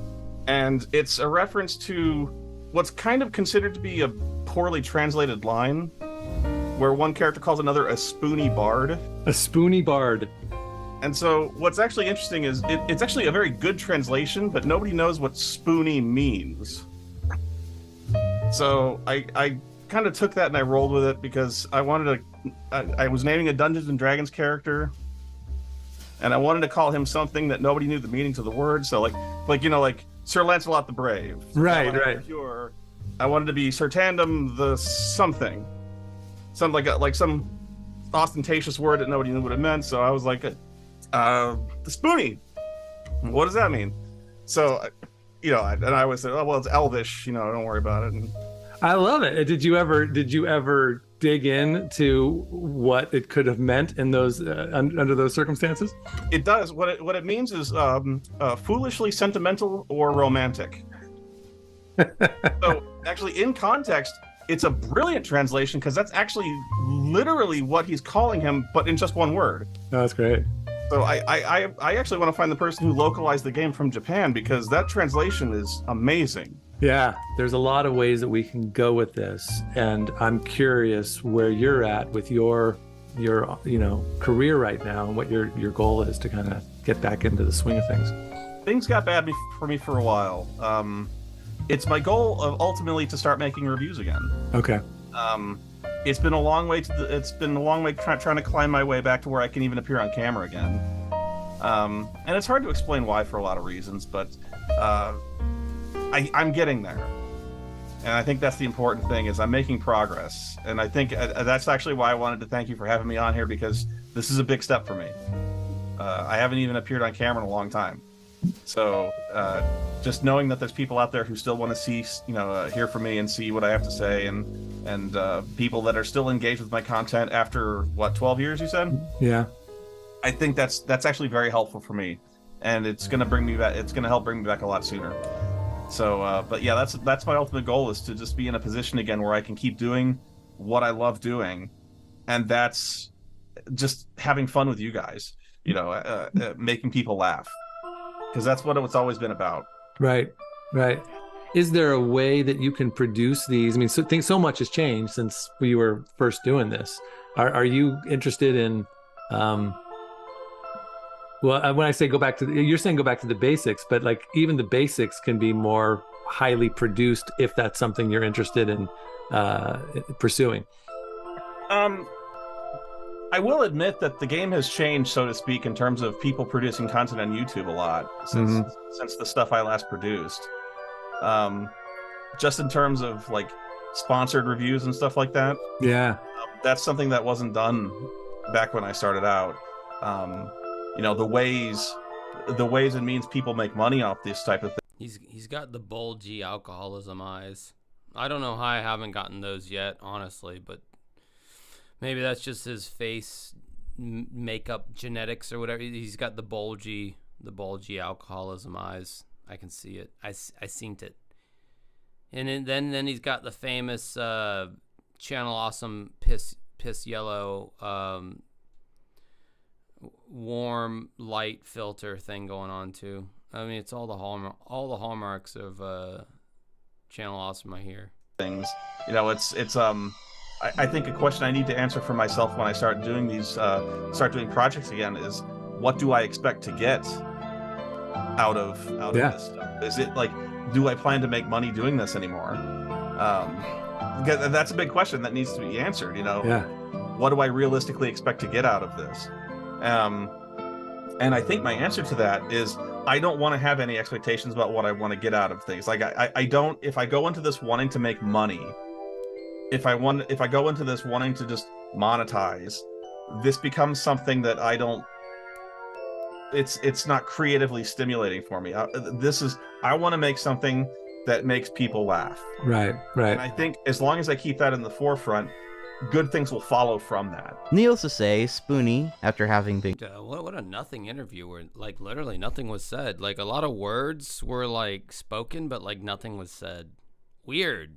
And it's a reference to what's kind of considered to be a poorly translated line, where one character calls another a Spoony Bard. A Spoony Bard. And so what's actually interesting is it's actually a very good translation, but nobody knows what Spoony means. So I kind of took that and I rolled with it, because I wanted to, I was naming a Dungeons and Dragons character, and I wanted to call him something that nobody knew the meanings of the word. So like Sir Lancelot the Brave. Right. Pure. I wanted to be Sir Tandem the something. Like some ostentatious word that nobody knew what it meant. So I was like, the Spoony. What does that mean? So, and I always said, oh, well, it's Elvish, don't worry about it. And I love it. Did you ever dig into what it could have meant in those under those circumstances? It does. What it means is foolishly sentimental or romantic. So actually, in context, it's a brilliant translation, because that's actually literally what he's calling him, but in just one word. Oh, that's great. So I actually want to find the person who localized the game from Japan, because that translation is amazing. Yeah, there's a lot of ways that we can go with this, and I'm curious where you're at with your career right now, and what your goal is to kind of get back into the swing of things. Things got bad for me for a while. It's my goal of ultimately to start making reviews again. Okay. It's been a long way trying to climb my way back to where I can even appear on camera again. And it's hard to explain why for a lot of reasons, but I'm getting there. And I think that's the important thing, is I'm making progress. And I think that's actually why I wanted to thank you for having me on here, because this is a big step for me. I haven't even appeared on camera in a long time. So just knowing that there's people out there who still want to see, hear from me and see what I have to say, and people that are still engaged with my content after, 12 years, you said? Yeah. I think that's actually very helpful for me, and it's going to bring me back. It's going to help bring me back a lot sooner. So, but yeah, that's my ultimate goal, is to just be in a position again where I can keep doing what I love doing, and that's just having fun with you guys. Making people laugh, because that's what it's always been about. Right. Is there a way that you can produce these? I mean, so much has changed since we were first doing this. Are you interested in? Well, when I say you're saying go back to the basics, but like even the basics can be more highly produced if that's something you're interested in pursuing. I will admit that the game has changed, so to speak, in terms of people producing content on YouTube a lot since the stuff I last produced. Just in terms of like sponsored reviews and stuff like that. Yeah. That's something that wasn't done back when I started out. The ways and means people make money off this type of thing. He's got the bulgy alcoholism eyes. I don't know how I haven't gotten those yet, honestly, but maybe that's just his face makeup genetics or whatever. He's got the bulgy alcoholism eyes. I can see it. I seen it. And then he's got the famous Channel Awesome piss yellow warm light filter thing going on too. I mean, it's all the hallmarks of Channel Awesome, I hear. Things, I think a question I need to answer for myself when I start doing doing projects again is, what do I expect to get out of this stuff? Is it like, do I plan to make money doing this anymore? That's a big question that needs to be answered. What do I realistically expect to get out of this? And I think my answer to that is, I don't want to have any expectations about what I want to get out of things. Like I don't, if I go into this wanting to make money, if I go into this wanting to just monetize, this becomes something that I don't, it's not creatively stimulating for me. I want to make something that makes people laugh. Right. And I think as long as I keep that in the forefront, good things will follow from that. Needless to say, Spoony, after having been what a nothing interview where like literally nothing was said. Like a lot of words were like spoken, but like nothing was said. Weird.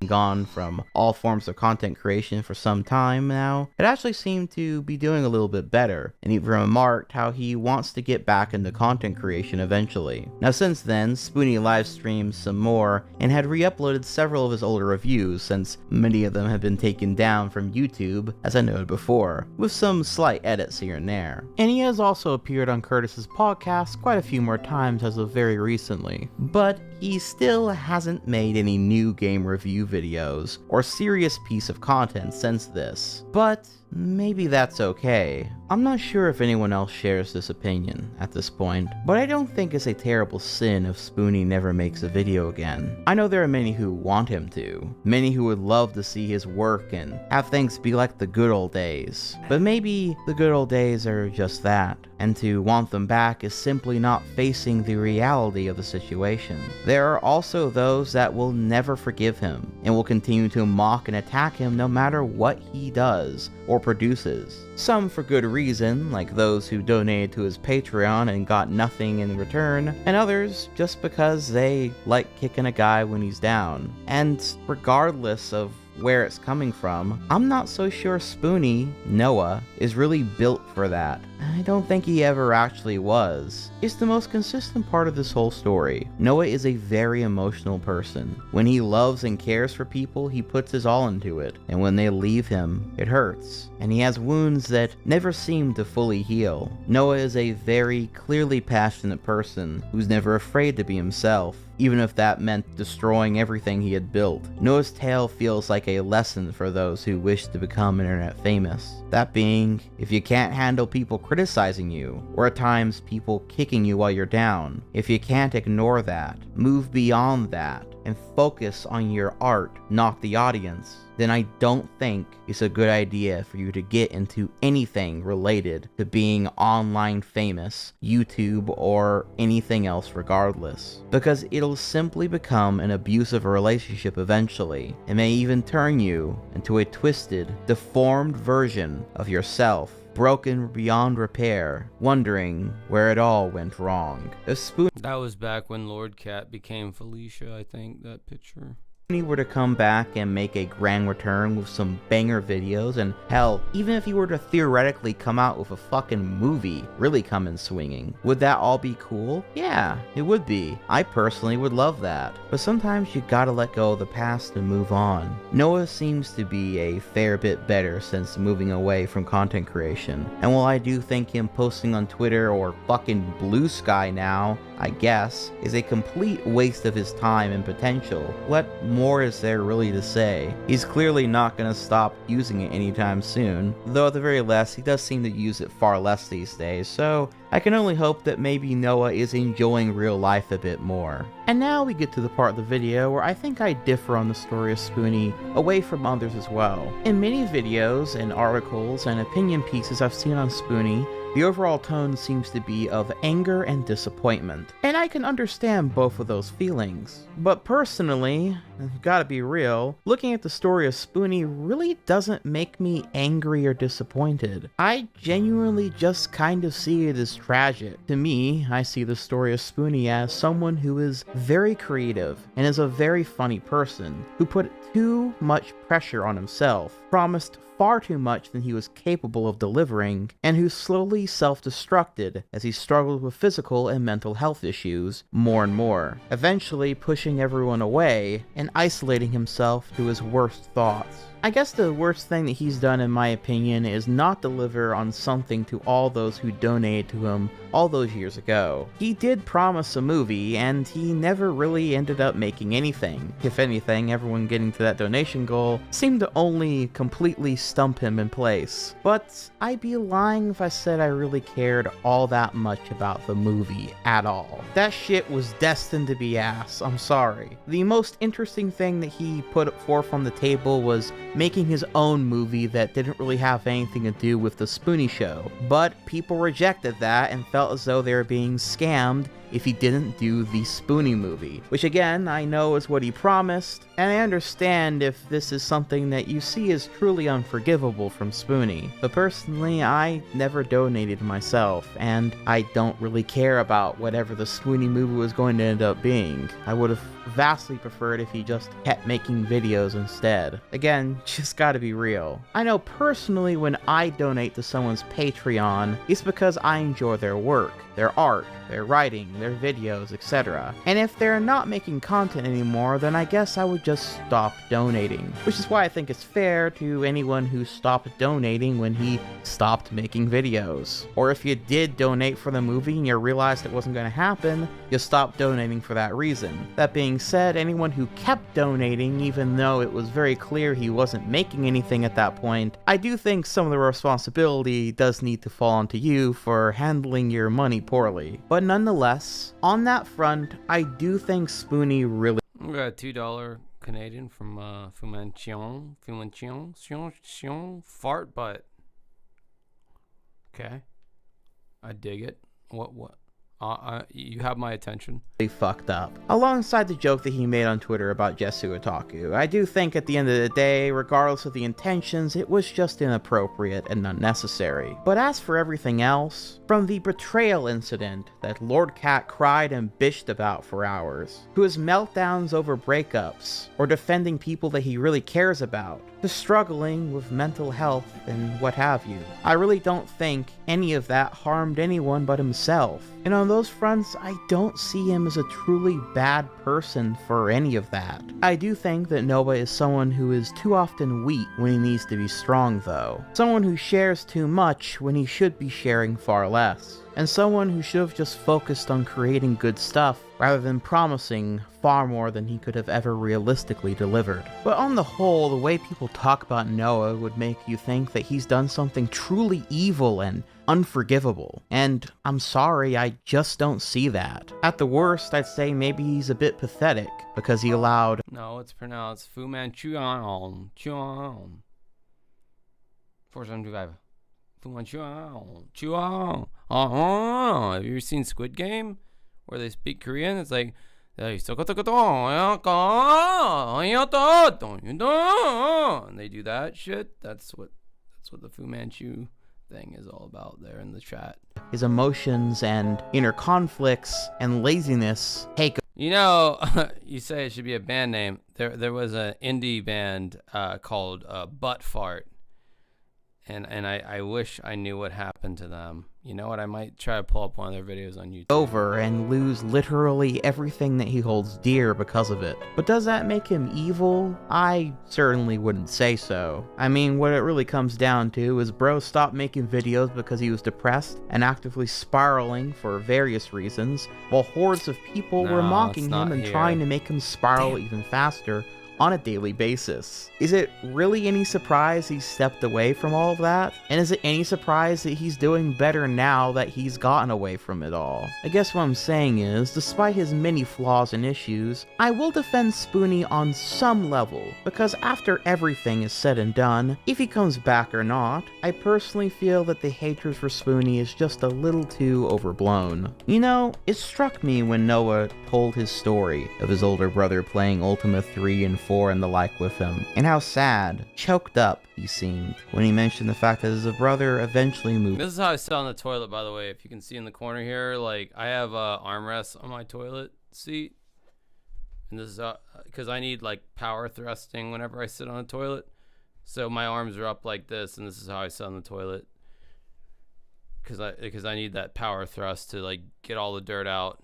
Gone from all forms of content creation for some time now, it actually seemed to be doing a little bit better, and even remarked how he wants to get back into content creation eventually. Now since then, Spoony live streamed some more and had re-uploaded several of his older reviews, since many of them have been taken down from YouTube, as I noted before, with some slight edits here and there. And he has also appeared on Curtis's podcast quite a few more times as of very recently, but he still hasn't made any new game review videos or serious piece of content since this. But maybe that's okay. I'm not sure if anyone else shares this opinion at this point, but I don't think it's a terrible sin if Spoony never makes a video again. I know there are many who want him to, many who would love to see his work and have things be like the good old days, but maybe the good old days are just that, and to want them back is simply not facing the reality of the situation. There are also those that will never forgive him and will continue to mock and attack him no matter what he does or produces. Some for good reason, like those who donated to his Patreon and got nothing in return, and others just because they like kicking a guy when he's down. And regardless of where it's coming from, I'm not so sure Spoony, Noah, is really built for that. I don't think he ever actually was. It's the most consistent part of this whole story. Noah is a very emotional person. When he loves and cares for people, he puts his all into it, and when they leave him, it hurts. And he has wounds that never seem to fully heal. Noah is a very clearly passionate person who's never afraid to be himself, even if that meant destroying everything he had built. Noah's tale feels like a lesson for those who wish to become internet famous. That being, if you can't handle people criticizing you, or at times people kicking you while you're down, if you can't ignore that, move beyond that, and focus on your art, not the audience, then I don't think it's a good idea for you to get into anything related to being online famous, YouTube, or anything else regardless. Because it'll simply become an abusive relationship eventually, and may even turn you into a twisted, deformed version of yourself, broken beyond repair, wondering where it all went wrong. If Spoony That was back when Lord Cat became Felicia, I think, that picture. were to come back and make a grand return with some banger videos, and hell, even if he were to theoretically come out with a fucking movie, really come in swinging, would that all be cool? Yeah, it would be. I personally would love that. But sometimes you gotta let go of the past and move on. Noah seems to be a fair bit better since moving away from content creation, and while I do think him posting on Twitter or fucking Blue Sky now, I guess, is a complete waste of his time and potential, what more is there really to say? He's clearly not gonna stop using it anytime soon, though at the very least he does seem to use it far less these days, so I can only hope that maybe Noah is enjoying real life a bit more. And now we get to the part of the video where I think I differ on the story of Spoony away from others as well. In many videos and articles and opinion pieces I've seen on Spoony, the overall tone seems to be of anger and disappointment, and I can understand both of those feelings. But personally, I've gotta be real, looking at the story of Spoony really doesn't make me angry or disappointed. I genuinely just kind of see it as tragic. To me, I see the story of Spoony as someone who is very creative and is a very funny person, who put too much pressure on himself, promised far too much than he was capable of delivering, and who slowly self-destructed as he struggled with physical and mental health issues more and more, eventually pushing everyone away and isolating himself to his worst thoughts. I guess the worst thing that he's done, in my opinion, is not deliver on something to all those who donated to him all those years ago. He did promise a movie, and he never really ended up making anything. If anything, everyone getting to that donation goal seemed to only completely stump him in place. But I'd be lying if I said I really cared all that much about the movie at all. That shit was destined to be ass, I'm sorry. The most interesting thing that he put forth on the table was making his own movie that didn't really have anything to do with the Spoony show. But people rejected that and felt as though they were being scammed if he didn't do the Spoony movie, which again, I know is what he promised, and I understand if this is something that you see as truly unforgivable from Spoony. But personally, I never donated myself, and I don't really care about whatever the Spoony movie was going to end up being. I would have vastly preferred if he just kept making videos instead. Again, just gotta be real. I know personally when I donate to someone's Patreon, it's because I enjoy their work, their art, their writing, their videos, etc. And if they're not making content anymore, then I guess I would just stop donating. Which is why I think it's fair to anyone who stopped donating when he stopped making videos. Or if you did donate for the movie and you realized it wasn't going to happen, you stopped donating for that reason. That being said, anyone who kept donating, even though it was very clear he wasn't making anything at that point, I do think some of the responsibility does need to fall onto you for handling your money poorly. But nonetheless, on that front, I do think Spoony really... We got $2 Canadian from Fumanchion, fart butt. Okay, I dig it. What? You have my attention. Fucked up. Alongside the joke that he made on Twitter about Jesu Otaku, I do think at the end of the day, regardless of the intentions, it was just inappropriate and unnecessary. But as for everything else, from the betrayal incident that Lord Cat cried and bitched about for hours, to his meltdowns over breakups, or defending people that he really cares about, to struggling with mental health and what have you. I really don't think any of that harmed anyone but himself. And on those fronts, I don't see him as a truly bad person for any of that. I do think that Noah is someone who is too often weak when he needs to be strong though. Someone who shares too much when he should be sharing far less. And someone who should have just focused on creating good stuff rather than promising far more than he could have ever realistically delivered. But on the whole, the way people talk about Noah would make you think that he's done something truly evil and unforgivable. And I'm sorry, I just don't see that. At the worst, I'd say maybe he's a bit pathetic because he allowed— No, it's pronounced Fu Manchu. 4725. Fu Manchu. Have you ever seen Squid Game? Where they speak Korean? It's like, and they do that shit. That's what the Fu Manchu thing is all about there in the chat. his emotions and inner conflicts and laziness take— You know, you say it should be a band name. There was an indie band called Butt Fart. And I wish I knew what happened to them. You know what? I might try to pull up one of their videos on YouTube. over and lose literally everything that he holds dear because of it. But does that make him evil? I certainly wouldn't say so. I mean, what it really comes down to is bro stopped making videos because he was depressed and actively spiraling for various reasons, while hordes of people were mocking him and trying to make him spiral even faster on a daily basis. Is it really any surprise he stepped away from all of that? And is it any surprise that he's doing better now that he's gotten away from it all? I guess what I'm saying is, despite his many flaws and issues, I will defend Spoony on some level, because after everything is said and done, if he comes back or not, I personally feel that the hatred for Spoony is just a little too overblown. You know, it struck me when Noah told his story of his older brother playing Ultima 3 and 4 and the like with him, and how sad, choked up he seemed when he mentioned the fact that his brother eventually moved. This is how I sit on the toilet, by the way. If you can see in the corner here, like I have armrests on my toilet seat, and this is because I need like power thrusting whenever I sit on a toilet. So my arms are up like this, and this is how I sit on the toilet because I need that power thrust to like get all the dirt out.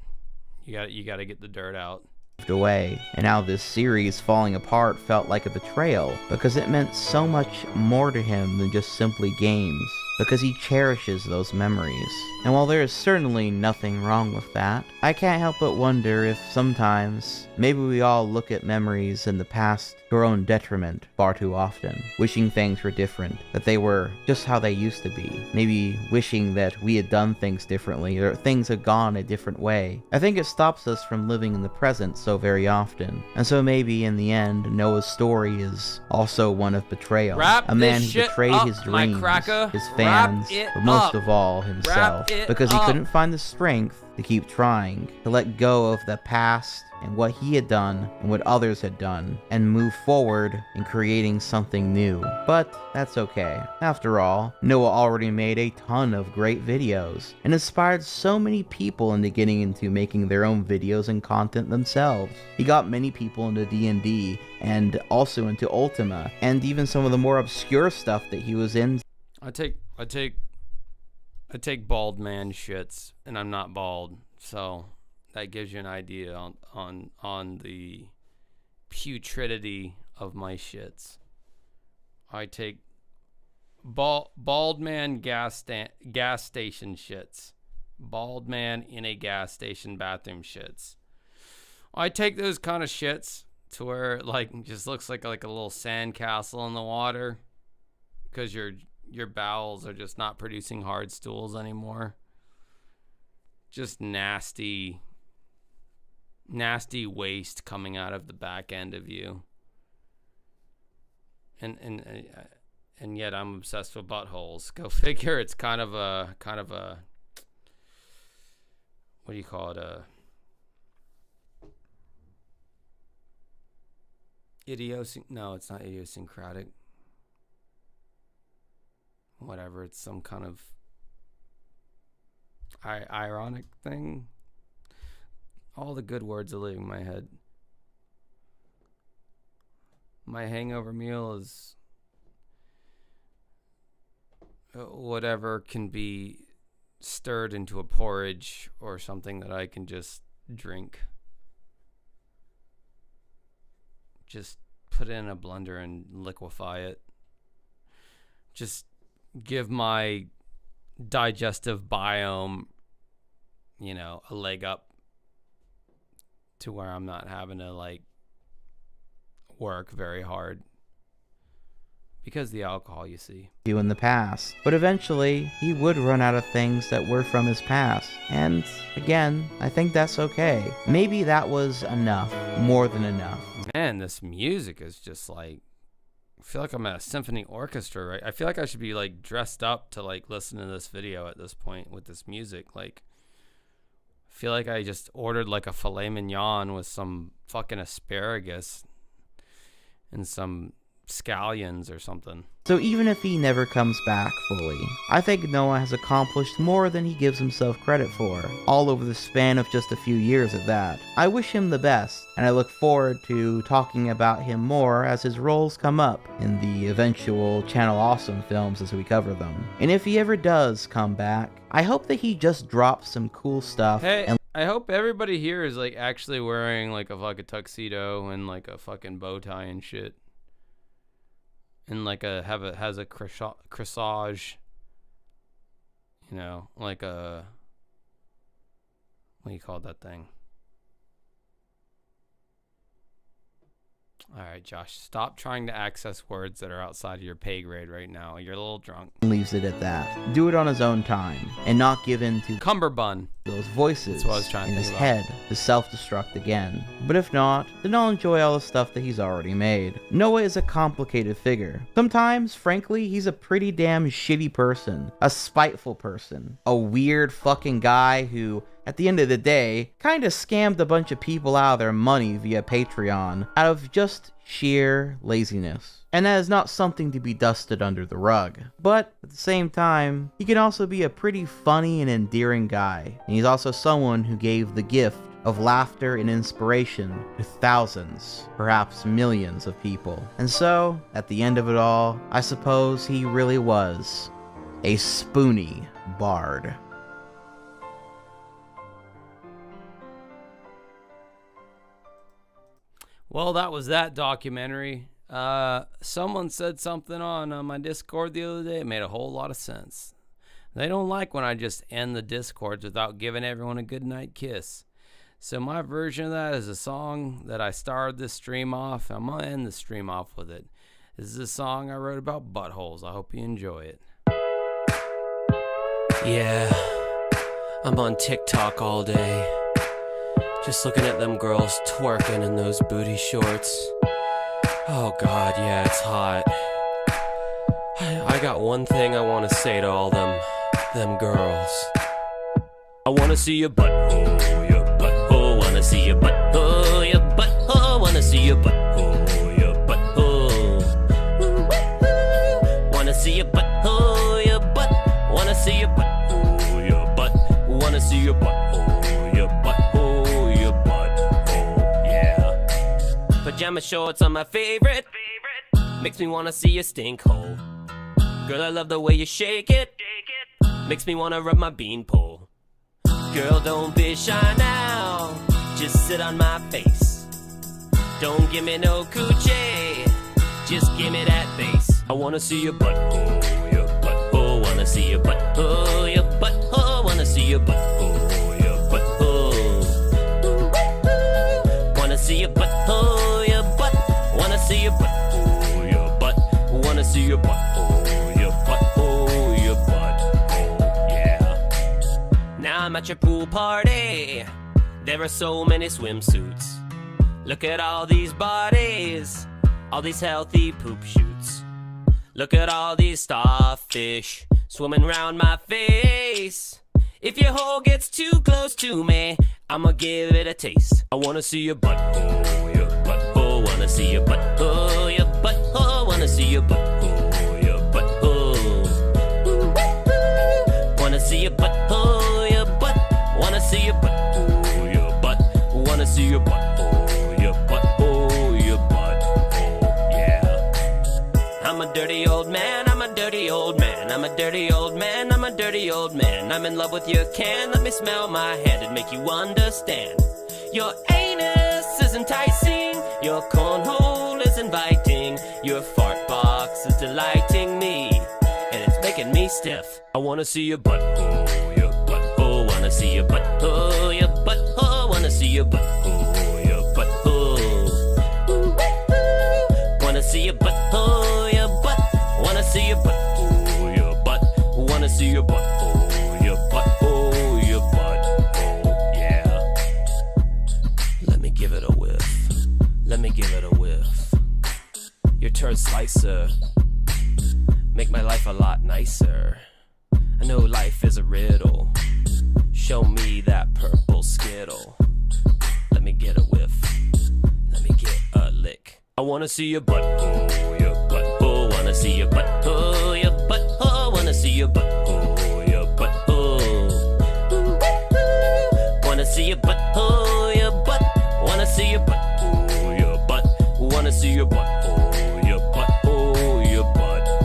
You got to get the dirt out. Away, and how this series falling apart felt like a betrayal, because it meant so much more to him than just simply games, because he cherishes those memories. And while there is certainly nothing wrong with that, I can't help but wonder if sometimes, maybe we all look at memories in the past to our own detriment far too often, wishing things were different, that they were just how they used to be, maybe wishing that we had done things differently, or things had gone a different way. I think it stops us from living in the present so very often, and so maybe in the end, Noah's story is also one of betrayal. A man who betrayed his dreams, his fans, but most of all himself, because he couldn't find the strength to keep trying, to let go of the past and what he had done and what others had done, and move forward in creating something new. But that's okay. After all, Noah already made a ton of great videos, and inspired so many people into getting into making their own videos and content themselves. He got many people into D&D, and also into Ultima, and even some of the more obscure stuff that he was in. I take bald man shits, and I'm not bald, so that gives you an idea on the putridity of my shits. I take bald man gas station shits, bald man in a gas station bathroom shits. I take those kind of shits to where it like just looks like a little sand castle in the water, because your bowels are just not producing hard stools anymore. Just nasty waste coming out of the back end of you. And yet I'm obsessed with buttholes. Go figure. It's kind of a what do you call it? No, it's not idiosyncratic. Whatever, it's some kind of ironic thing. All the good words are leaving my head. My hangover meal is whatever can be stirred into a porridge or something that I can just drink. Just put it in a blender and liquefy it. Just give my digestive biome, you know, a leg up to where I'm not having to like work very hard because the alcohol, you see. You in the past, but eventually he would run out of things that were from his past, and again, I think that's okay. Maybe that was enough, more than enough. Man, this music is just like, I feel like I'm at a symphony orchestra, right? I feel like I should be like dressed up to like listen to this video at this point with this music. Like, I feel like I just ordered like a filet mignon with some fucking asparagus and some scallions or something. So even if he never comes back fully, I think Noah has accomplished more than he gives himself credit for, all over the span of just a few years at that. I wish him the best, and I look forward to talking about him more as his roles come up in the eventual Channel Awesome films as we cover them. And if he ever does come back, I hope that he just drops some cool stuff. Hey, I hope everybody here is like actually wearing like a fucking tuxedo and like a fucking bow tie and shit. And like has a corsage, you know, like a, what do you call that thing? All right, Josh, stop trying to access words that are outside of your pay grade right now. You're a little drunk. Leaves it at that. Do it on his own time, and not give in to cummerbund. Those voices That's what I was trying in to his think about. head to self-destruct again. But if not, then I'll enjoy all the stuff that he's already made. Noah is a complicated figure. Sometimes, frankly, he's a pretty damn shitty person. A spiteful person. A weird fucking guy who, at the end of the day, kinda scammed a bunch of people out of their money via Patreon out of just sheer laziness. And that is not something to be dusted under the rug. But at the same time, he can also be a pretty funny and endearing guy. And he's also someone who gave the gift of laughter and inspiration to thousands, perhaps millions of people. And so, at the end of it all, I suppose he really was a Spoony bard. Well, that was that documentary. Someone said something on my Discord the other day. It made a whole lot of sense. They don't like when I just end the Discords without giving everyone a goodnight kiss. So my version of that is a song that I started this stream off. I'm going to end the stream off with it. This is a song I wrote about buttholes. I hope you enjoy it. Yeah, I'm on TikTok all day. Just looking at them girls twerking in those booty shorts. Oh God, yeah, it's hot. I got one thing I want to say to all them girls. I want to see your butthole, your butthole. Want to see your butthole, your butthole. Want to see your butthole, your butthole. Want to see your butthole, your butt. Want to see your butthole, your butt. Want to see your butthole, your butthole, your butthole. Yeah. Pajama shorts are my favorite. Makes me want to see your stink hole. Girl, I love the way you shake it. Makes me want to rub my beanpole. Girl, don't be shy now. Just sit on my face. Don't give me no coochie. Just give me that bass. I want to see your butthole, your butthole. Want to see your butthole, your butthole. Want to see your butthole, your butthole. Want to see your butthole, your butt. Want to see your butthole, your butt. Want to see your butthole, your butthole, your butthole. Yeah. Now I'm at your pool party. There are so many swimsuits. Look at all these bodies, all these healthy poop shoots. Look at all these starfish swimming round my face. If your hole gets too close to me, I'ma give it a taste. I wanna see your butthole, your butthole. Wanna see your butthole, your butthole. Wanna see your butthole, your butthole. Wanna see your butthole, your butt. Wanna see your butthole, your butt. Wanna see your butthole, your butthole, your butthole. Yeah. I'm a dirty old man. I'm a dirty old man. I'm a dirty man. I'm in love with your can. Let me smell my hand and make you understand. Your anus is enticing. Your cornhole is inviting. Your fart box is delighting me. And it's making me stiff. I wanna see your butthole, your butthole. Wanna see your butthole, your butthole. Wanna see your butthole, your butthole. Wanna see your butthole, your butt. Wanna see your butthole, your butt. Wanna see your butthole, your butthole, your butthole. Yeah. Let me give it a whiff. Let me give it a whiff. Your turd slicer. Make my life a lot nicer. I know life is a riddle. Show me that purple skittle. Let me get a whiff. Let me get a lick. I wanna see your butthole, your butthole. Wanna see your butthole.